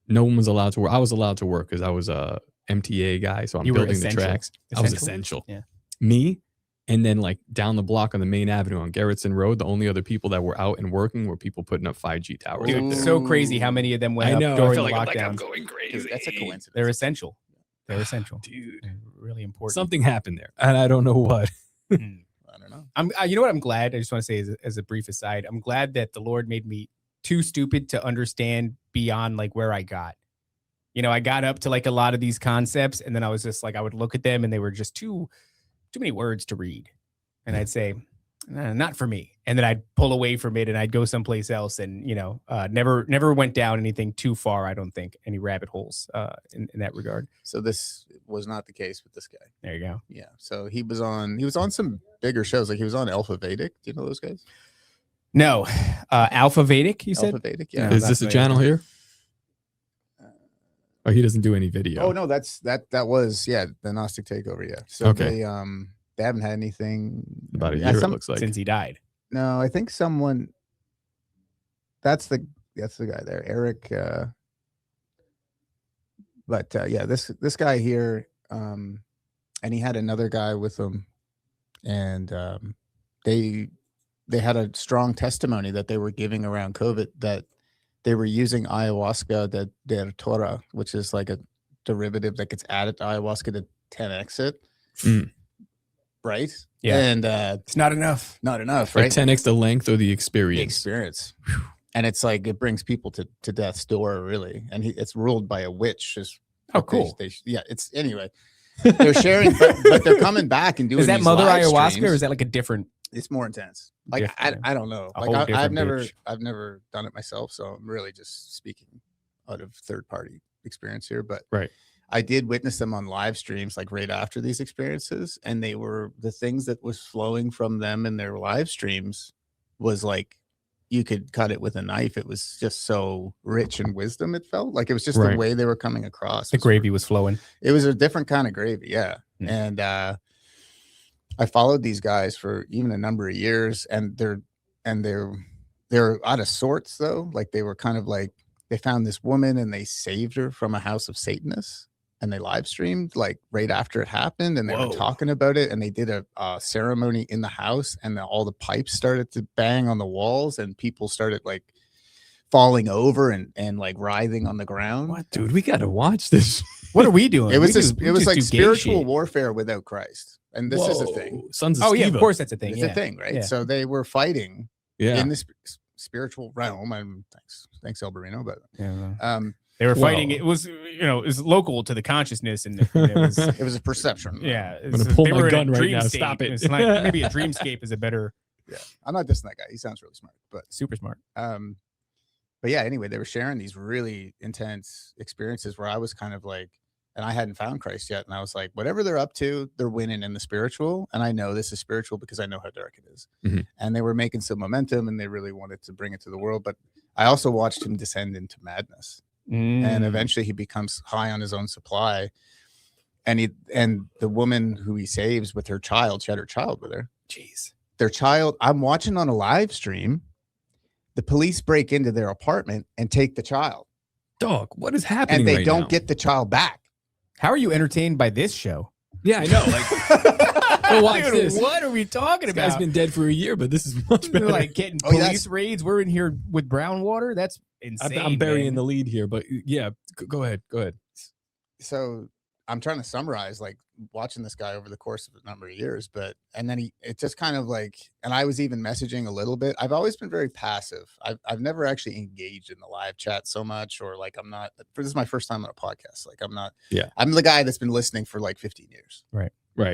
no one was allowed to work. I was allowed to work because I was a MTA guy. So I'm building the tracks. I was essential. Yeah. Me. And then like down the block on the main avenue on Garrettson Road, the only other people that were out and working were people putting up 5G towers. Dude, so crazy how many of them went up during the lockdowns. I'm going crazy. That's a coincidence. They're essential. They're essential. Dude. They're really important. Something happened there. And I don't know what. I don't know. You know what I'm glad? I just want to say as a brief aside, I'm glad that the Lord made me too stupid to understand beyond like where I got. I got up to like a lot of these concepts and then I was just like, I would look at them and they were just too many words to read. And I'd say, not for me. And then I'd pull away from it and I'd go someplace else and, never went down anything too far. I don't think any rabbit holes in that regard. So this was not the case with this guy. There you go. Yeah. So he was on some bigger shows. Like he was on Alpha Vedic. Do you know those guys? No, Alpha Vedic. You said. Alpha Vedic, yeah. No, Is that's this a what I channel heard. here? Oh, he doesn't do any video. Oh no, that was the Gnostic takeover. Yeah. So Okay. they haven't had anything About a yeah, year, it looks like. Since he died. No, I think someone. That's the guy there, Eric. But yeah, this guy here, and he had another guy with him, and they had a strong testimony that they were giving around COVID that they were using ayahuasca de Tora, which is like a derivative that gets added to ayahuasca to 10x it. Mm. Right? Yeah. And It's not enough. not enough, Like right? 10x the length or the The experience. experience. And it's like it brings people to death's door, really. And it's ruled by a witch. Oh, cool. Yeah, it's anyway. They're sharing, but they're coming back and doing. Is that these Mother live Ayahuasca, streams. or is that like a different? It's more intense. Like Different. I don't know. A Like whole I've different never bitch. done it myself, so I'm really just speaking out of third party experience here. But Right. I did witness them on live streams, like right after these experiences, and they were the things that was flowing from them in their live streams was like you could cut it with a knife. It was just so rich in wisdom. It felt like it was just Right. the way they were coming across. The was gravy was flowing. it was a different kind of gravy, yeah. Mm. And I followed these guys for even a number of years, and they're out of sorts though. Like they were kind of like they found this woman and they saved her from a house of Satanists, and they live streamed like right after it happened, and they Whoa. were talking about it, and they did a ceremony in the house, and all the pipes started to bang on the walls, and people started like falling over and like writhing on the ground. What, dude? We got to watch this. What are we doing? It was We it was just like do gay spiritual shit. warfare without Christ, and this is a thing. Whoa. Sons of Oh yeah, of Sceva. course that's a thing. It's Yeah. a thing, right? Yeah. So they were fighting Yeah. in this spiritual realm, and thanks Alberino, but Yeah. They were fighting. Well- It was it was local to the consciousness, and it was it was a perception. yeah. I'm gonna it's- pull they my were in a gun right now. dreamscape. Stop it. It's like maybe a dreamscape is a better yeah. I'm not dissing that guy. He sounds really smart, but super smart. but yeah. Anyway, they were sharing these really intense experiences where I was kind of like, and I hadn't found Christ yet, and I was like, whatever they're up to, they're winning in the spiritual, and I know this is spiritual because I know how dark it is. Mhm. And they were making some momentum, and they really wanted to bring it to the world. But I also watched him descend into madness. Mm. And eventually he becomes high on his own supply, and the woman who he saves with her child, she had her child with her, Jeez. their child, I'm watching on a live stream, the police break into their apartment and take the child, Dog, what is happening? and they right don't now? get the child back. How are you entertained by this show? Yeah, I know. Like, well, watch Dude, this. what are we talking This guy's about? been dead for a year, but this is much We're better. like getting Oh, yeah, police raids. We're in here with brown water. That's insane. I'm burying man. the lead here, but yeah, go ahead. Go ahead. So I'm trying to summarize, like watching this guy over the course of a number of years, and then it just kind of like, and I was even messaging a little bit. I've always been very passive. I've never actually engaged in the live chat so much, or like I'm not, this is my first time on a podcast. Like I'm not, Yeah. I'm the guy that's been listening for like 15 years. Right.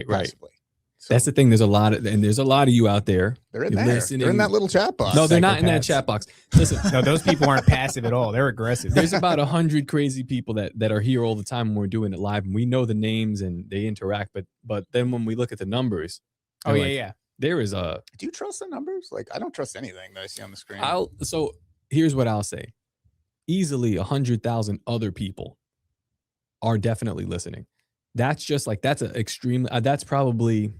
Passively. So That's the thing. There's a lot of you out there. they're in you're there. They're listening. in that little chat box. No, they're not in that Psychopaths. chat box. Listen, No, those people aren't passive at all. They're aggressive. there's about 100 crazy people that are here all the time when we're doing it live, and we know the names and they interact. But then when we look at the numbers, Oh they're yeah, like, yeah. there is a. Do you trust the numbers? Like I don't trust anything that I see on the screen. So here's what I'll say: easily 100,000 other people are definitely listening. That's just like that's an extreme. That's probably.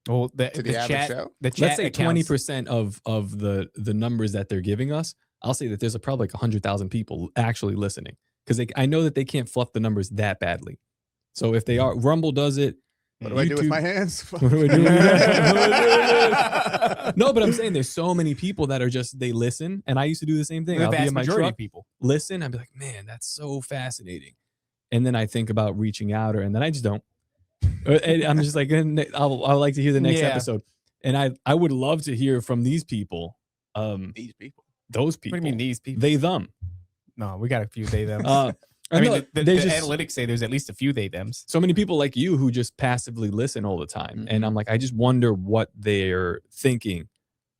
Well, the To the average chat, show? the chat Let's say accounts- 20% of the numbers that they're giving us. I'll say that there's probably like 100,000 people actually listening, because I know that they can't fluff the numbers that badly. So if they are, Rumble does it. What do I do with YouTube- my hands? What do I do? No, but I'm saying there's so many people that are just, they listen, and I used to do the same thing. The I'll be vast in my majority truck, of people. listen, I'd be like, man, that's so fascinating. And then I think about reaching out, and then I just don't. And I'm just like, I'll like to hear the next Yeah. episode. And I would love to hear from these people. These people. Those What people. do you mean these people? They them. No, we got a few they them. I mean, the they just analytics say there's at least a few they thems. so many people like you who just passively listen all the time, and I'm like, I just wonder what they're thinking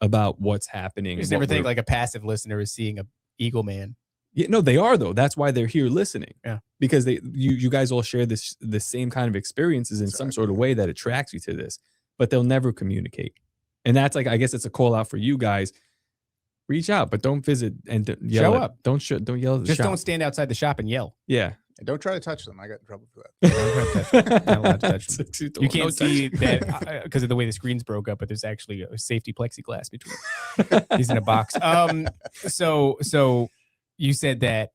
about what's happening. You and just never what think we're- like a passive listener is seeing a eagle man. Yeah, no, they are though. That's why they're here listening. Yeah. Because you guys all share the same kind of experiences in some sort of way that attracts you to this, but they'll never communicate. And that's like, I guess it's a call out for you guys. reach out, but don't visit and yell Show at- up. Don't yell at the Just shop. don't stand outside the shop and yell. Yeah. And don't try to touch them. I got in trouble for that. Not allowed to touch them. You can't No see touching. that because of the way the screens broke up, but there's actually a safety plexiglass between. He's in a box. So you said that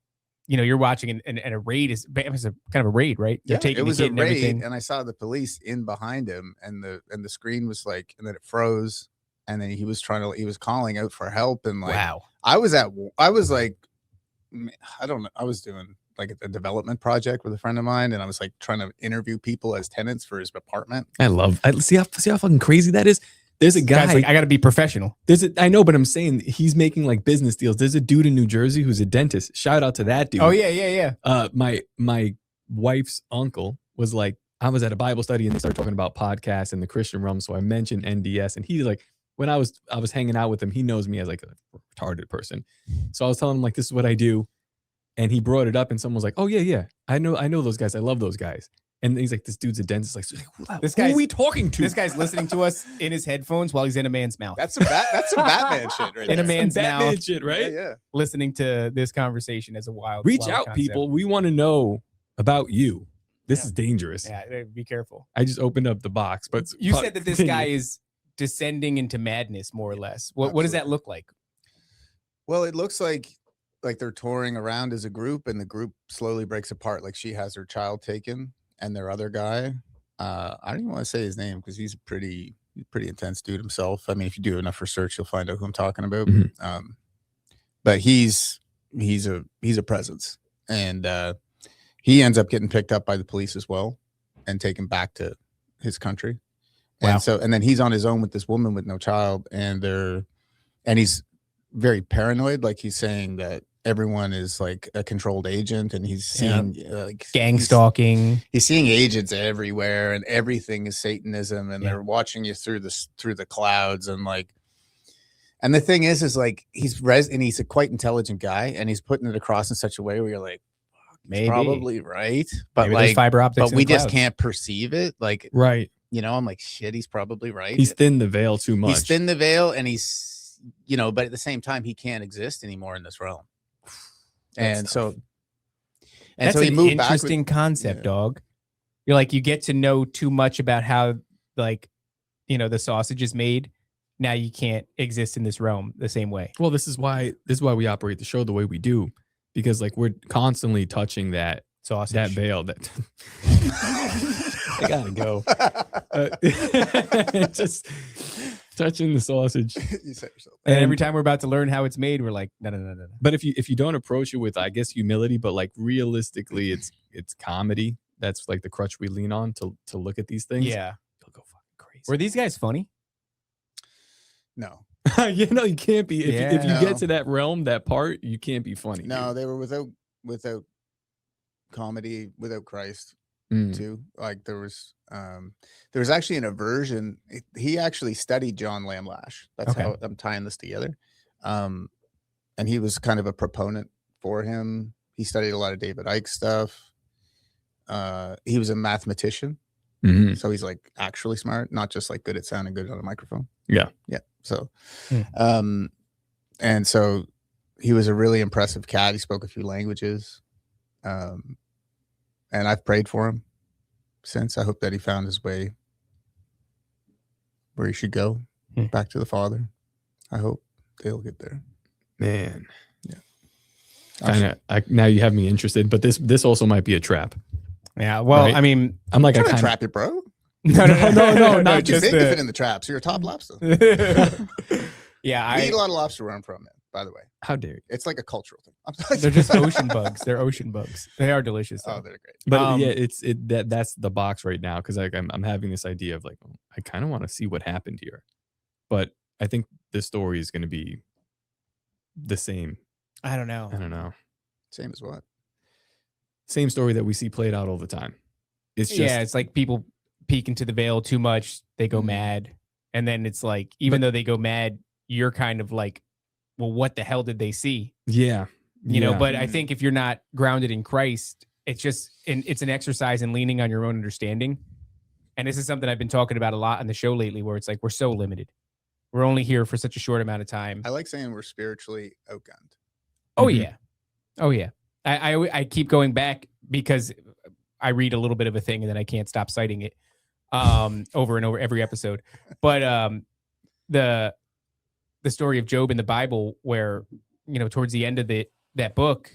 you're watching and a raid is kind of a raid, right? They're taking it the was kid a and raid, everything. and I saw the police in behind him, and the screen was like, and then it froze, and then he was calling out for help, and like, Wow. I was like, I don't know, I was doing like a development project with a friend of mine, and I was like trying to interview people as tenants for his apartment. I see how fucking crazy that is. There's a guy. Guys, like, I got to be professional. I know, but I'm saying he's making like business deals. There's a dude in New Jersey who's a dentist. Shout out to that dude. Oh yeah. My wife's uncle was like, I was at a Bible study and they started talking about podcasts in the Christian realm. So I mentioned NDS, and he like, when I was hanging out with him, he knows me as like a retarded person. So I was telling him like, this is what I do. And he brought it up, and someone was like, "Oh yeah, I know those guys. I love those guys." And he's like, "This dude's a dentist." Like, who are we talking to? This guy's listening to us in his headphones while he's in a man's mouth. That's some Batman shit, right? In a there. man's Batman mouth, shit, right? Yeah. listening to this conversation as a wild. Reach wild out, concept. people. We want to know about you. This is dangerous. Yeah, be careful. I just opened up the box, but You said that this guy is descending into madness, more or less. What does that look like? Well, it looks like they're touring around as a group, and the group slowly breaks apart. Like she has her child taken, and their other guy, I don't even want to say his name because he's a pretty intense dude himself. I mean, if you do enough research, you'll find out who I'm talking about. Mhm. But he's a presence, and he ends up getting picked up by the police as well and taken back to his country. Wow. And then he's on his own with this woman with no child, and he's very paranoid. Like he's saying that everyone is like a controlled agent, and he's seeing like Gang stalking. He's seeing agents everywhere, and everything is Satanism, and they're watching you through the clouds, and like. And the thing is like he's a quite intelligent guy, and he's putting it across in such a way where you're like, Maybe. probably right, but Maybe there's like fiber optics. but in we the just clouds. can't perceive it. Like, right. I'm like, shit, he's probably right. He's thinned the veil too much. He's thinned the veil, and he's, but at the same time, he can't exist anymore in this realm. And so That's he an moved back. interesting concept, dog. You're like, you get to know too much about how, like, the sausage is made. Now you can't exist in this realm the same way. Well, this is why we operate the show the way we do, because like we're constantly touching that Sausage. that veil. That I gotta go. Just touching the sausage. You said yourself. And every time we're about to learn how it's made, we're like, no. But if you don't approach it with, I guess, humility, but like realistically, it's comedy. That's like the crutch we lean on to look at these things. Yeah. You'll go fucking crazy. Were these guys funny? No, you can't be. If you No. get to that realm, that part, you can't be funny. no, they were without comedy, without Christ Mm. too. Like there was actually an aversion. He actually studied John Lamlash. That's Okay. how I'm tying this together. And he was kind of a proponent for him. He studied a lot of David Icke stuff. He was a mathematician. Mhm. So he's like actually smart, not just like good at sounding good on a microphone. Yeah. So, Hmm. and so he was a really impressive cat. He spoke a few languages. And I've prayed for him since. I hope that he found his way where he should go, Hmm. back to the Father. I hope they'll get there. Man. Actually, Now you have me interested, but this also might be a trap. Yeah. Well, Right. I mean, I'm like, I trying to kind trap you, bro. no, Not too just big to fit in the traps. You're a top lobster. yeah. We eat a lot of lobster where I'm from, man, by the way. how dare you? It's like a cultural thing. I'm sorry. They're just ocean bugs. They're ocean bugs. They are delicious. Oh, Though. they're great. But yeah, that's the box right now, because like I'm having this idea of like, I kind of want to see what happened here, but I think the story is going to be the same. I don't know. I don't know. Same as what? Same story that we see played out all the time. It's just Yeah, it's like people peek into the veil too much, they go Mhm. mad. And then it's like, even though they go mad, you're kind of like, well, what the hell did they see? yeah, You know, yeah. but I think if you're not grounded in Christ, it's an exercise in leaning on your own understanding. And this is something I've been talking about a lot on the show lately, where it's like, we're so limited. We're only here for such a short amount of time. I like saying we're spiritually outgunned. Oh Mhm. yeah. Oh yeah. I keep going back because I read a little bit of a thing and then I can't stop citing it over and over every episode. But the story of Job in the Bible, where towards the end of that book,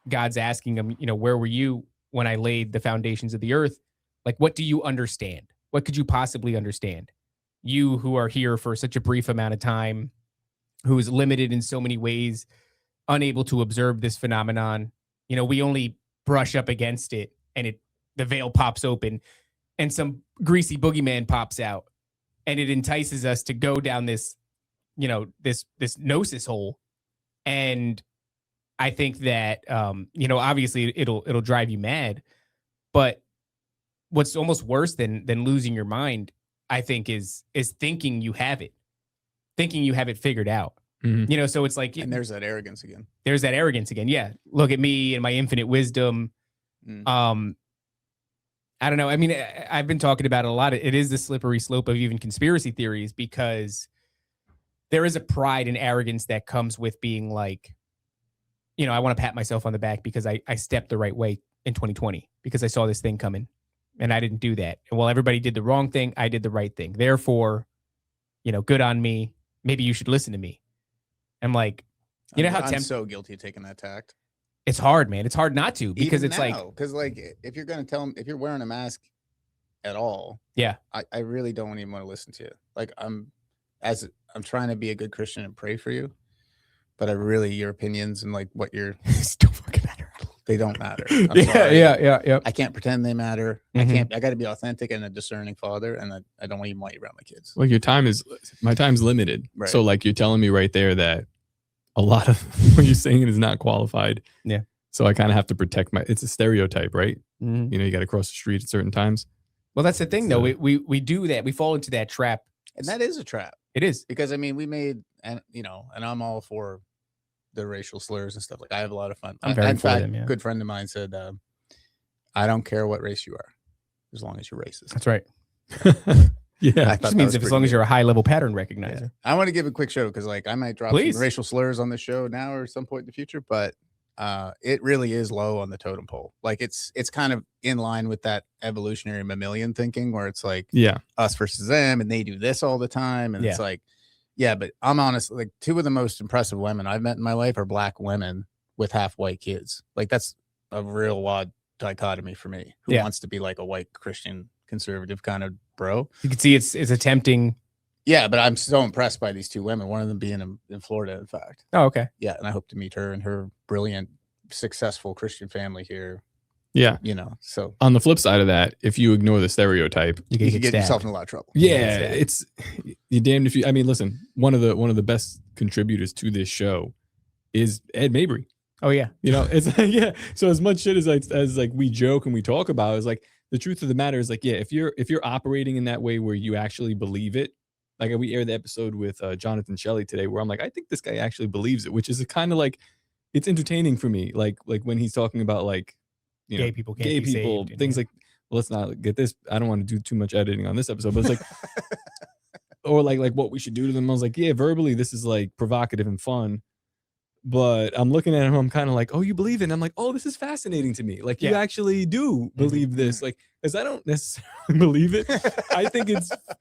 God's asking him, where were you when I laid the foundations of the earth? Like, what do you understand? What could you possibly understand? You who are here for such a brief amount of time, who is limited in so many ways, unable to observe this phenomenon. We only brush up against it and the veil pops open and some greasy boogeyman pops out and it entices us to go down this, this gnosis hole. And I think that, obviously it'll drive you mad, but what's almost worse than losing your mind, I think is thinking you have it figured out. Mhm. So it's like, And there's that arrogance again. Yeah. Look at me and my infinite wisdom. Mm. I don't know. I mean, I've been talking about it a lot. It is the slippery slope of even conspiracy theories, because there is a pride and arrogance that comes with being like, I want to pat myself on the back because I stepped the right way in 2020 because I saw this thing coming and I didn't do that. And while everybody did the wrong thing, I did the right thing. Therefore, good on me. Maybe you should listen to me. I'm like, I'm so guilty of taking that tact. It's hard, man. It's hard not to, because it's because if you're going to tell them, if you're wearing a mask at all, yeah, I really don't even want to listen to you. Like I'm trying to be a good Christian and pray for you, but your opinions and like what you're don't fucking matter. They don't matter. I'm sorry. Yeah. I can't pretend they matter. Mhm. I got to be authentic and a discerning father, and I don't even want you around my kids. Well, my time's limited. Right. So like you're telling me right there that a lot of what you're saying is not qualified. Yeah. So I kind of have to protect it's a stereotype, right? Mhm. You got to cross the street at certain times. Well, that's the thing, though. So- We do that. We fall into that trap. And that is a trap, It is. because we made, and I'm all for the racial slurs and stuff. Like I have a lot of fun. I'm very In for fact, them, yeah. a good friend of mine said, I don't care what race you are, as long as you're racist. That's right. Yeah. I thought Which that means was if as pretty long as good. you're a high level pattern recognizer. I want to give a quick show because I might drop Please. some racial slurs on the show now or some point in the future, but it really is low on the totem pole. Like it's kind of in line with that evolutionary mammalian thinking where it's like Yeah. us versus them and they do this all the time. And it's Yeah. like, yeah, but I'm honest, like two of the most impressive women I've met in my life are black women with half white kids. Like that's a real odd dichotomy for me. Who Yeah. wants to be like a white Christian conservative kind of bro? You can see it's attempting. Yeah, but I'm so impressed by these two women, one of them being in Florida, in fact. Oh, okay. Yeah, and I hope to meet her and her brilliant, successful Christian family here. Yeah. So On the flip side of that, if you ignore the stereotype, You you can could get yourself in a lot of trouble. yeah, Yeah, it's you're damned if you. I mean, listen, one of the best contributors to this show is Ed Mabry. Oh, yeah. It's like, yeah. So as much shit as like we joke and we talk about is like the truth of the matter is like, yeah, if you're operating in that way where you actually believe it, like we aired the episode with Jonathan Shelley today, where I'm like, I think this guy actually believes it, which is kind of like it's entertaining for me. Like when he's talking about like Gay people can't gay be people, saved and- things like. Well, let's not get this. I don't want to do too much editing on this episode, but it's like, or like what we should do to them. I was like, yeah, verbally, this is like provocative and fun. But I'm looking at him, I'm kind of like, oh, you believe it? And I'm like, oh, this is fascinating to me. Like, you Yeah. actually do believe this. Like, because I don't necessarily believe it. I think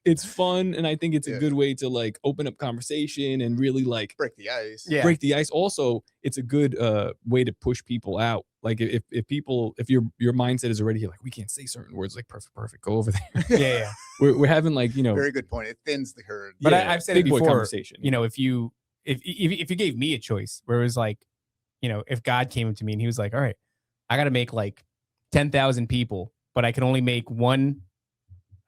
it's fun, and I think it's a Yeah. good way to like open up conversation and really like Break the ice. Yeah. break the ice. Also, it's a good way to push people out. Like if your mindset is already like, we can't say certain words, like perfect, go over there. Yeah. We're having like, Very good point. It thins the herd. But I've said it big boy before, conversation. If you gave me a choice where it was like, if God came to me and he was like, all right, I got to make like 10,000 people, but I can only make one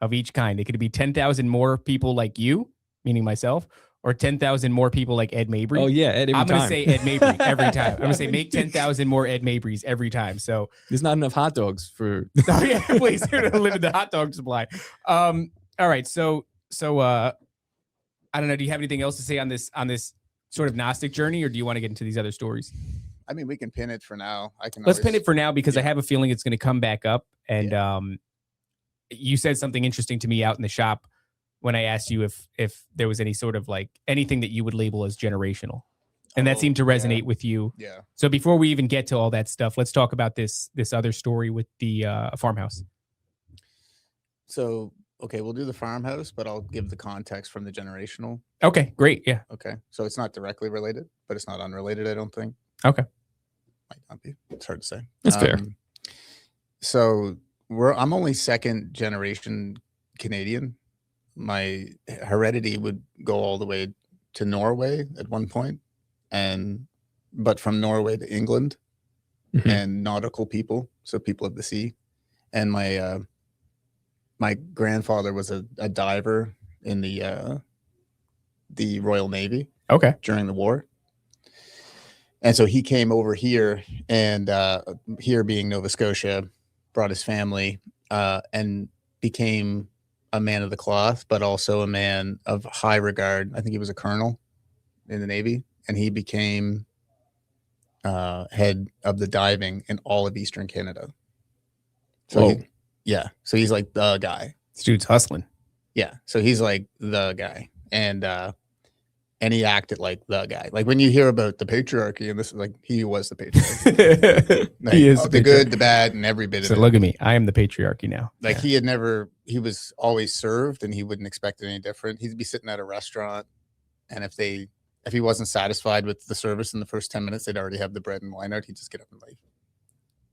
of each kind. It could be 10,000 more people like you, meaning myself, or 10,000 more people like Ed Mabry. Oh yeah, Ed, I'm going to time. say Ed Mabry every time. I'm going to say make 10,000 more Ed Mabrys every time. So There's not enough hot dogs for. oh yeah, please limit the hot dog supply. All right, so I don't know. Do you have anything else to say on this sort of Gnostic journey, or do you want to get into these other stories? I mean, we can pin it for now. Let's pin it for now because I have a feeling it's going to come back up. And you said something interesting to me out in the shop when I asked you if there was any sort of like anything that you would label as generational, and that seemed to resonate with you. Yeah. So before we even get to all that stuff, let's talk about this other story with the farmhouse. So, okay, we'll do the farmhouse, but I'll give the context from the generational. Okay, great. Yeah. Okay. So it's not directly related, but it's not unrelated, I don't think. Okay. Might not be. It's hard to say. That's fair. So I'm only second generation Canadian. My heredity would go all the way to Norway at one point, but from Norway to England Mhm. and nautical people, so people of the sea. And my grandfather was a diver in the Royal Navy Okay. during the war. And so he came over here, and here being Nova Scotia, brought his family and became a man of the cloth, but also a man of high regard. I think he was a colonel in the Navy, and he became head of the diving in all of Eastern Canada. So so he's like the guy. This dude's hustling. Yeah. So he's like the guy. And he acted like the guy. Like when you hear about the patriarchy, and this is like, he was the patriarchy. Like, He is the good, the bad, and every bit So of it. look at me. I am the patriarchy now. Like he was always served, and he wouldn't expect it any different. He'd be sitting at a restaurant, and if he wasn't satisfied with the service in the first 10 minutes, they'd already have the bread and wine out. He'd just get up and leave.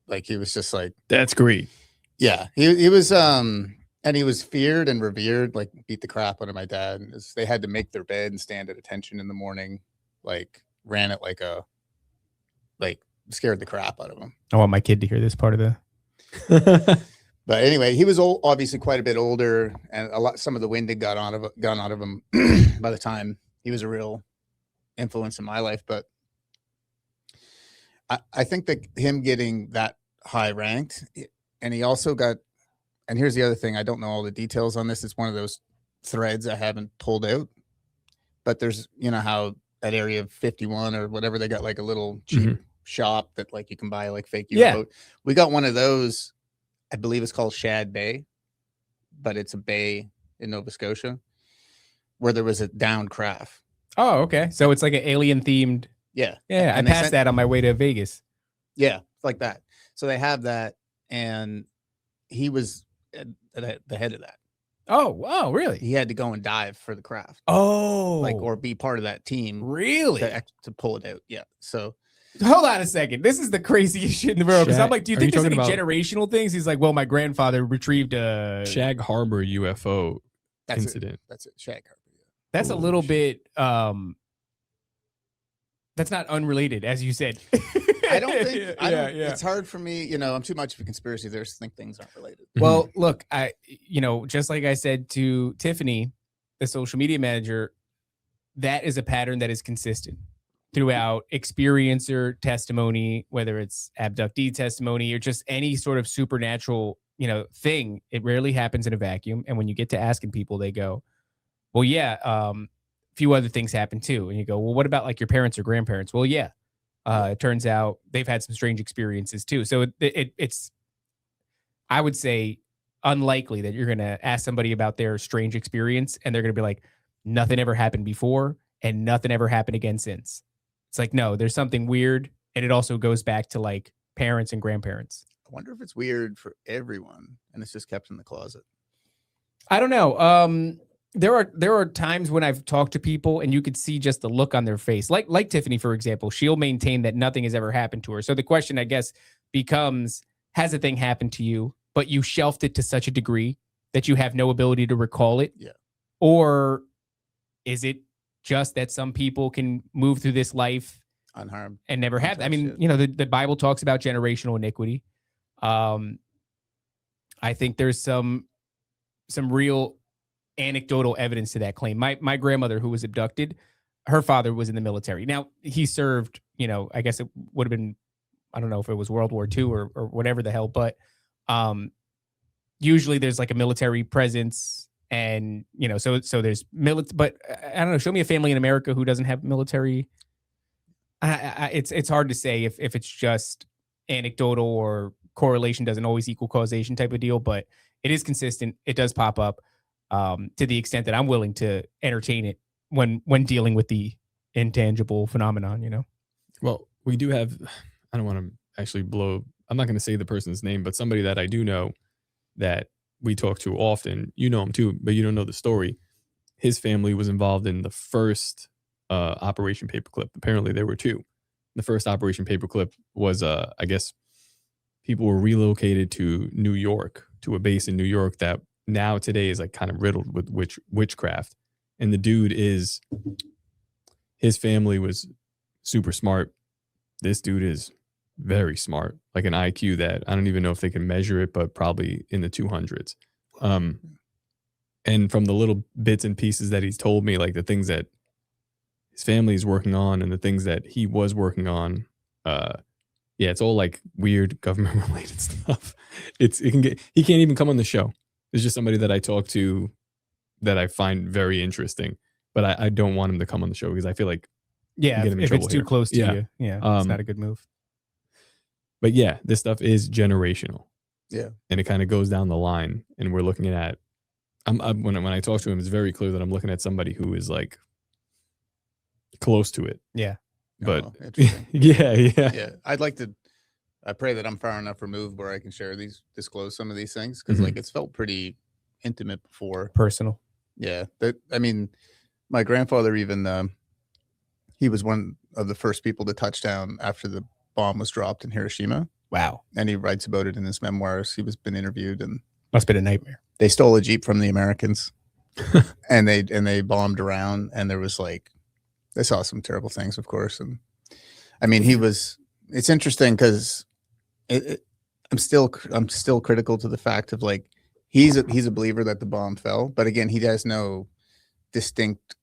Like he was just like, That's great. yeah, he was, and he was feared and revered, like beat the crap out of my dad. And they had to make their bed and stand at attention in the morning, like ran it like scared the crap out of him. I want my kid to hear this part of the. But anyway, he was obviously quite a bit older, and some of the wind had gone out of him by the time he was a real influence in my life. But I think that him getting that high ranked, and he also got, and here's the other thing, I don't know all the details on this. It's one of those threads I haven't pulled out, but there's, you know, how at Area 51 or whatever, they got like a little cheap shop that like you can buy like fake UFO. Yeah. We got one of those. I believe it's called Shad Bay, but it's a bay in Nova Scotia where there was a downed craft. Oh, okay. So it's like an alien themed. Yeah. Yeah, And I they passed sent- that on my way to Vegas. Yeah, like that. So they have that, and he was at the head of that. Oh, wow, really? He had to go and dive for the craft, Oh, like, or be part of that team really? to pull it out. Yeah. So Hold on a second. This is the craziest shit in the world. Because I'm Shag- like, do you are think you there's any talking about- generational things? He's like, well, my grandfather retrieved a. Shag Harbour UFO that's incident. That's it. Shag Harbour. Yeah. That's a Holy little shit. bit. That's not unrelated, as you said. I don't think. Yeah. It's hard for me. You know, I'm too much of a conspiracy theorist to think things aren't related. Well, look, just like I said to Tiffany, the social media manager, that is a pattern that is consistent throughout experiencer testimony, whether it's abductee testimony or just any sort of supernatural, thing. It rarely happens in a vacuum. And when you get to asking people, they go, well, yeah, a few other things happen too. And you go, well, what about like your parents or grandparents? Well, yeah. It turns out they've had some strange experiences too. So it's, I would say, unlikely that you're going to ask somebody about their strange experience and they're going to be like, nothing ever happened before and nothing ever happened again since. It's like, no, there's something weird. And it also goes back to like parents and grandparents. I wonder if it's weird for everyone and it's just kept in the closet. I don't know. There are times when I've talked to people and you could see just the look on their face. Like Tiffany, for example, she'll maintain that nothing has ever happened to her. So the question, I guess, becomes, has a thing happened to you, but you shelved it to such a degree that you have no ability to recall it? Yeah. Or is it just that some people can move through this life unharmed and never have? I mean, Shit. the Bible talks about generational iniquity. I think there's some real anecdotal evidence to that claim. My grandmother, who was abducted, her father was in the military. Now he served, I guess it would have been, I don't know if it was World War II or whatever the hell, but usually there's like a military presence and, so there's but I don't know, show me a family in America who doesn't have military. It's hard to say if it's just anecdotal or correlation doesn't always equal causation type of deal, but it is consistent. It does pop up. to the extent that I'm willing to entertain it when dealing with the intangible phenomenon, you know? Well, we do have, I don't want to actually I'm not going to say the person's name, but somebody that I do know that we talk to often, you know him too, but you don't know the story. His family was involved in the first Operation Paperclip. Apparently there were two. The first Operation Paperclip was, I guess, people were relocated to New York, to a base in New York that now today is like kind of riddled with witchcraft. And the dude his family was super smart. This dude is very smart, like an IQ that I don't even know if they can measure it, but probably in the 200s. And from the little bits and pieces that he's told me, like the things that his family is working on and the things that he was working on, yeah, it's all like weird government related stuff. He can't even come on the show. It's just somebody that I talk to that I find very interesting, but I don't want him to come on the show because I feel like Yeah, get him in if it's trouble too here. close to Yeah. you, yeah, it's not a good move. But yeah, this stuff is generational. Yeah. And it kind of goes down the line, and we're looking at. When I talk to him, it's very clear that I'm looking at somebody who is like close to it. Yeah. But Oh, interesting. yeah. Yeah, I pray that I'm far enough removed where I can disclose some of these things, because Mhm. like it's felt pretty intimate before. Personal. Yeah, I mean, my grandfather even he was one of the first people to touch down after the bomb was dropped in Hiroshima, Wow. and he writes about it in his memoirs. He was been interviewed, and Must have been a nightmare. they stole a Jeep from the Americans, and they bombed around, and there was like, they saw some terrible things, of course. And I mean, it's interesting because I'm still critical to the fact of like, he's a believer that the bomb fell, but again, he has no distinct,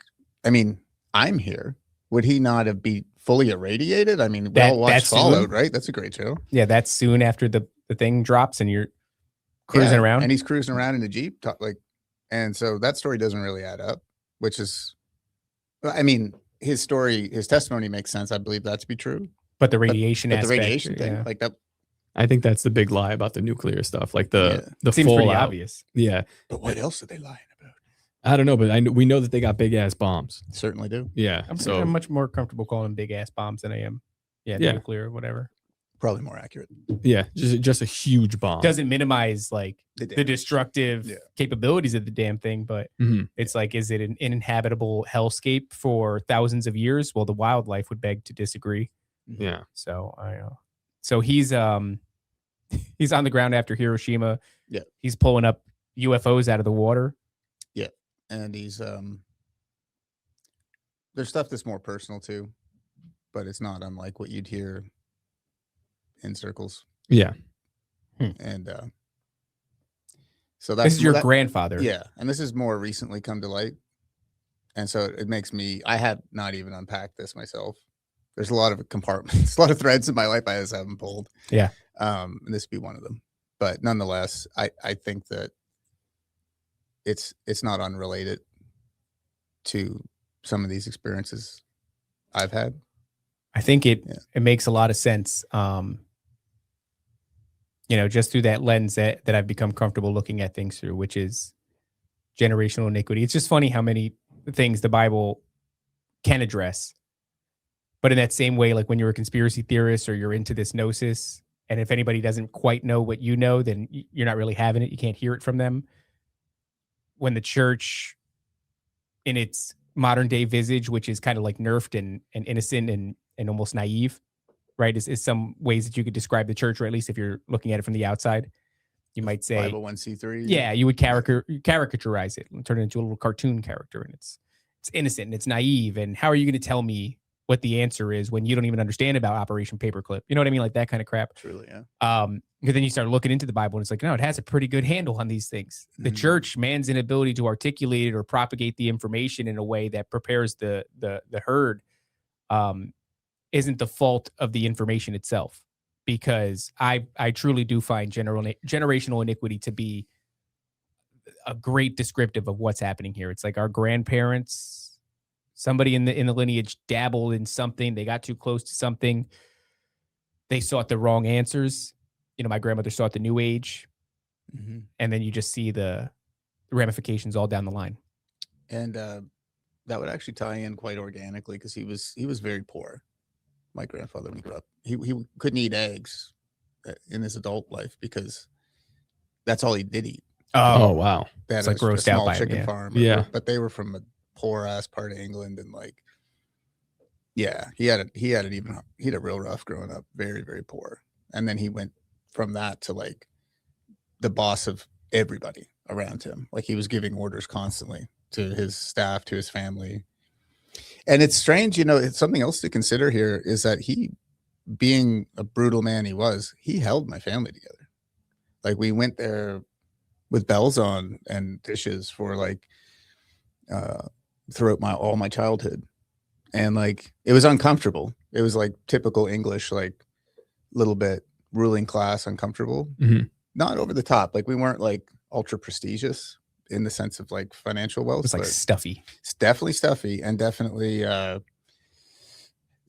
I mean, I'm here. Would he not have been fully irradiated? I mean, we all watched that's Fallout, soon? right? That's a great show. Yeah, that's soon after the thing drops and you're cruising Yeah, around. and he's cruising around in the Jeep, and so that story doesn't really add up, which is, I mean, his testimony makes sense. I believe that to be true. But the radiation But the aspect, radiation thing, yeah. like that, I think that's the big lie about the nuclear stuff, like the Seems pretty fallout. obvious. Yeah, but what else are they lying about? I don't know, but we know that they got big ass bombs. Certainly do. Yeah, I'm much more comfortable calling them big ass bombs than I am. Yeah, Yeah. nuclear or whatever. Probably more accurate. yeah, just a huge bomb. Doesn't minimize like the damage. destructive capabilities of the damn thing, but Mhm. it's like, is it an uninhabitable hellscape for thousands of years? Well, the wildlife would beg to disagree. Yeah, So so he's on the ground after Hiroshima. Yeah. He's pulling up UFOs out of the water. And he's there's stuff that's more personal too, but it's not unlike what you'd hear in circles. yeah. And so that's This is your grandfather. Yeah, and this has more recently come to light, and so it makes me, I had not even unpacked this myself. There's a lot of compartments, a lot of threads in my life I just haven't pulled. Yeah. And this would be one of them. But nonetheless, I think that it's not unrelated to some of these experiences I've had. I think it makes a lot of sense. Just through that lens that I've become comfortable looking at things through, which is generational iniquity. It's just funny how many things the Bible can address. But in that same way, like when you're a conspiracy theorist or you're into this gnosis, and if anybody doesn't quite know what you know, then you're not really having it. You can't hear it from them. When the church, in its modern day visage, which is kind of like nerfed and innocent and almost naive, right, is some ways that you could describe the church, or at least if you're looking at it from the outside, you might say 501c3. yeah, you would caricaturize it and turn it into a little cartoon character, and it's innocent and it's naive. And how are you going to tell me what the answer is when you don't even understand about Operation Paperclip? You know what I mean? Like that kind of crap. Truly, yeah. Because then you start looking into the Bible and it's like, no, it has a pretty good handle on these things. The church, man's inability to articulate it or propagate the information in a way that prepares the herd, isn't the fault of the information itself. Because I truly do find generational iniquity to be a great descriptive of what's happening here. It's like our grandparents, somebody in the lineage dabbled in something. They got too close to something. They sought the wrong answers. My grandmother sought the new age. And then you just see the ramifications all down the line. And that would actually tie in quite organically because he was very poor. My grandfather, when he grew up, he couldn't eat eggs in his adult life because that's all he did eat. Oh wow. They had It's like a grossed out small by him, chicken yeah. farm. Yeah. But they were from a poor ass part of England, and like, yeah, he had a real rough growing up, very, very poor. And then he went from that to like the boss of everybody around him. Like he was giving orders constantly to his staff, to his family. And it's strange, it's something else to consider here is that he, being a brutal man he held my family together. Like we went there with bells on and dishes for like throughout all my childhood. And like it was uncomfortable. It was like typical English, like little bit ruling class uncomfortable. Mhm. Not over the top. Like we weren't like ultra prestigious in the sense of like financial wealth. It's like but stuffy. it's definitely stuffy, and definitely there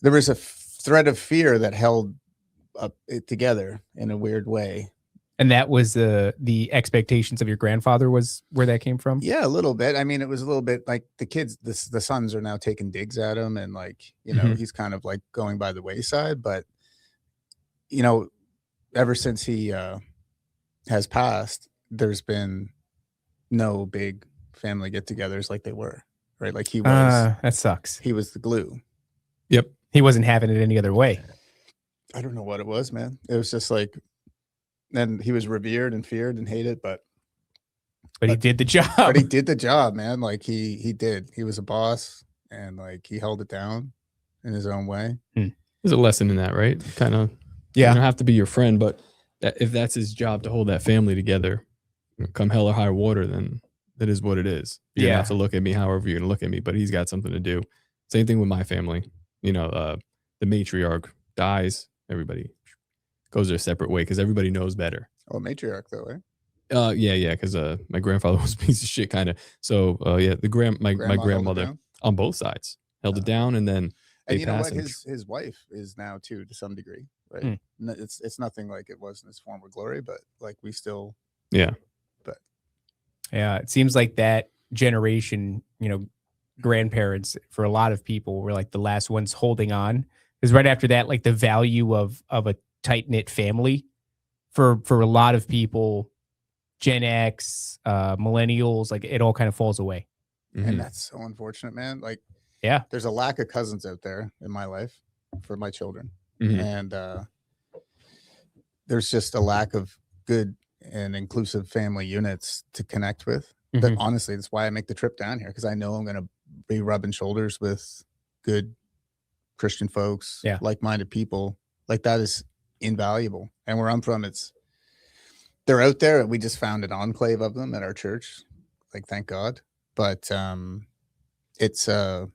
was a thread of fear that held up it together in a weird way. And that was the expectations of your grandfather was where that came from? Yeah, a little bit. I mean, it was a little bit like the kids, the sons are now taking digs at him, and like, Mhm. he's kind of like going by the wayside. But ever since he has passed, there's been no big family get-togethers like they were, right? Like he was That sucks. he was the glue. Yep. He wasn't having it any other way. I don't know what it was, man. It was just like, and he was revered and feared and hated, but But he did the job. but he did the job, man. Like he did. He was a boss, and like he held it down in his own way. There's a lesson in that, right? Kind of. Yeah. You don't have to be your friend, but if that's his job to hold that family together, come hell or high water, then that is what it is. You don't have to look at me however you're gonna look at me, but he's got something to do. Same thing with my family. The matriarch dies, everybody goes their separate way because everybody knows better. Oh, matriarch though, eh? Yeah, because my grandfather was a piece of shit, kind of. So yeah, my Grandma held it grandmother down? on both sides held it down, and then And they you know what? passed. His wife is now too, to some degree, right? Hmm. It's nothing like it was in its former glory, but like we still, Yeah. Yeah, it seems like that generation, grandparents for a lot of people were like the last ones holding on. Because right after that, like the value of a tight knit family for a lot of people, Gen X, millennials, like it all kind of falls away. Mhm. and that's so unfortunate, man. Like, Yeah. there's a lack of cousins out there in my life for my children, Mhm. and there's just a lack of good and inclusive family units to connect with. But Mhm. honestly, that's why I make the trip down here, because I know I'm going to be rubbing shoulders with good Christian folks, Yeah. like-minded people. Like that is invaluable. And where I'm from, they're out there, and we just found an enclave of them at our church. Like, thank God. But it's a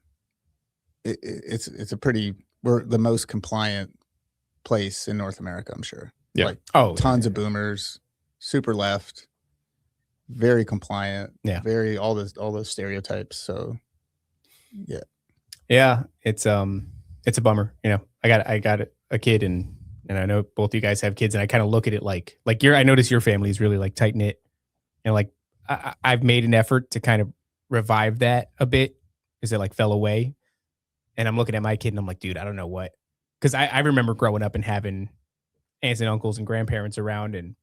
pretty, we're the most compliant place in North America, I'm sure. Yeah. Like Oh, tons of boomers, super left, very compliant, Yeah. very all those stereotypes. So yeah, it's a bummer. I got a kid, and I know both you guys have kids, and I kind of look at it like I notice your family is really like tight knit, and like I've made an effort to kind of revive that a bit because it like fell away, and I'm looking at my kid and I'm like, dude, I don't know what, because I remember growing up and having aunts and uncles and grandparents around, and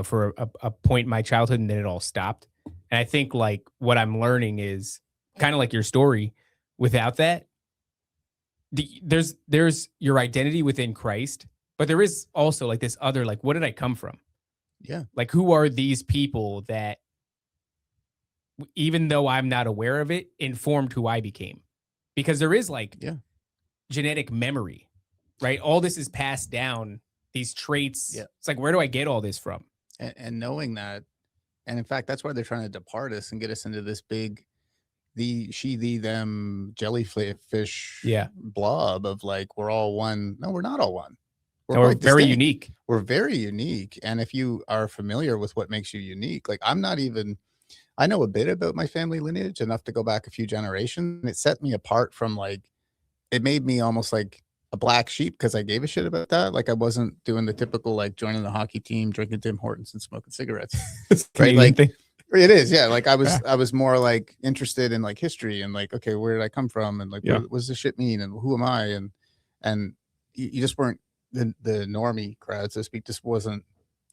for a point in my childhood, and then it all stopped. And I think like what I'm learning is kind of like your story. Without that, there's your identity within Christ, but there is also like this other, like, what did I come from? yeah, Like, who are these people that, even though I'm not aware of it, informed who I became? Because there is like genetic memory, right? All this is passed down, these traits. Yeah. It's like, where do I get all this from? and knowing that, and in fact, that's why they're trying to depart us and get us into this big the she thee them jellyfish blob of like we're all one. No, we're not all one. We're quite very distinct. unique. We're very unique. And if you are familiar with what makes you unique, like I know a bit about my family lineage, enough to go back a few generations. And it set me apart from like, it made me almost like a black sheep because I gave a shit about that. Like I wasn't doing the typical like joining the hockey team, drinking Tim Hortons, and smoking cigarettes. Right? Canadian Like thing. it is, yeah. Like I was more like interested in like history and like, okay, where did I come from, and like what does this shit mean, and who am I, and you just weren't the normie crowd, so to speak. Just wasn't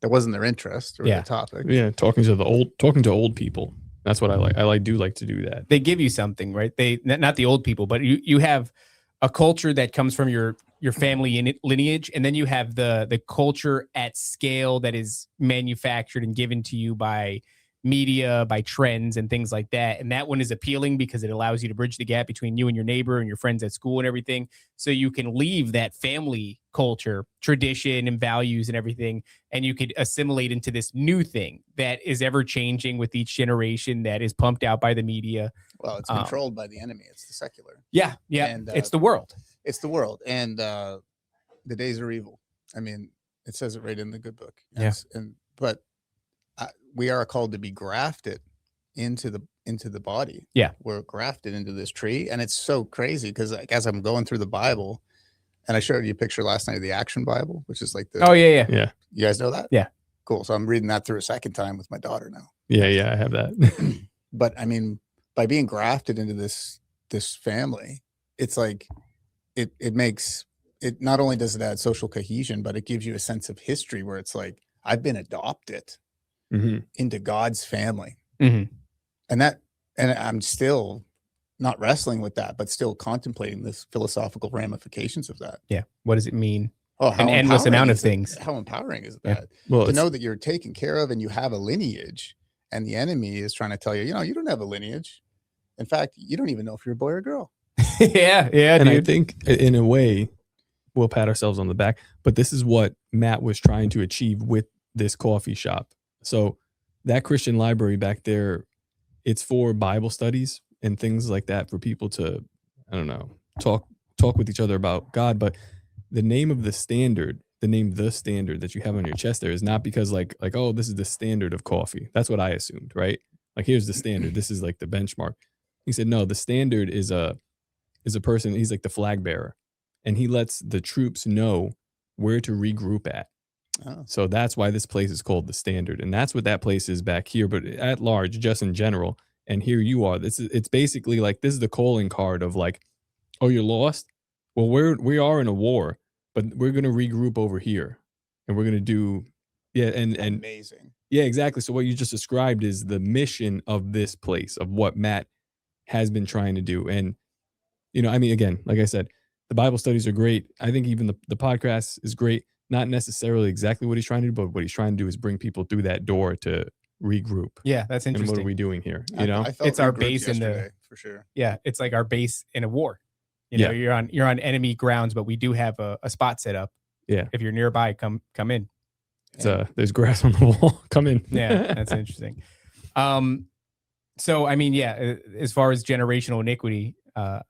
their interest or the topic. Yeah, talking to old people. That's what I like. I do like to do that. They give you something, right? They not the old people, but you have a culture that comes from your family lineage, and then you have the culture at scale that is manufactured and given to you by media, by trends and things like that. And that one is appealing because it allows you to bridge the gap between you and your neighbor and your friends at school and everything. So you can leave that family culture, tradition and values and everything, and you could assimilate into this new thing that is ever changing with each generation, that is pumped out by the media. Well, it's controlled by the enemy. It's the secular. Yeah. And, it's the world. It's the world. And the days are evil. I mean, it says it right in the good book. Yes. But we are called to be grafted into the body. Yeah. We're grafted into this tree. And it's so crazy because like, as I'm going through the Bible, and I showed you a picture last night of the Action Bible, which is like the... Oh, yeah. You guys know that? Yeah. Cool. So I'm reading that through a second time with my daughter now. Yeah, I have that. But I mean, by being grafted into this family, it's like it makes it, not only does it add social cohesion, but it gives you a sense of history where it's like, I've been adopted into God's family. And I'm still not wrestling with that, but still contemplating this philosophical ramifications of that. Yeah. What does it mean? Oh, An endless amount of things. How empowering is Yeah. that? Well, To know that you're taken care of and you have a lineage, and the enemy is trying to tell you, you don't have a lineage. In fact, you don't even know if you're a boy or girl. yeah, and dude. I think in a way, we'll pat ourselves on the back, but this is what Matt was trying to achieve with this coffee shop. So that Christian library back there, it's for Bible studies and things like that, for people to, I don't know, talk with each other about God. But the name of the standard, the standard that you have on your chest there is not because like, oh, this is the standard of coffee. That's what I assumed, right? Like, here's the standard. This is like the benchmark. He said, no, the standard is a person. He's like the flag bearer, and he lets the troops know where to regroup at. Oh. So that's why this place is called the Standard, and that's what that place is back here. But at large, just in general, and here you are. It's basically like, this is the calling card of like, oh, you're lost. Well, we are in a war, but we're gonna regroup over here, and we're gonna do, and Amazing. yeah, exactly. So what you just described is the mission of this place, of what Matt has been trying to do. And, I mean, again, like I said, the Bible studies are great. I think even the podcast is great. Not necessarily exactly what he's trying to do, but what he's trying to do is bring people through that door to regroup. Yeah, that's And interesting. what are we doing here? I felt It's our regrouped base in the- yesterday, for sure. Yeah, it's like our base in a war. You're on enemy grounds, but we do have a spot set up. Yeah. If you're nearby, come in. It's there's grass on the wall. Come in. Yeah, that's interesting. So I mean, yeah, as far as generational iniquity, I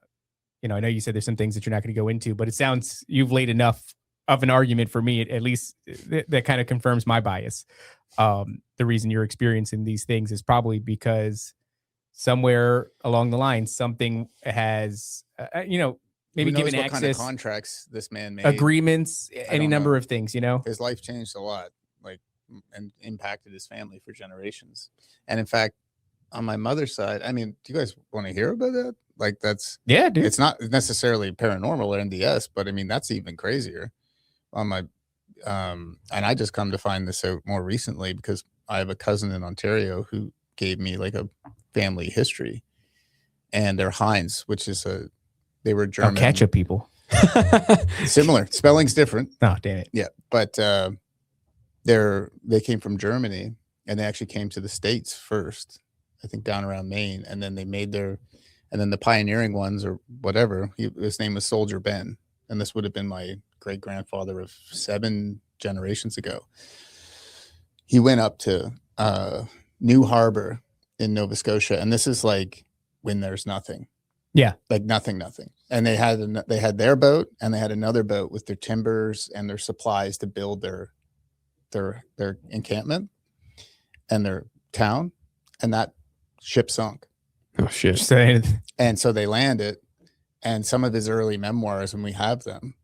know you said there's some things that you're not going to go into, but it sounds you've laid enough of an argument for me, at least that kind of confirms my bias. The reason you're experiencing these things is probably because somewhere along the line, something has, maybe Who knows given what access, kind of contracts this man made. agreements, any don't number know. of things, His life changed a lot, and impacted his family for generations. And in fact, on my mother's side, I mean, do you guys want to hear about that? Like, that's, Yeah, dude. it's not necessarily paranormal or NDS, but I mean, that's even crazier. On my, and I just come to find this out more recently because I have a cousin in Ontario who gave me like a family history, and they're Heinz, which is they were German. Ketchup people. Similar, spelling's different. Oh, damn it. Yeah, but they came from Germany, and they actually came to the States first, I think down around Maine, and then they made and then the pioneering ones or whatever, his name was Soldier Ben, and this would have been my great grandfather of 7 generations ago. He went up to New Harbor in Nova Scotia, and this is like when there's nothing. Yeah. Like nothing. And they had their boat, and they had another boat with their timbers and their supplies to build their encampment and their town, and that ship sunk. Oh shit. Saying And so they landed, and some of his early memoirs, and we have them,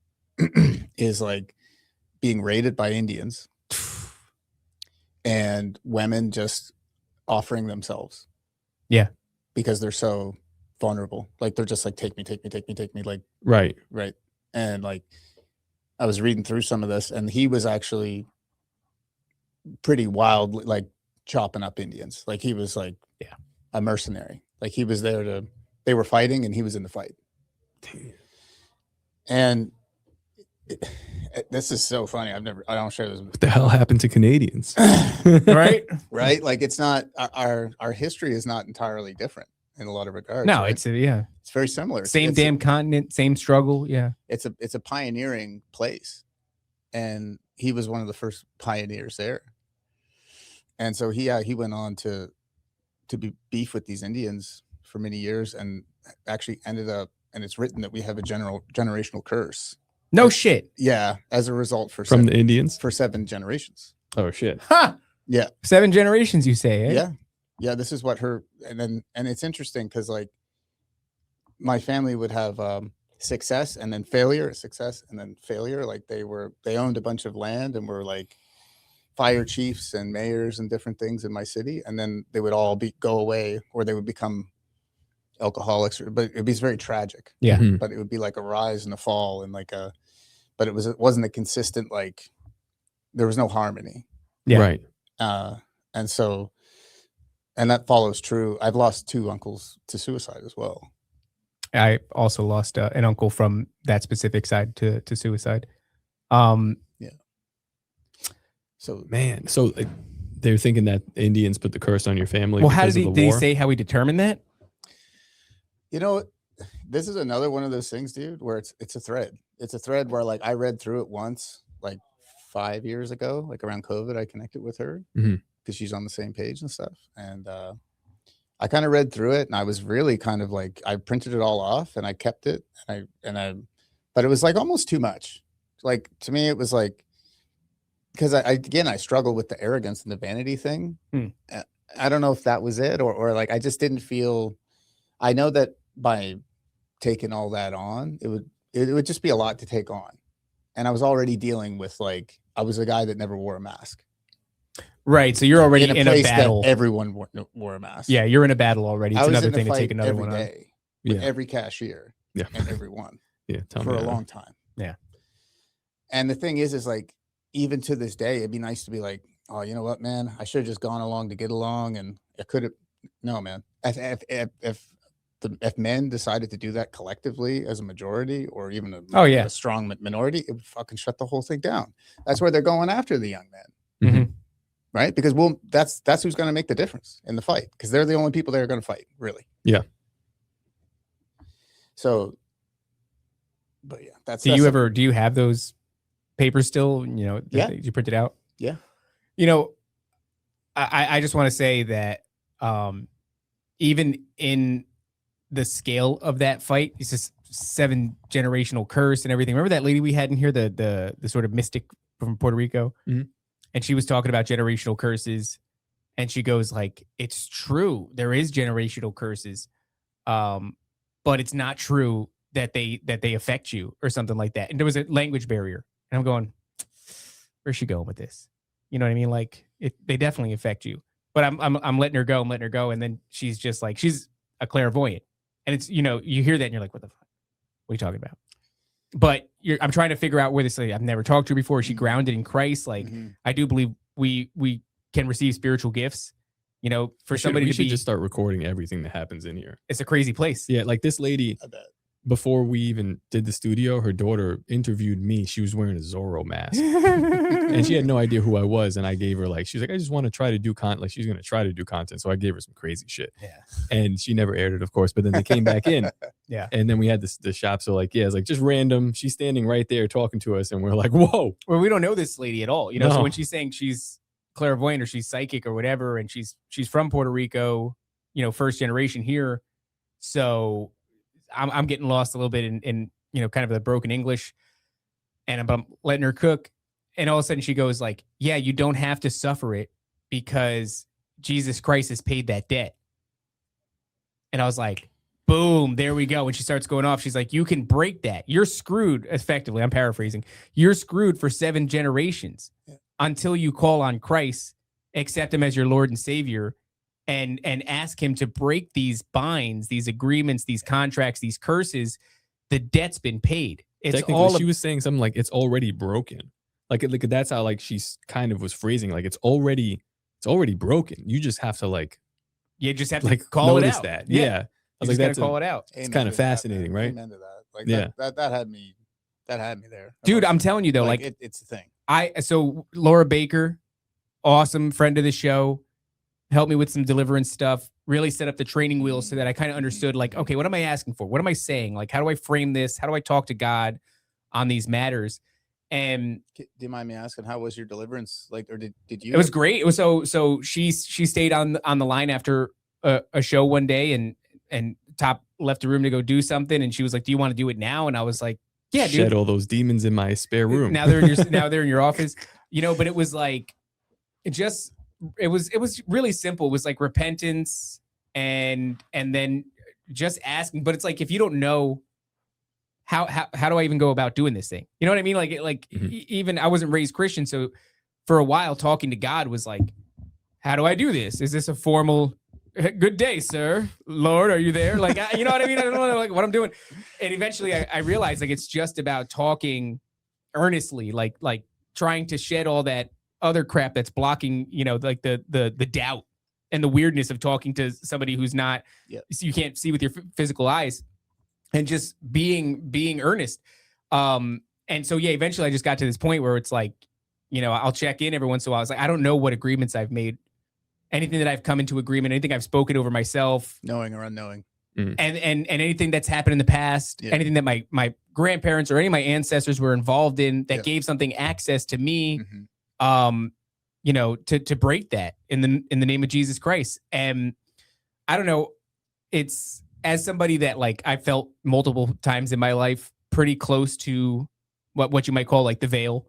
is like being raided by Indians and women just offering themselves. Yeah. Because they're so vulnerable. Like they're just like, take me, take me, take me, take me. Like, Right. right. And like, I was reading through some of this, and he was actually pretty wild, like chopping up Indians. Like he was like a mercenary. Like he was there to, they were fighting and he was in the fight. And this is so funny. I don't share this. What the hell happened to Canadians? Right? Right? Like it's not, our history is not entirely different in a lot of regards. No, right? it's It's very similar. same It's damn continent, same struggle. Yeah. it's a pioneering place, and he was one of the first pioneers there. And so he went on to be beef with these Indians for many years, and actually ended up, and it's written that we have a generational curse. No shit. Yeah, as a result From the Indians? for 7 generations. Oh shit. Ha! Yeah. 7 generations, you say, eh? Yeah, this is what and it's interesting because like my family would have success and then failure, success and then failure. Like they owned a bunch of land and were like fire chiefs and mayors and different things in my city, and then they would all go away, or they would become alcoholics, but it was very tragic. Yeah. Mhm. But it would be like a rise and a fall, and like but it wasn't a consistent, like there was no harmony. Yeah. Right. And so, and that follows true. I've lost 2 uncles to suicide as well. I also lost an uncle from that specific side to suicide. So Man. So they're thinking that Indians put the curse on your family. Well, how because did of he the war? say how he determined that? you know, this is another one of those things, dude, where it's a thread. It's a thread where like I read through it once, like 5 years ago, like around COVID. I connected with her because she's on the same page and stuff. And I kind of read through it, and I was really kind of like, I printed it all off and I kept it, but it was like almost too much. Like to me, it was like, because I struggle with the arrogance and the vanity thing. I don't know if that was it, or like I just didn't feel. I know that by taking all that on, it would just be a lot to take on, and I was already dealing with, like, I was a guy that never wore a mask. Right. So you're already in a place battle. that everyone wore a mask. Yeah, you're in a battle already. It's I was another in a thing to fight take another every one on. day with Yeah. every cashier Yeah. and everyone Yeah. Tell for me a that. long time. Yeah. And the thing is like, even to this day, it'd be nice to be like, oh, you know what, man, I should have just gone along to get along, and I could have. No, man. If men decided to do that collectively as a majority, or even a strong minority, it would fucking shut the whole thing down. That's where they're going after the young men, Mhm. right? Because that's who's going to make the difference in the fight, because they're the only people that are going to fight, really. Yeah. So, but yeah, that's. Do you have those papers still? You know, Yeah. that you printed out? Yeah. You know, I just want to say that even in the scale of that fight, it's just 7 generational curse and everything. Remember that lady we had in here, the sort of mystic from Puerto Rico? Mhm. And she was talking about generational curses, and she goes like, it's true, there is generational curses, but it's not true that they affect you or something like that. And there was a language barrier, and I'm going, where's she going with this? You know what I mean? Like, they definitely affect you. But I'm letting her go. I'm letting her go. And then she's just like, she's a clairvoyant. And it's, you know, you hear that and you're like, what the fuck? What are you talking about? But I'm trying to figure out where this lady, I've never talked to her before. Is she grounded in Christ? Like, I do believe we can receive spiritual gifts, you know, for somebody we to should be, just start recording everything that happens in here. it's a crazy place. Yeah. Like this lady, I bet. before we even did the studio, her daughter interviewed me. She was wearing a Zorro mask. And she had no idea who I was, and I gave her like, she's like, I just want to try to do content. Like, she's gonna try to do content, so I gave her some crazy shit. Yeah. And she never aired it, of course. But then they came back in. Yeah. And then we had the shop. So like, yeah, it's like just random. She's standing right there talking to us, and we're like, whoa. Well, we don't know this lady at all, you know. So No. when she's saying she's clairvoyant or she's psychic or whatever, and she's from Puerto Rico, you know, first generation here, so I'm getting lost a little bit in you know, kind of the broken English, and I'm letting her cook. And all of a sudden she goes like, yeah, you don't have to suffer it because Jesus Christ has paid that debt. And I was like, boom, there we go. When she starts going off, she's like, you can break that. You're screwed, effectively. I'm paraphrasing. You're screwed for 7 generations until you call on Christ, accept him as your Lord and Savior, and ask him to break these binds, these agreements, these contracts, these curses. The debt's been paid. It's Technically, all she was saying something like it's already broken. Like that's how like she's kind of was phrasing, like it's already broken. You just have to like you just have to like call it notice out. that. Yeah. I was You like, gotta that's call it out. It's kind of fascinating, right? Amen to that. Like Yeah. that had me there. Dude, I'm telling you though, like it's a thing. So Laura Baker, awesome friend of the show, helped me with some deliverance stuff, really set up the training wheels so that I kind of understood, like, okay, what am I asking for? What am I saying? Like, how do I frame this? How do I talk to God on these matters? And Do you mind me asking, how was your deliverance? Like, or did you? it was great. It was so she stayed on the line after a show one day, and Top left the room to go do something, and she was like, do you want to do it now? And I was like, yeah, dude. Shed all those demons in my spare room. Now they're in your office, but it was like, it was really simple. It was like repentance and then just asking. But it's like, if you don't know how do I even go about doing this thing? You know what I mean? Like even I wasn't raised Christian. So for a while talking to God was like, how do I do this? Is this a formal good day, sir? Lord, are you there? Like, you know what I mean? I don't know like what I'm doing. And eventually I realized like, it's just about talking earnestly, like trying to shed all that other crap that's blocking, like the doubt and the weirdness of talking to somebody who's not, you can't see with your physical eyes, and just being earnest. And so, eventually I just got to this point where it's like, I'll check in every once in a while. I was like, I don't know what agreements I've made, anything that I've come into agreement, anything I've spoken over myself, knowing or unknowing, and anything that's happened in the past, anything that my grandparents or any of my ancestors were involved in that gave something access to me, to break that in the name of Jesus Christ. And I don't know, it's, as somebody that like I felt multiple times in my life pretty close to what you might call like the veil,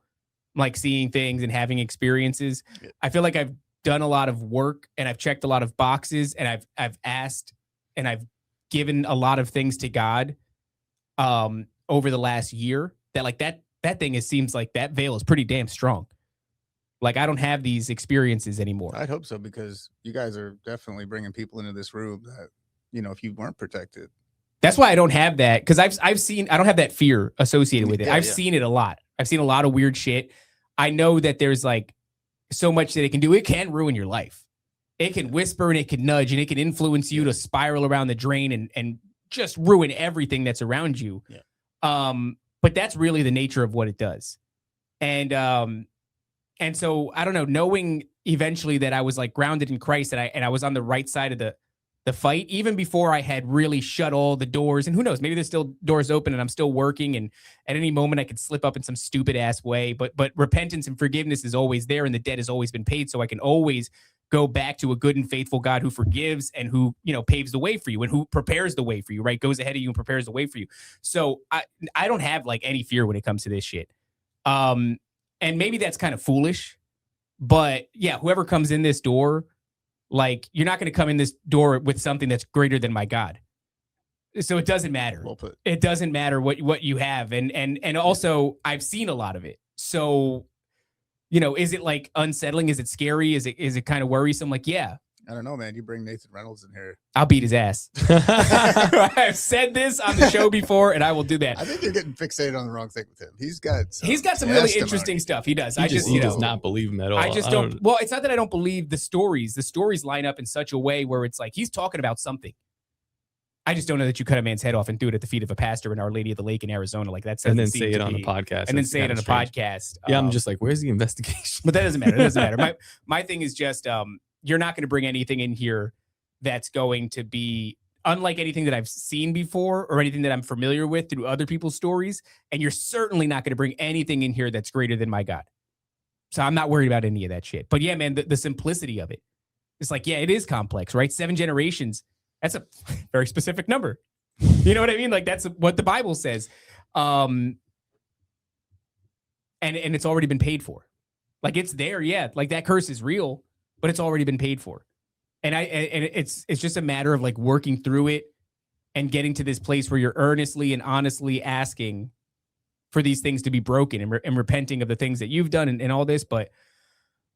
like seeing things and having experiences. I feel like I've done a lot of work and I've checked a lot of boxes, and I've asked and I've given a lot of things to God over the last year, that like that thing, it seems like that veil is pretty damn strong. Like, I don't have these experiences anymore. I'd hope so, because you guys are definitely bringing people into this room that, if you weren't protected. That's why I don't have that, because I've seen, I don't have that fear associated with it. I've seen it a lot. I've seen a lot of weird shit. I know that there's like so much that it can do. It can ruin your life. It can whisper and it can nudge and it can influence you to spiral around the drain and just ruin everything that's around you. But that's really the nature of what it does. And so I don't know, knowing eventually that I was like grounded in Christ, and I was on the right side of the fight, even before I had really shut all the doors. And who knows, maybe there's still doors open and I'm still working, and at any moment I could slip up in some stupid ass way. But repentance and forgiveness is always there, and the debt has always been paid. So I can always go back to a good and faithful God who forgives and who, paves the way for you and who prepares the way for you, right? Goes ahead of you and prepares the way for you. So I don't have like any fear when it comes to this shit. And maybe that's kind of foolish, but whoever comes in this door, like, you're not going to come in this door with something that's greater than my God. So it doesn't matter. Well put. It doesn't matter what you have. And also I've seen a lot of it. So, is it like unsettling? Is it scary? Is it kind of worrisome? Like, yeah. I don't know, man. You bring Nathan Reynolds in here, I'll beat his ass. I've said this on the show before, and I will do that. I think you're getting fixated on the wrong thing with him. He's got some really interesting stuff. He does. He does not believe him at all. I just don't. Well, it's not that I don't believe the stories. The stories line up in such a way where it's like he's talking about something. I just don't know that you cut a man's head off and do it at the feet of a pastor in Our Lady of the Lake in Arizona. Like that's, and then say it on a podcast. And then say it on a podcast. Yeah, I'm just like, where's the investigation? But that doesn't matter. It doesn't matter. My thing is just, you're not going to bring anything in here that's going to be unlike anything that I've seen before or anything that I'm familiar with through other people's stories. And you're certainly not going to bring anything in here that's greater than my God. So I'm not worried about any of that shit. But yeah, man, the simplicity of it. It's like, it is complex, right? 7 generations. That's a very specific number. You know what I mean? Like, that's what the Bible says. And it's already been paid for. Like, it's there. Yeah. Like, that curse is real, but it's already been paid for. And it's just a matter of like working through it and getting to this place where you're earnestly and honestly asking for these things to be broken and repenting of the things that you've done and all this. But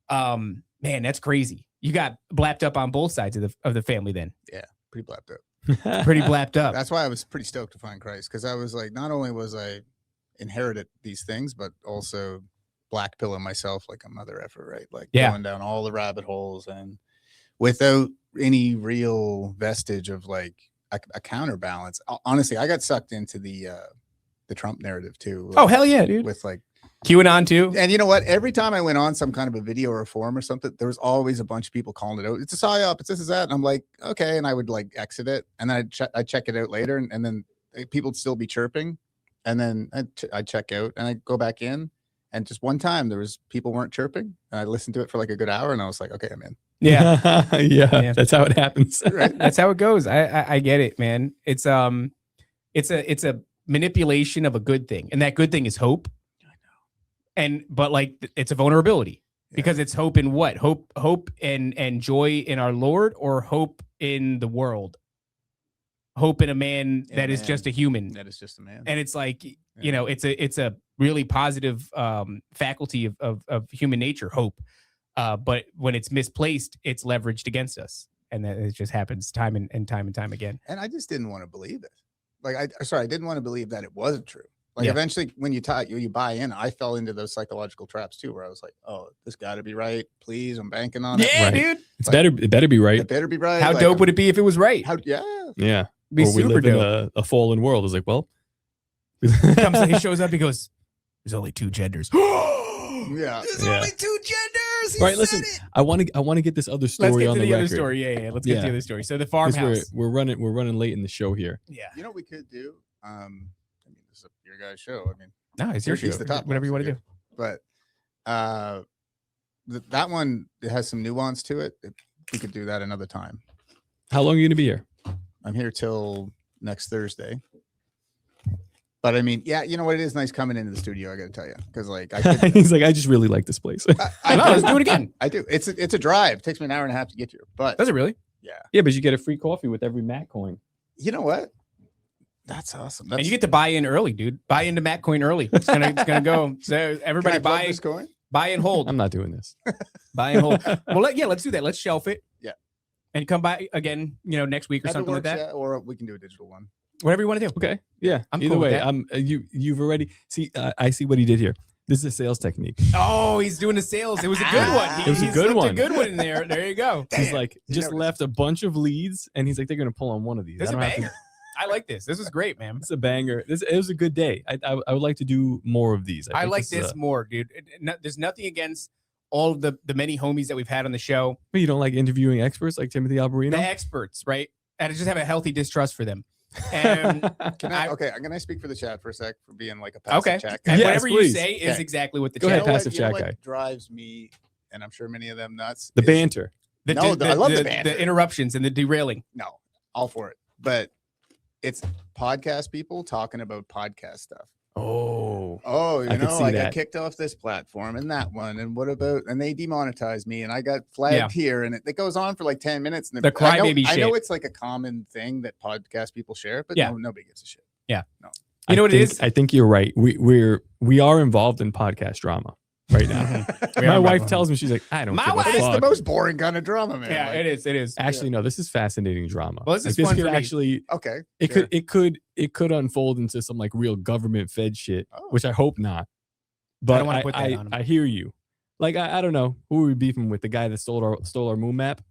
man, that's crazy. You got blapped up on both sides of the family then. Yeah, pretty blapped up. Pretty blapped up. That's why I was pretty stoked to find Christ, because I was like, not only was I inherited these things, but also black pillow myself like a mother effer, right? Like going down all the rabbit holes and without any real vestige of like a counterbalance. Honestly, I got sucked into the Trump narrative too. Oh, hell yeah, dude. With like QAnon too. And you know what? Every time I went on some kind of a video or a forum or something, there was always a bunch of people calling it out. It's a psyop. It's this, is that. And I'm like, okay. And I would like exit it, and then I'd check it out later, and then people would still be chirping, and then I'd check out, and I'd go back in, and just one time there was people weren't chirping, and I listened to it for like a good hour, and I was like, okay, I'm in. Yeah. Yeah. That's how it happens. Right? That's how it goes. I get it, man. It's a manipulation of a good thing, and that good thing is hope. But like it's a vulnerability because it's hope in what? Hope and joy in our Lord, or hope in the world? Hope in a man that is just a human. That is just a man. And it's like, you know, it's a really positive faculty of human nature, hope. But when it's misplaced, it's leveraged against us. And that it just happens time and time again. And I just didn't want to believe it. Like, I didn't want to believe that it wasn't true. Like eventually when you buy in, I fell into those psychological traps too, where I was like, oh, this gotta be right. Please, I'm banking on it. Yeah, Right. dude. It better be right. It better be right. How Like, dope would it be if it was right? Yeah. Be Or we super live in dope. a fallen world. It's like, well, He shows up, he goes, there's only two genders. Yeah. There's Yeah. only two genders. He all right, said listen, it. I want to get this other story Let's get on to the the other record. story. Yeah. Let's get to the other story. So the farmhouse. 'Cause we're running late in the show here. Yeah. You know what we could do? I mean, this is your guys' show. I mean, No, it's your he's show. the top Whatever you want to do. but that one, it has some nuance to it. We could do that another time. How long are you gonna be here? I'm here till next Thursday. But I mean, yeah, you know what? It is nice coming into the studio, I got to tell you, because like He's like, I just really like this place. I No, let's do it again. I do. It's a drive. It takes me an hour and a half to get here. But Does it really? Yeah, but you get a free coffee with every Mac coin. you know what? That's awesome. That's, And you get to buy in early, dude. Buy into Matt Coin early. It's gonna go. So everybody Can I plug this coin? buy and hold. I'm not doing this. Buy and hold. Well, let's do that. Let's shelf it. Yeah. And come by again, next week or If it something like works, that. yeah, or we can do a digital one. Whatever you want to do. Okay. Yeah. I'm Either cool with way, that. you've already see. I see what he did here. This is a sales technique. Oh, he's doing the sales. It was a good one. It was a He good slipped one. A good one in there. There you go. He's like you just noticed. left a bunch of leads, and he's like, they're gonna pull on one of these. This I is a don't have to- banger. I like this. This is great, man. It's a banger. It was a good day. I would like to do more of these. I think like is this more, dude. There's nothing against all of the many homies that we've had on the show. But you don't like interviewing experts like Timothy Alberino? The experts, right? And I just have a healthy distrust for them. And Can I- can I speak for the chat for a sec for being like a passive okay. chat? And Yes, whatever please. you say is Okay. exactly what the Go chat. ahead, passive chat guy. Drives me, and I'm sure many of them nuts. The is- banter. The, No, I love the the banter. interruptions and the derailing. No, all for it. But it's podcast people talking about podcast stuff. Oh. Oh, I could see I that. got kicked off this platform and that one, and what about? And they demonetized me, and I got flagged here, and it goes on for like 10 minutes. And The I know- crybaby I know shit. it's like a common thing that podcast people share, but Yeah. nobody gives a shit. You know what it is? I think you're right. We are involved in podcast drama right now. My wife tells me, she's like, I don't My give a wife- It's the fuck. most boring kind of drama, man. Yeah, Like, it is. It is. Actually, no, this is fascinating drama. Well, this is Like, fun could for me. actually okay. it sure. could unfold into some like real government fed shit, Oh. which I hope not. But don't wanna put that on 'em. I hear you. Like I don't know who are we beefing with, the guy that stole our moon map.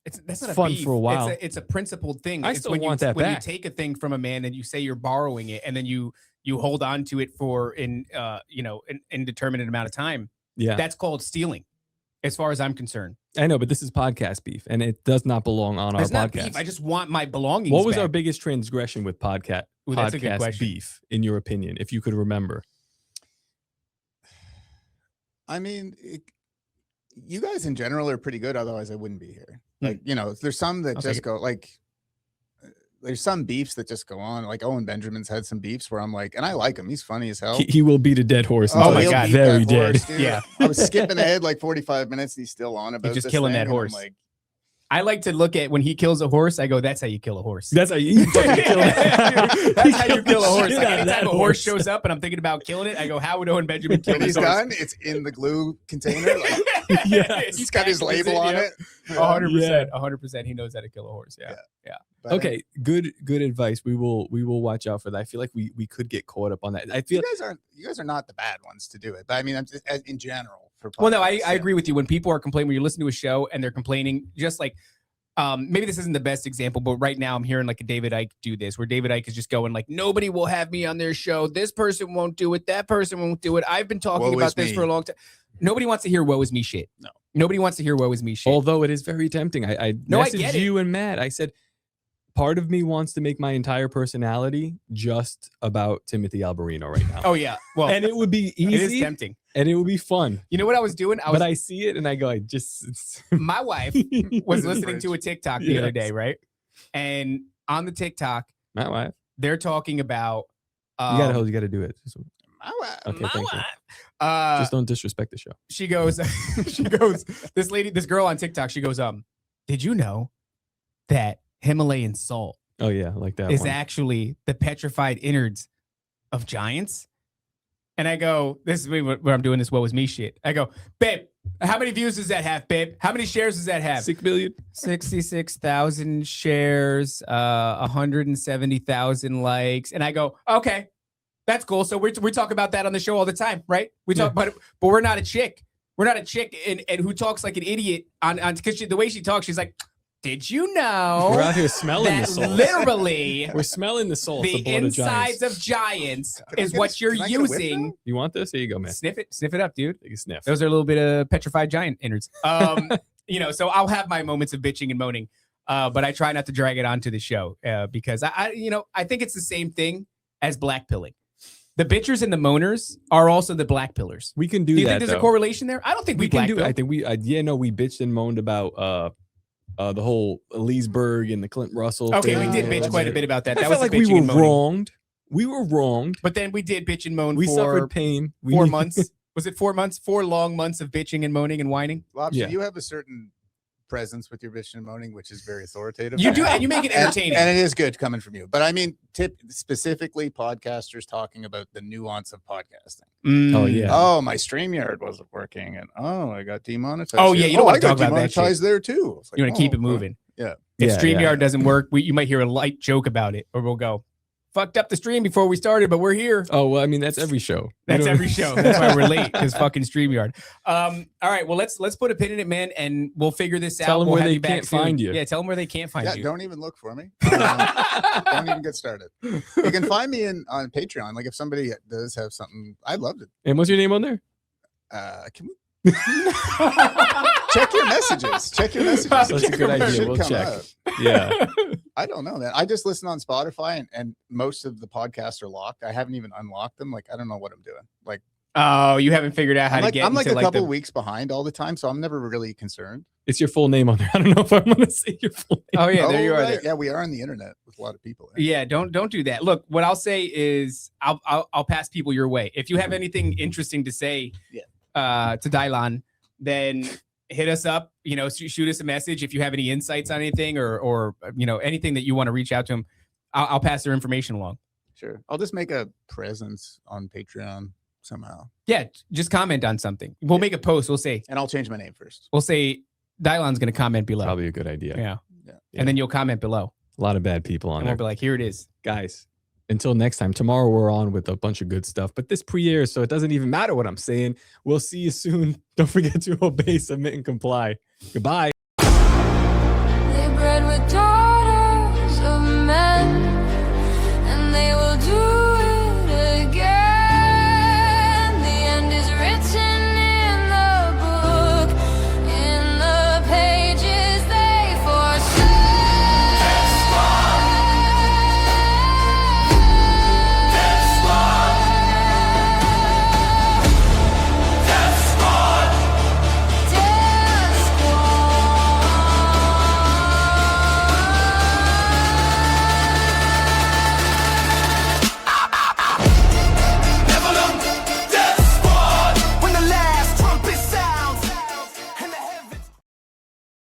That's not It's a fun beef. for a while. It's a principled thing. I It's still when want you, that when back. you take a thing from a man and you say you're borrowing it, and then you hold on to it for an indeterminate amount of time. Yeah, That's called stealing, as far as I'm concerned. I know, but this is podcast beef, and it does not belong on It's our not podcast. beef. I just want my belongings. What was back. our biggest transgression with podcast Ooh, that's a good podcast question. beef, in your opinion, if you could remember? I mean, you guys in general are pretty good. Otherwise, I wouldn't be here. Like, there's some that I'll take just it. go like, there's some beefs that just go on. Like Owen Benjamin's had some beefs where I'm like, and I like him. He's funny as hell. He will beat a dead horse. Oh until my it's God. very That dead. horse, dude. Yeah. I was skipping ahead like 45 minutes. And he's still on about just this killing thing, that and I'm horse. like, I like to look at when he kills a horse. I go, "That's how you kill a horse." That's how you fucking kill it. That's how you kill a horse. Shit Like, out of anytime that a horse shows up and I'm thinking about killing it, I go, "How would Owen Benjamin kill When this he's horse?" done, it's in the glue container. Like, Yeah. he's got his label on it. 100%. 100%. He knows how to kill a horse. Yeah. But Okay, good advice. We will watch out for that. I feel like we could get caught up on that. I feel you guys are not the bad ones to do it. But I mean, I'm just in general. For Well, no, I podcasts, agree with you. When people are complaining, when you listen to a show and they're complaining, just like, maybe this isn't the best example, but right now I'm hearing like a David Icke do this, where David Icke is just going like, nobody will have me on their show. This person won't do it. That person won't do it. I've been talking Woe about is this me. for a long time. Nobody wants to hear woe is me shit. No. Nobody wants to hear woe is me shit. although it is very tempting. I No, I messaged get it. you and Matt. I said, part of me wants to make my entire personality just about Timothy Alberino right now. Oh yeah. Well, And it would be it is easy tempting. and it would be fun. You know what I was doing? But I see it and I go, it's My wife was listening to a Bridge. TikTok the other Yes. day, right? And on the TikTok, Not wife. they're talking about. You gotta do it. Okay, my thank you. wife. Just don't disrespect the show. She goes, this girl on TikTok, she goes, did you know that Himalayan salt Oh yeah, like that is one. actually the petrified innards of giants? And I go, this is where I'm doing this woe is me shit. I go, babe, how many views does that have, babe? How many shares does that have? 6 billion. 66,000 shares, 170,000 likes. And I go, okay, that's cool. So we talk about that on the show all the time, right? We talk, but we're not a chick. We're not a chick and who talks like an idiot on because the way she talks, she's like, did you know We're out here smelling the that salt. literally We're smelling the salt. the blood of giants. insides of giants Can I is get what a- you're can I get a whiff using? You want this? Here you go, man. Sniff it up, dude. Take a sniff. Those are a little bit of petrified giant innards. So I'll have my moments of bitching and moaning, but I try not to drag it onto the show because I think it's the same thing as black pilling. The bitchers and the moaners are also the black pillars. We can do, Do you that. think there's though. a correlation there? I don't think we can black do it. pill. I think we we bitched and moaned about the whole Leesburg and the Clint Russell Okay, thing. we did Yeah, bitch that's quite a true. bit about that. I That felt was like the we bitching were and moaning. wronged. We were wronged. But then we did bitch and moan We for suffered pain. 4 months. Was it 4 months? 4 long months of bitching and moaning and whining. Lobster, Yeah. you have a certain presence with your bitching and moaning, which is very authoritative. You do, and you make it And- entertaining. and it is good coming from you. But I mean, specifically podcasters talking about the nuance of podcasting. Oh, yeah. Oh, my StreamYard wasn't working, and oh, I got demonetized. Oh, here. yeah, you don't wanna I got talk about that shit. demonetized there too. It's like, You want to keep oh, it moving. yeah. If Yeah, StreamYard yeah. doesn't work, you might hear a light joke about it, or we'll go, fucked up the stream before we started, but we're here. Oh, well, I mean, that's every show. That's every show. That's why we're late, because fucking StreamYard. All right, well, let's put a pin in it, man, and we'll figure this out. Tell 'em We'll where have they you back can't soon. find you. Yeah, tell them where they can't find Yeah, you. don't even look for me. Don't even get started. You can find me on Patreon. Like if somebody does have something, I'd love to. And what's your name on there? Can we check your messages? Check your messages. That's a good It idea. should We'll come check. up. Yeah. I don't know, man. I just listen on Spotify, and most of the podcasts are locked. I haven't even unlocked them. Like I don't know what I'm doing. Like Oh, you haven't figured out how I'm to like, get I'm like into a couple the... weeks behind all the time, so I'm never really concerned. It's your full name on there. I don't know if I'm going to say your full name. Oh, yeah, there you are. right. There. Yeah, we are on the internet with a lot of people. Yeah, don't do that. Look, what I'll say is I'll pass people your way. If you have anything interesting to say to Dylan, then hit us up, shoot us a message if you have any insights on anything or anything that you want to reach out to him. I'll pass their information along. Sure. I'll just make a presence on Patreon somehow. Yeah, just comment on something. We'll make a post. We'll say And I'll change my name first. Dylan's going to comment below. Probably a good idea. Yeah. Yeah. And then you'll comment below. A lot of bad people on And there. we'll be like, here it is. Guys, until next time, tomorrow we're on with a bunch of good stuff, but this pre-airs, so it doesn't even matter what I'm saying. We'll see you soon. Don't forget to obey, submit, and comply. Goodbye.